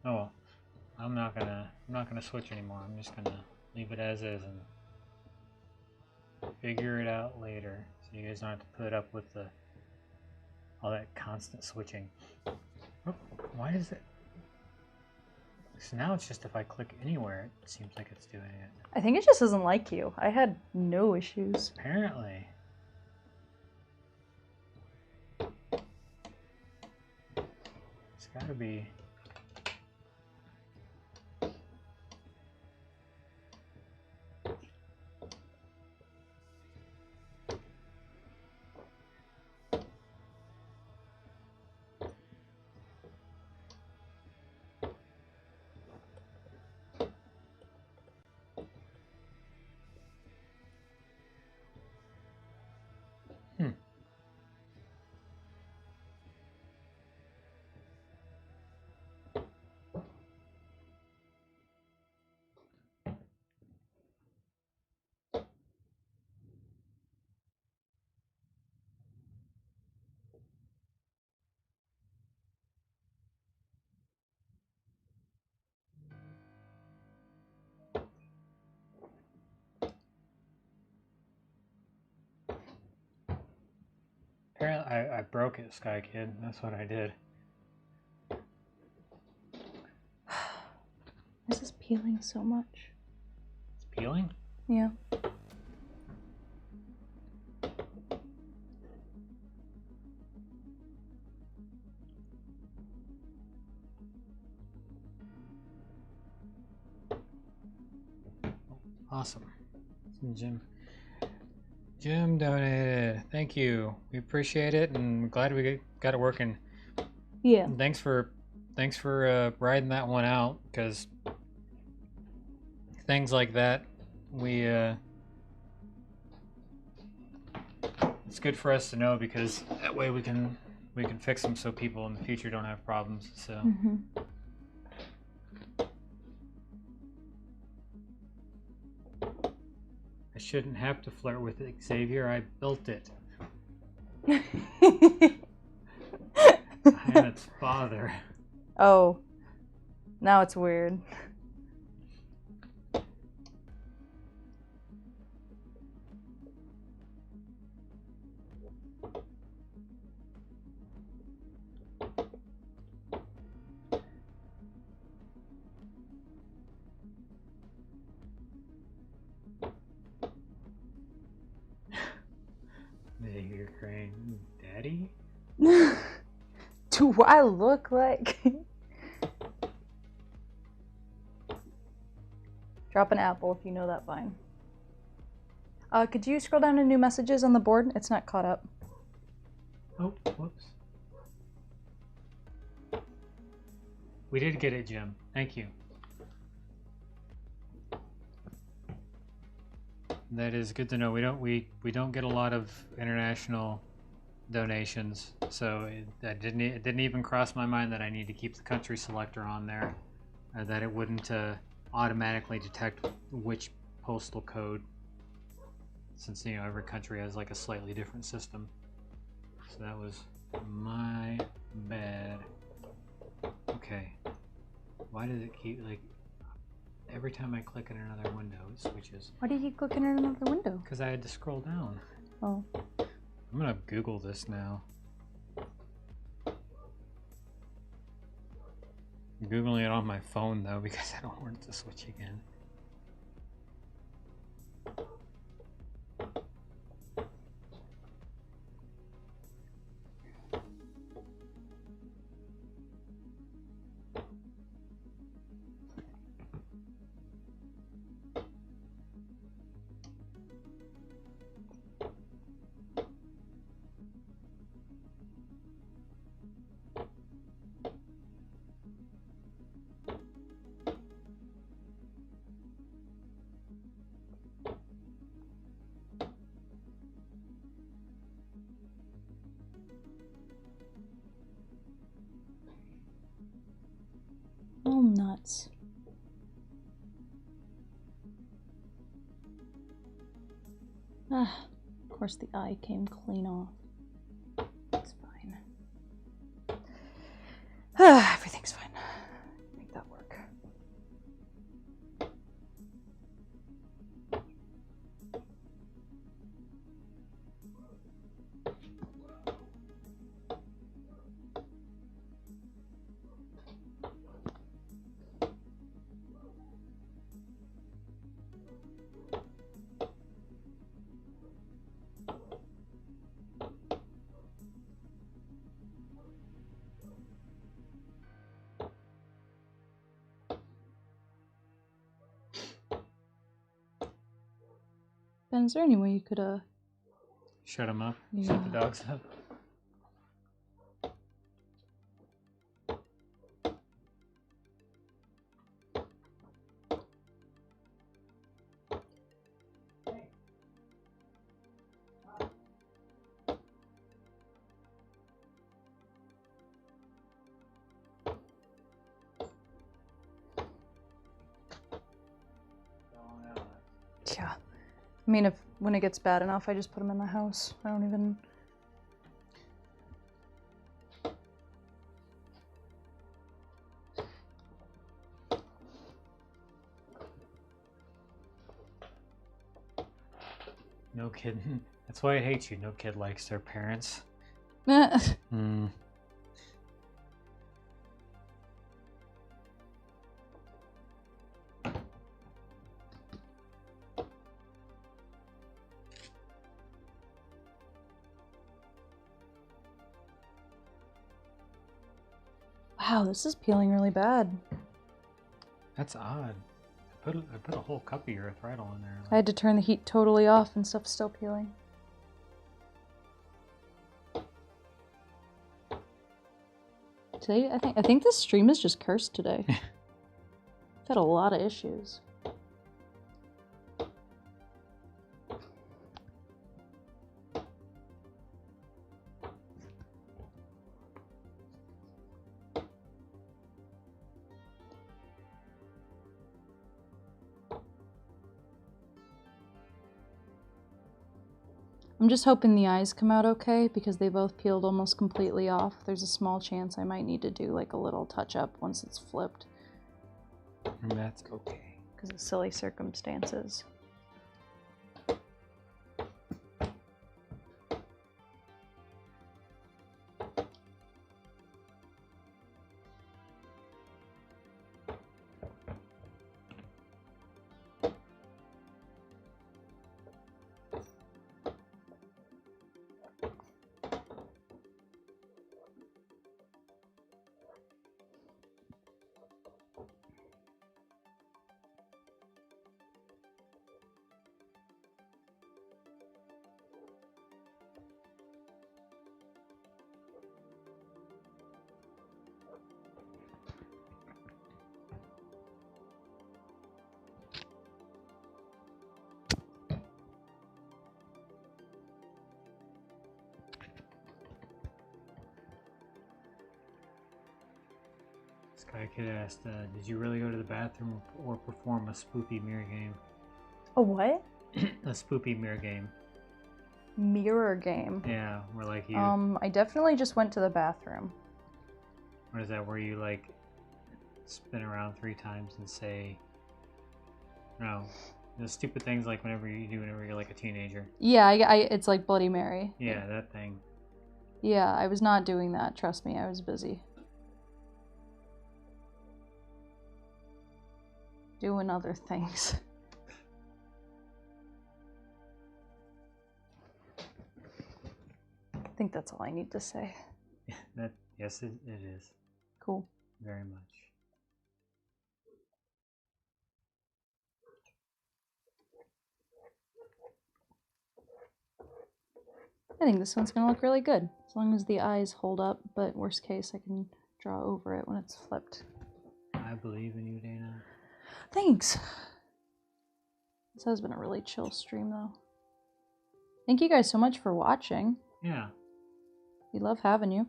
Oh well, I'm not gonna switch anymore. I'm just gonna leave it as is and figure it out later, so you guys don't have to put up with all that constant switching. Oh, why is it? So now it's just if I click anywhere, it seems like it's doing it. I think it just doesn't like you. I had no issues. Apparently. It's gotta be. Apparently, I broke it, Sky Kid. That's what I did. peeling so much. It's peeling? Yeah. Awesome. Jim donated. Thank you. We appreciate it, and we're glad we got it working. Yeah. And thanks for riding that one out, because things like that, it's good for us to know, because that way we can fix them so people in the future don't have problems. So. Mm-hmm. I shouldn't have to flirt with it, Xavier. I built it. I am its father. Oh. Now it's weird. You're crying, Daddy? Do I look like? Drop an apple if you know that vine. Could you scroll down to new messages on the board? It's not caught up. Oh, whoops. We did get it, Jim. Thank you. That is good to know. We don't get a lot of international donations, so it didn't even cross my mind that I need to keep the country selector on there, that it wouldn't automatically detect which postal code, since every country has like a slightly different system. So that was my bad. Okay. Why does it keep like? Every time I click in another window, it switches. Why did you click in another window? Because I had to scroll down. Oh. I'm gonna Google this now. I'm Googling it on my phone though, because I don't want it to switch again. Oh, nuts. Ah, of course the eye came clean off. It's fine. Everything's fine. Make that work. Ben, is there any way you could, Shut them up. Yeah. Shut the dogs up. yeah. I mean, when it gets bad enough, I just put them in the house. I don't even... No kid. That's why I hate you. No kid likes their parents. Hmm. Wow, this is peeling really bad. That's odd. I put a whole cup of urethrital in there. I had to turn the heat totally off and stuff's still peeling. Today, I think this stream is just cursed today. I've had a lot of issues. I'm just hoping the eyes come out okay because they both peeled almost completely off. There's a small chance I might need to do like a little touch up once it's flipped. And that's okay. Because of silly circumstances. Sky Kid asked, did you really go to the bathroom or perform a spoopy mirror game? A what? A spoopy mirror game. Mirror game. Yeah, where like you... I definitely just went to the bathroom. What is that, where you like spin around 3 times and say... No, the stupid things like whenever you're like a teenager. Yeah, it's like Bloody Mary. Yeah, that thing. Yeah, I was not doing that. Trust me, I was busy. Doing other things. I think that's all I need to say. Yes, it is. Cool. Very much. I think this one's gonna look really good. As long as the eyes hold up, but worst case I can draw over it when it's flipped. I believe in you, Dana. Thanks. This has been a really chill stream though. Thank you guys so much for watching. Yeah. We love having you.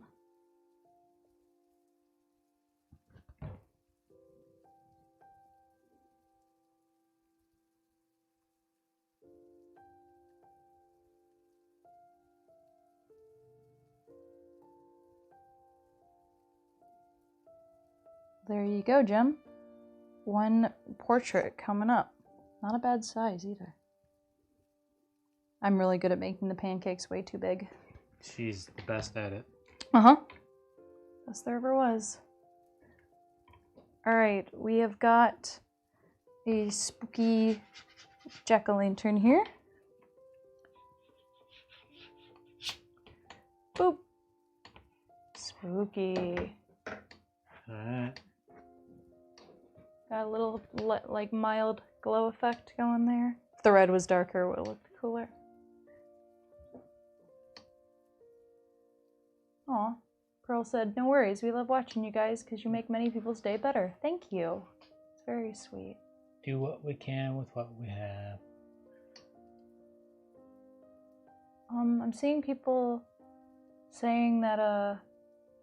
There you go, Jim. One portrait coming up. Not a bad size either. I'm really good at making the pancakes way too big. She's the best at it. Uh-huh. Best there ever was. Alright, we have got a spooky jack-o'-lantern here. Boop. Spooky. Got a little, like, mild glow effect going there. If the red was darker, it would have looked cooler. Aw. Pearl said, no worries, we love watching you guys because you make many people's day better. Thank you. It's very sweet. Do what we can with what we have. I'm seeing people saying that,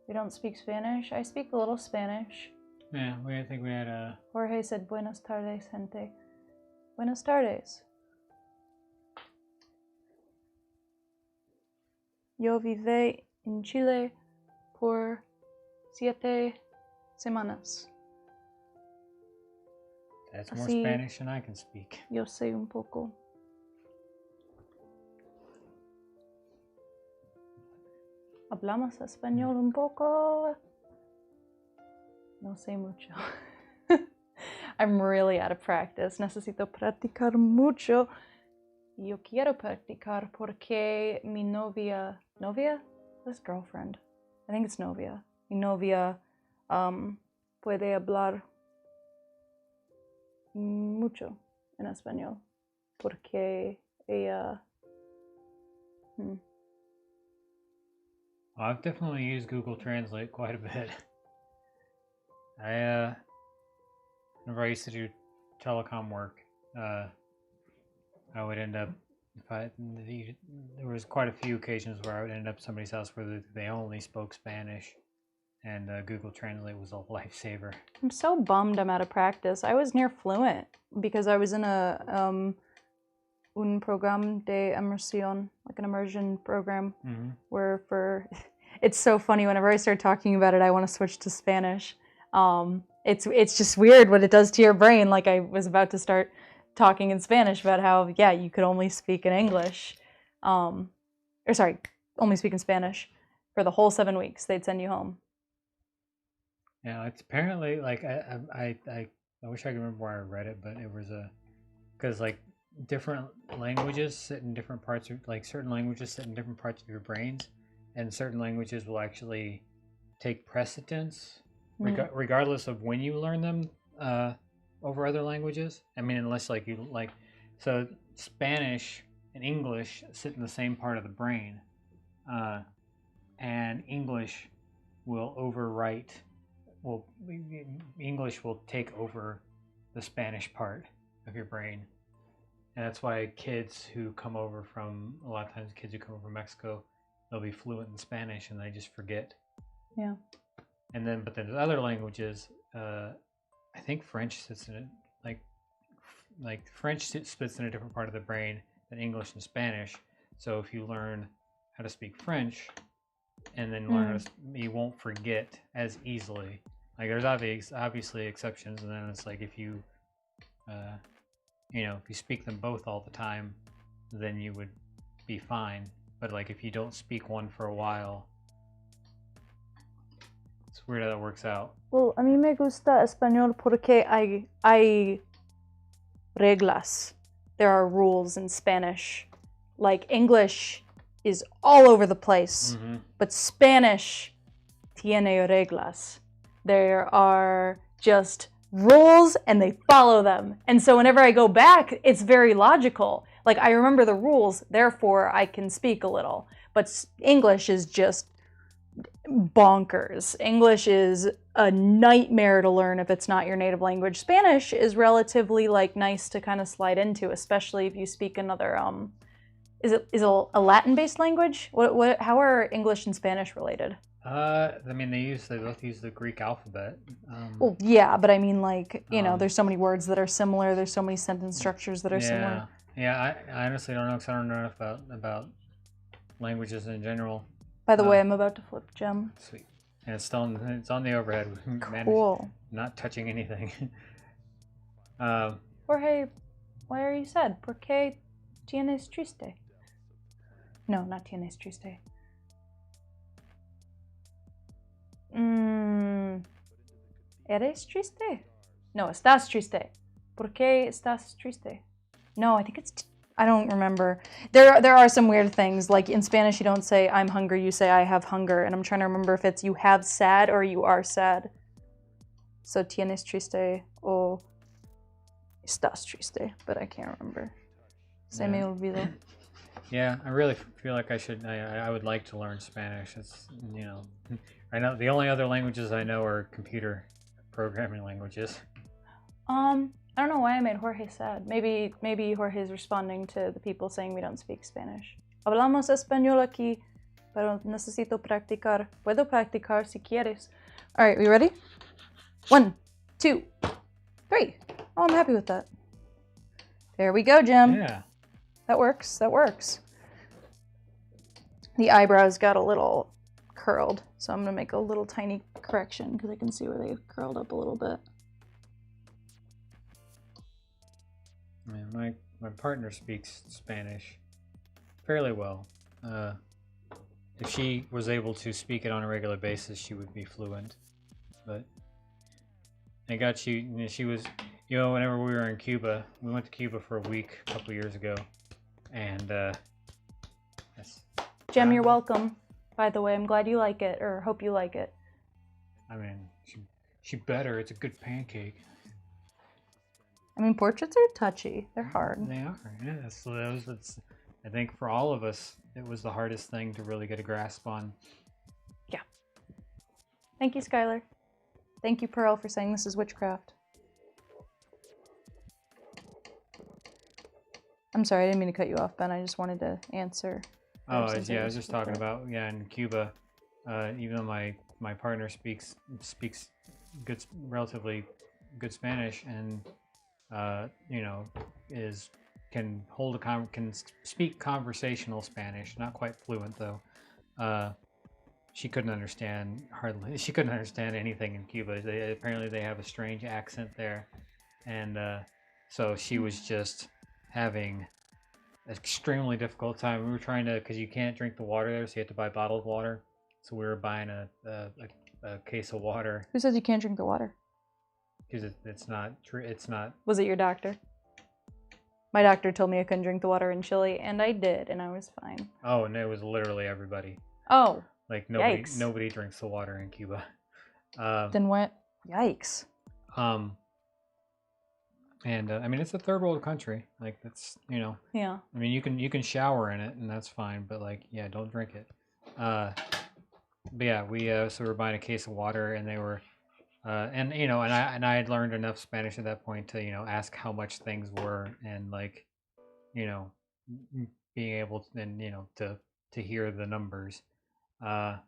we don't speak Spanish. I speak a little Spanish. Yeah, I think we had a... Jorge said, buenas tardes, gente. Buenas tardes. Yo vive en Chile por 7 semanas. That's more Así, Spanish than I can speak. Yo sé un poco. Hablamos español un poco. No sé mucho. I'm really out of practice. Necesito practicar mucho. Yo quiero practicar porque mi novia... ¿Novia? This girlfriend. I think it's novia. Mi novia puede hablar mucho en español porque ella. I've definitely used Google Translate quite a bit. Whenever I used to do telecom work, I would end up, there was quite a few occasions where I would end up at somebody's house where they only spoke Spanish, and Google Translate was a lifesaver. I'm so bummed I'm out of practice. I was near fluent because I was in un program de inmersión, like an immersion program, where it's so funny, whenever I start talking about it, I want to switch to Spanish. It's just weird what it does to your brain. Like, I was about to start talking in Spanish about how, yeah, you could only speak in English, only speak in Spanish for the whole 7 weeks. They'd send you home. Yeah, it's apparently, like, I wish I could remember where I read it, but it was because, like, different languages sit in different parts of, like, certain languages sit in different parts of your brains, and certain languages will actually take precedence regardless of when you learn them over other languages. I mean, unless, like, you, like, so Spanish and English sit in the same part of the brain, and English will overwrite, English will take over the Spanish part of your brain. And that's why kids who come over from, a lot of times kids who come over from Mexico, they'll be fluent in Spanish and they just forget. Yeah. And then, but then other languages, I think French sits in it, like French sits in a different part of the brain than English and Spanish. So if you learn how to speak French and then learn how to, you won't forget as easily. Like, there's obviously exceptions, and then it's like if you, if you speak them both all the time, then you would be fine. But, like, if you don't speak one for a while, it's weird how that works out. Well, a mí me gusta español porque hay reglas. There are rules in Spanish. Like, English is all over the place, but Spanish tiene reglas. There are just rules and they follow them. And so whenever I go back, it's very logical. Like, I remember the rules, therefore I can speak a little. But English is just bonkers. English is a nightmare to learn if it's not your native language. Spanish is relatively, like, nice to kind of slide into, especially if you speak another, is it a Latin-based language? How are English and Spanish related? I mean, they both use the Greek alphabet. Well, yeah, but I mean, like, there's so many words that are similar. There's so many sentence structures that are similar. Yeah, I honestly don't know, because I don't know enough about languages in general. By the way, I'm about to flip Gem. Sweet. And it's on the overhead. Cool. Not touching anything. Jorge, why are you sad? ¿Por qué tienes triste? No, not tienes triste. ¿Eres triste? No, estás triste. ¿Por qué estás triste? No, I think it's... I don't remember. There are some weird things. Like, in Spanish, you don't say I'm hungry, you say I have hunger. And I'm trying to remember if it's you have sad or you are sad. So, tienes triste o estás triste. But I can't remember. Se me olvidó. Yeah, I really feel like I would like to learn Spanish. It's, I know the only other languages I know are computer programming languages. I don't know why I made Jorge sad. Maybe Jorge's responding to the people saying we don't speak Spanish. Hablamos español aquí, pero necesito practicar. Puedo practicar si quieres. All right, we ready? 1, 2, 3. Oh, I'm happy with that. There we go, Jim. Yeah. That works. The eyebrows got a little curled, so I'm going to make a little tiny correction because I can see where they've curled up a little bit. Man, my partner speaks Spanish fairly well. If she was able to speak it on a regular basis, she would be fluent. But I got she was, whenever we were in Cuba, we went to Cuba for a week a couple years ago, and Jem, you're welcome. By the way, I'm glad you like it, or hope you like it. I mean, she She better. It's a good pancake. I mean, portraits are touchy. They're hard. They are. Yeah. So I think for all of us, it was the hardest thing to really get a grasp on. Yeah. Thank you, Skylar. Thank you, Pearl, for saying this is witchcraft. I'm sorry, I didn't mean to cut you off, Ben. I just wanted to answer. Oh, yeah, I was just talking about, yeah, in Cuba, even though my partner speaks good, relatively good Spanish, and you know, can speak conversational Spanish, not quite fluent though. She couldn't understand anything in Cuba. Apparently they have a strange accent there, and so she was just having an extremely difficult time. We were trying to, because you can't drink the water there, so you have to buy bottled water. So we were buying a case of water. Who says you can't drink the water? Because it's not true. It's not. Was it your doctor? My doctor told me I couldn't drink the water in Chile, and I did, and I was fine. Oh, and it was literally everybody. Oh. Like Yikes. Nobody drinks the water in Cuba. Then what? Yikes. And I mean, it's a third world country. Like, that's, you know. Yeah. I mean, you can shower in it, and that's fine. But like, yeah, don't drink it. But yeah, we so we were buying a case of water, and they were, and you know, and I had learned enough Spanish at that point to, you know, ask how much things were, and like, you know, being able to then, you know, to hear the numbers. But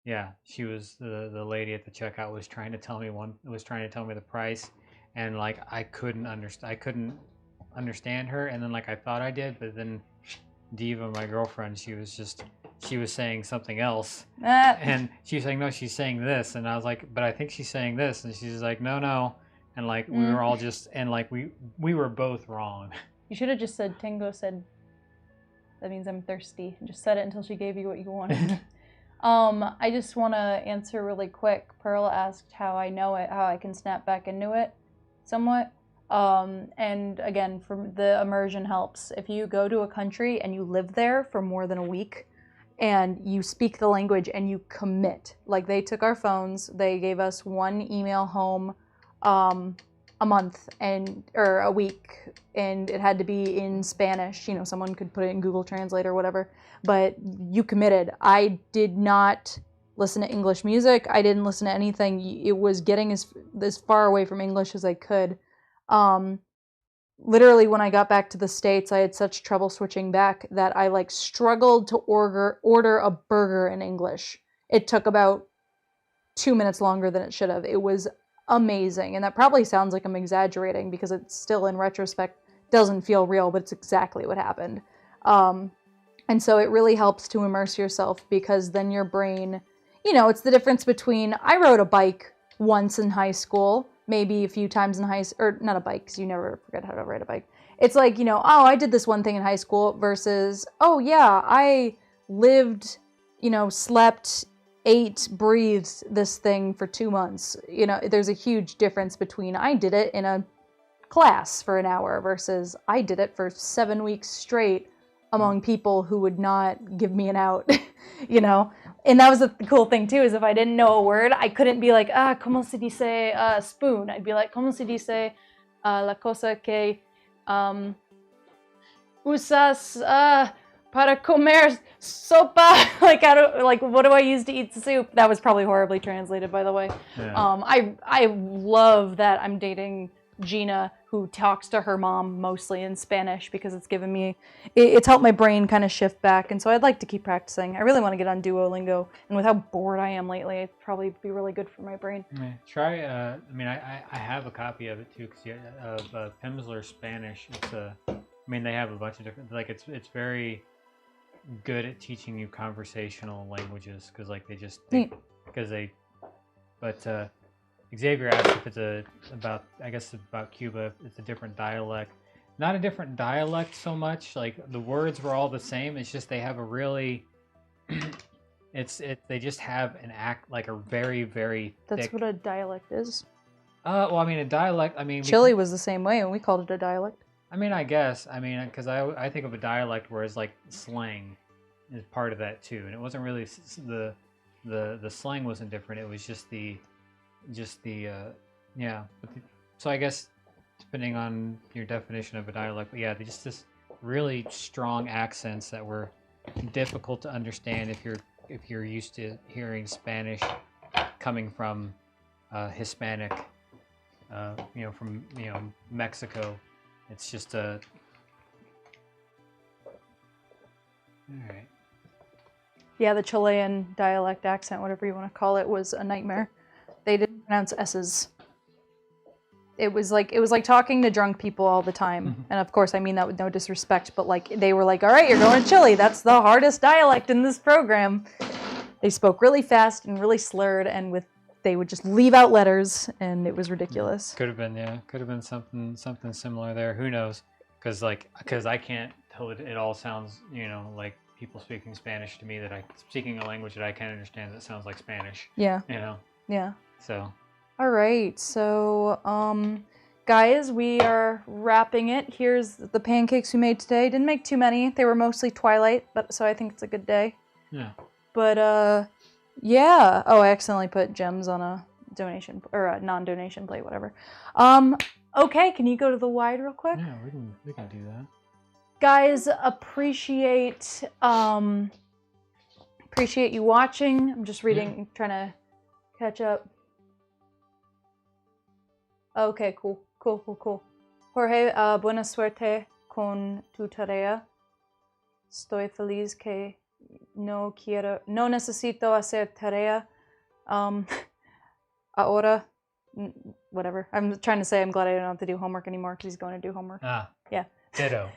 yeah, she was the lady at the checkout was trying to tell me the price, and like I couldn't understand her, and then like I thought I did, but then Diva, my girlfriend, she was saying something else, and she was saying, no, she's saying this, and I was like, but I think she's saying this, and she's like, no, and like we were all just, and like we were both wrong. You should have just said, Tango said, that means I'm thirsty. Just said it until she gave you what you wanted. I just want to answer really quick. Pearl asked how I know it, how I can snap back into it somewhat. And again, the immersion helps. If you go to a country and you live there for more than a week and you speak the language and you commit, like they took our phones, they gave us one email home a month or a week, and it had to be in Spanish. You know, someone could put it in Google Translate or whatever, but you committed. I did not listen to English music. I didn't listen to anything. It was getting as far away from English as I could. Literally, when I got back to the States, I had such trouble switching back that I like struggled to order a burger in English. It took about 2 minutes longer than it should have. It was amazing, and that probably sounds like I'm exaggerating because it still, in retrospect, doesn't feel real, but it's exactly what happened. And so it really helps to immerse yourself, because then your brain, you know, it's the difference between, I rode a bike once in high school, maybe a few times in or not a bike, because you never forget how to ride a bike. It's like, you know, oh, I did this one thing in high school versus, oh yeah, I lived, you know, slept, ate, breathed this thing for 2 months. You know, there's a huge difference between I did it in a class for an hour versus I did it for 7 weeks straight among people who would not give me an out, you know? And that was the cool thing too, is if I didn't know a word, I couldn't be like, ¿cómo se dice spoon? I'd be like, ¿cómo se dice la cosa que usas para comer sopa? Like, what do I use to eat soup? That was probably horribly translated, by the way. Yeah. I love that I'm dating Gina, who talks to her mom mostly in Spanish, because it's given me, it's helped my brain kind of shift back, and so I'd like to keep practicing. I really want to get on Duolingo, and with how bored I am lately, it'd probably be really good for my brain. Yeah, try, I mean, I have a copy of it too, of Pimsleur Spanish. It's I mean, they have a bunch of different, like, it's very good at teaching you conversational languages, because like but Xavier asked if it's about Cuba. It's a different dialect. Not a different dialect so much. Like, the words were all the same. It's just they have a really, they just have an like a very, very thick. That's what a dialect is. Well, I mean, a dialect. I mean, Chile was the same way, and we called it a dialect. I mean, I guess. I mean, because I think of a dialect where it's like slang is part of that too, and it wasn't really the slang wasn't different. It was just the yeah. So I guess depending on your definition of a dialect, but yeah, just this really strong accents that were difficult to understand if you're used to hearing Spanish coming from Hispanic, from Mexico. It's just a all right. Yeah, the Chilean dialect accent, whatever you want to call it, was a nightmare. They didn't pronounce S's. It was like talking to drunk people all the time. And of course, I mean that with no disrespect, but like they were like, all right, you're going to Chile. That's the hardest dialect in this program. They spoke really fast and really slurred, and they would just leave out letters, and it was ridiculous. Could have been something similar there. Who knows? Because I can't tell it all sounds, like people speaking Spanish to me speaking a language that I can't understand that sounds like Spanish. Yeah. Yeah. So. All right. So, guys, we are wrapping it. Here's the pancakes we made today. Didn't make too many. They were mostly Twilight, so I think it's a good day. Yeah. But, yeah. Oh, I accidentally put gems on a donation or a non-donation plate, whatever. Okay. Can you go to the wide real quick? Yeah, we can do that. Guys, appreciate you watching. I'm just reading, trying to catch up. Okay, cool. Jorge, buena suerte con tu tarea. Estoy feliz que no necesito hacer tarea. Ahora, whatever. I'm trying to say I'm glad I don't have to do homework anymore because he's going to do homework. Yeah. Ditto.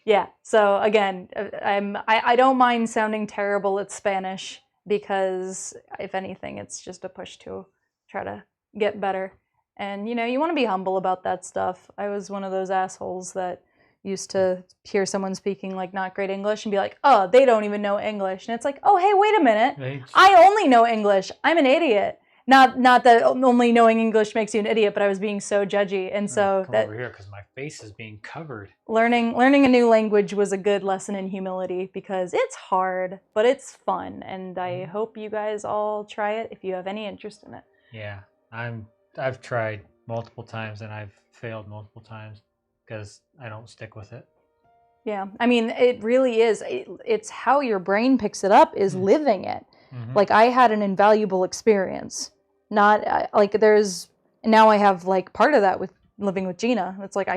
Yeah. So again, I don't mind sounding terrible at Spanish because if anything, it's just a push to try to get better. And you want to be humble about that stuff. I was one of those assholes that used to hear someone speaking like not great English and be like, oh, they don't even know English. And it's like, oh, hey, wait a minute. I only know English. I'm an idiot. Not that only knowing English makes you an idiot, but I was being so judgy. And so come over here because my face is being covered. Learning a new language was a good lesson in humility because it's hard, but it's fun. And I hope you guys all try it if you have any interest in it. Yeah, I've tried multiple times and I've failed multiple times because I don't stick with it. Yeah, I mean, it really is. It's how your brain picks it up is living it. Like I had an invaluable experience. Not like now I have like part of that with living with Gina. It's like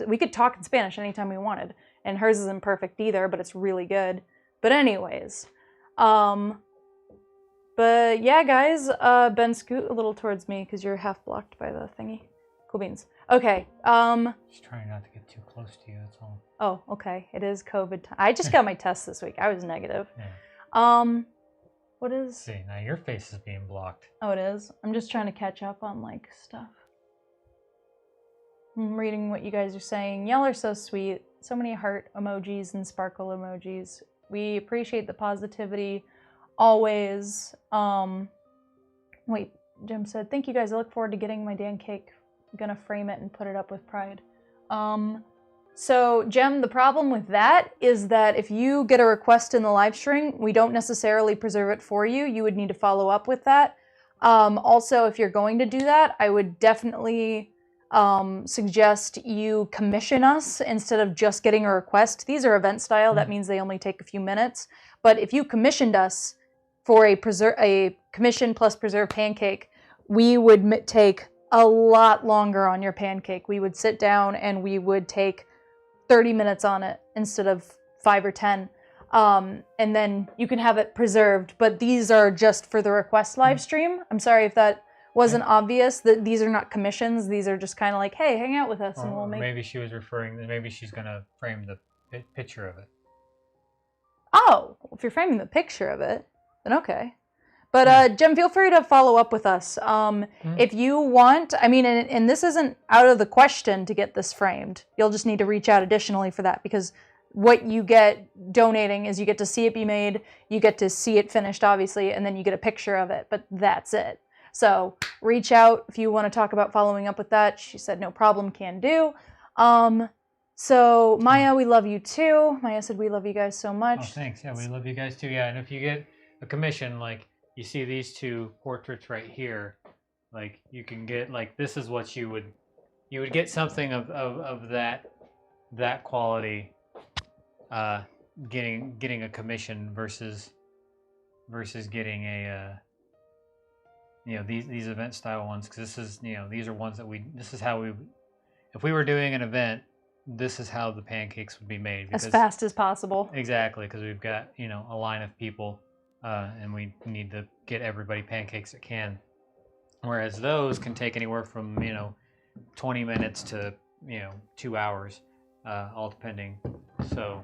we could talk in Spanish anytime we wanted. And hers isn't perfect either, but it's really good. But anyways, but yeah, guys, Ben, scoot a little towards me because you're half blocked by the thingy. Cool beans. Okay. Just trying not to get too close to you, that's all. Oh, okay. It is COVID time. I just got my test this week. I was negative. Yeah. What is... See, now your face is being blocked. Oh, it is? I'm just trying to catch up on, like, stuff. I'm reading what you guys are saying. Y'all are so sweet. So many heart emojis and sparkle emojis. We appreciate the positivity always. Wait, Jim said, thank you guys. I look forward to getting my Dancake. I'm gonna frame it and put it up with pride. So, Jem, the problem with that is that if you get a request in the live stream, we don't necessarily preserve it for you. You would need to follow up with that. Also, if you're going to do that, I would definitely suggest you commission us instead of just getting a request. These are event style. That means they only take a few minutes. But if you commissioned us for a commission plus preserved pancake, we would take a lot longer on your pancake. We would sit down and we would take 30 minutes on it instead of 5 or 10. And then you can have it preserved, but these are just for the request live stream. I'm sorry if that wasn't obvious, that these are not commissions. These are just kind of like, hey, hang out with us and we'll make... Maybe she was maybe she's going to frame the picture of it. Oh, if you're framing the picture of it, then okay. But Jem, feel free to follow up with us. If you want, I mean, and this isn't out of the question to get this framed. You'll just need to reach out additionally for that because what you get donating is you get to see it be made, you get to see it finished, obviously, and then you get a picture of it, but that's it. So reach out if you want to talk about following up with that. She said, no problem, can do. So Maya, we love you too. Maya said, we love you guys so much. Oh, thanks. Yeah, we love you guys too. Yeah, and if you get a commission, like you see these two portraits right here, like you can get like this is what you would get something of that quality, getting a commission versus getting a these event style ones, because this is these are ones that this is how we, if we were doing an event, this is how the pancakes would be made, As fast as possible. Exactly, because we've got a line of people, and we need to get everybody pancakes that can. Whereas those can take anywhere from 20 minutes to 2 hours, all depending. So,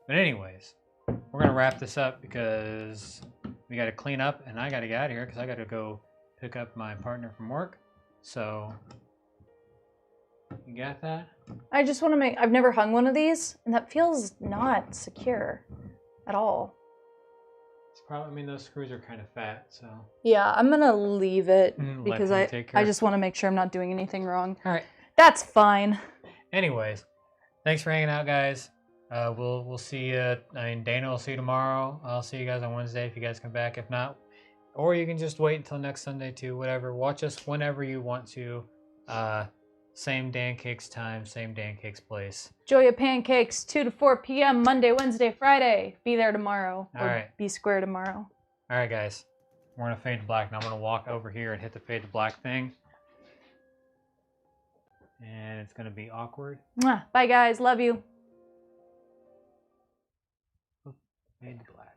but anyways, we're gonna wrap this up because we got to clean up, and I got to get out of here because I got to go pick up my partner from work. So, you got that? I just want to make. I've never hung one of these, and that feels not secure at all. It's probably. I mean, those screws are kind of fat, so. Yeah, I'm gonna leave it because I just want to make sure I'm not doing anything wrong. All right. That's fine. Anyways, thanks for hanging out, guys. We'll see you. I mean, Dana will see you tomorrow. I'll see you guys on Wednesday if you guys come back. If not, or you can just wait until next Sunday too. Whatever. Watch us whenever you want to. Same Dancakes time, same Dancakes place. Enjoy your pancakes 2 to 4 p.m. Monday, Wednesday, Friday. Be there tomorrow. All right. Be square tomorrow. All right, guys. We're gonna fade to black. Now I'm gonna walk over here and hit the fade to black thing, and it's gonna be awkward. Mwah. Bye, guys. Love you. Fade to black.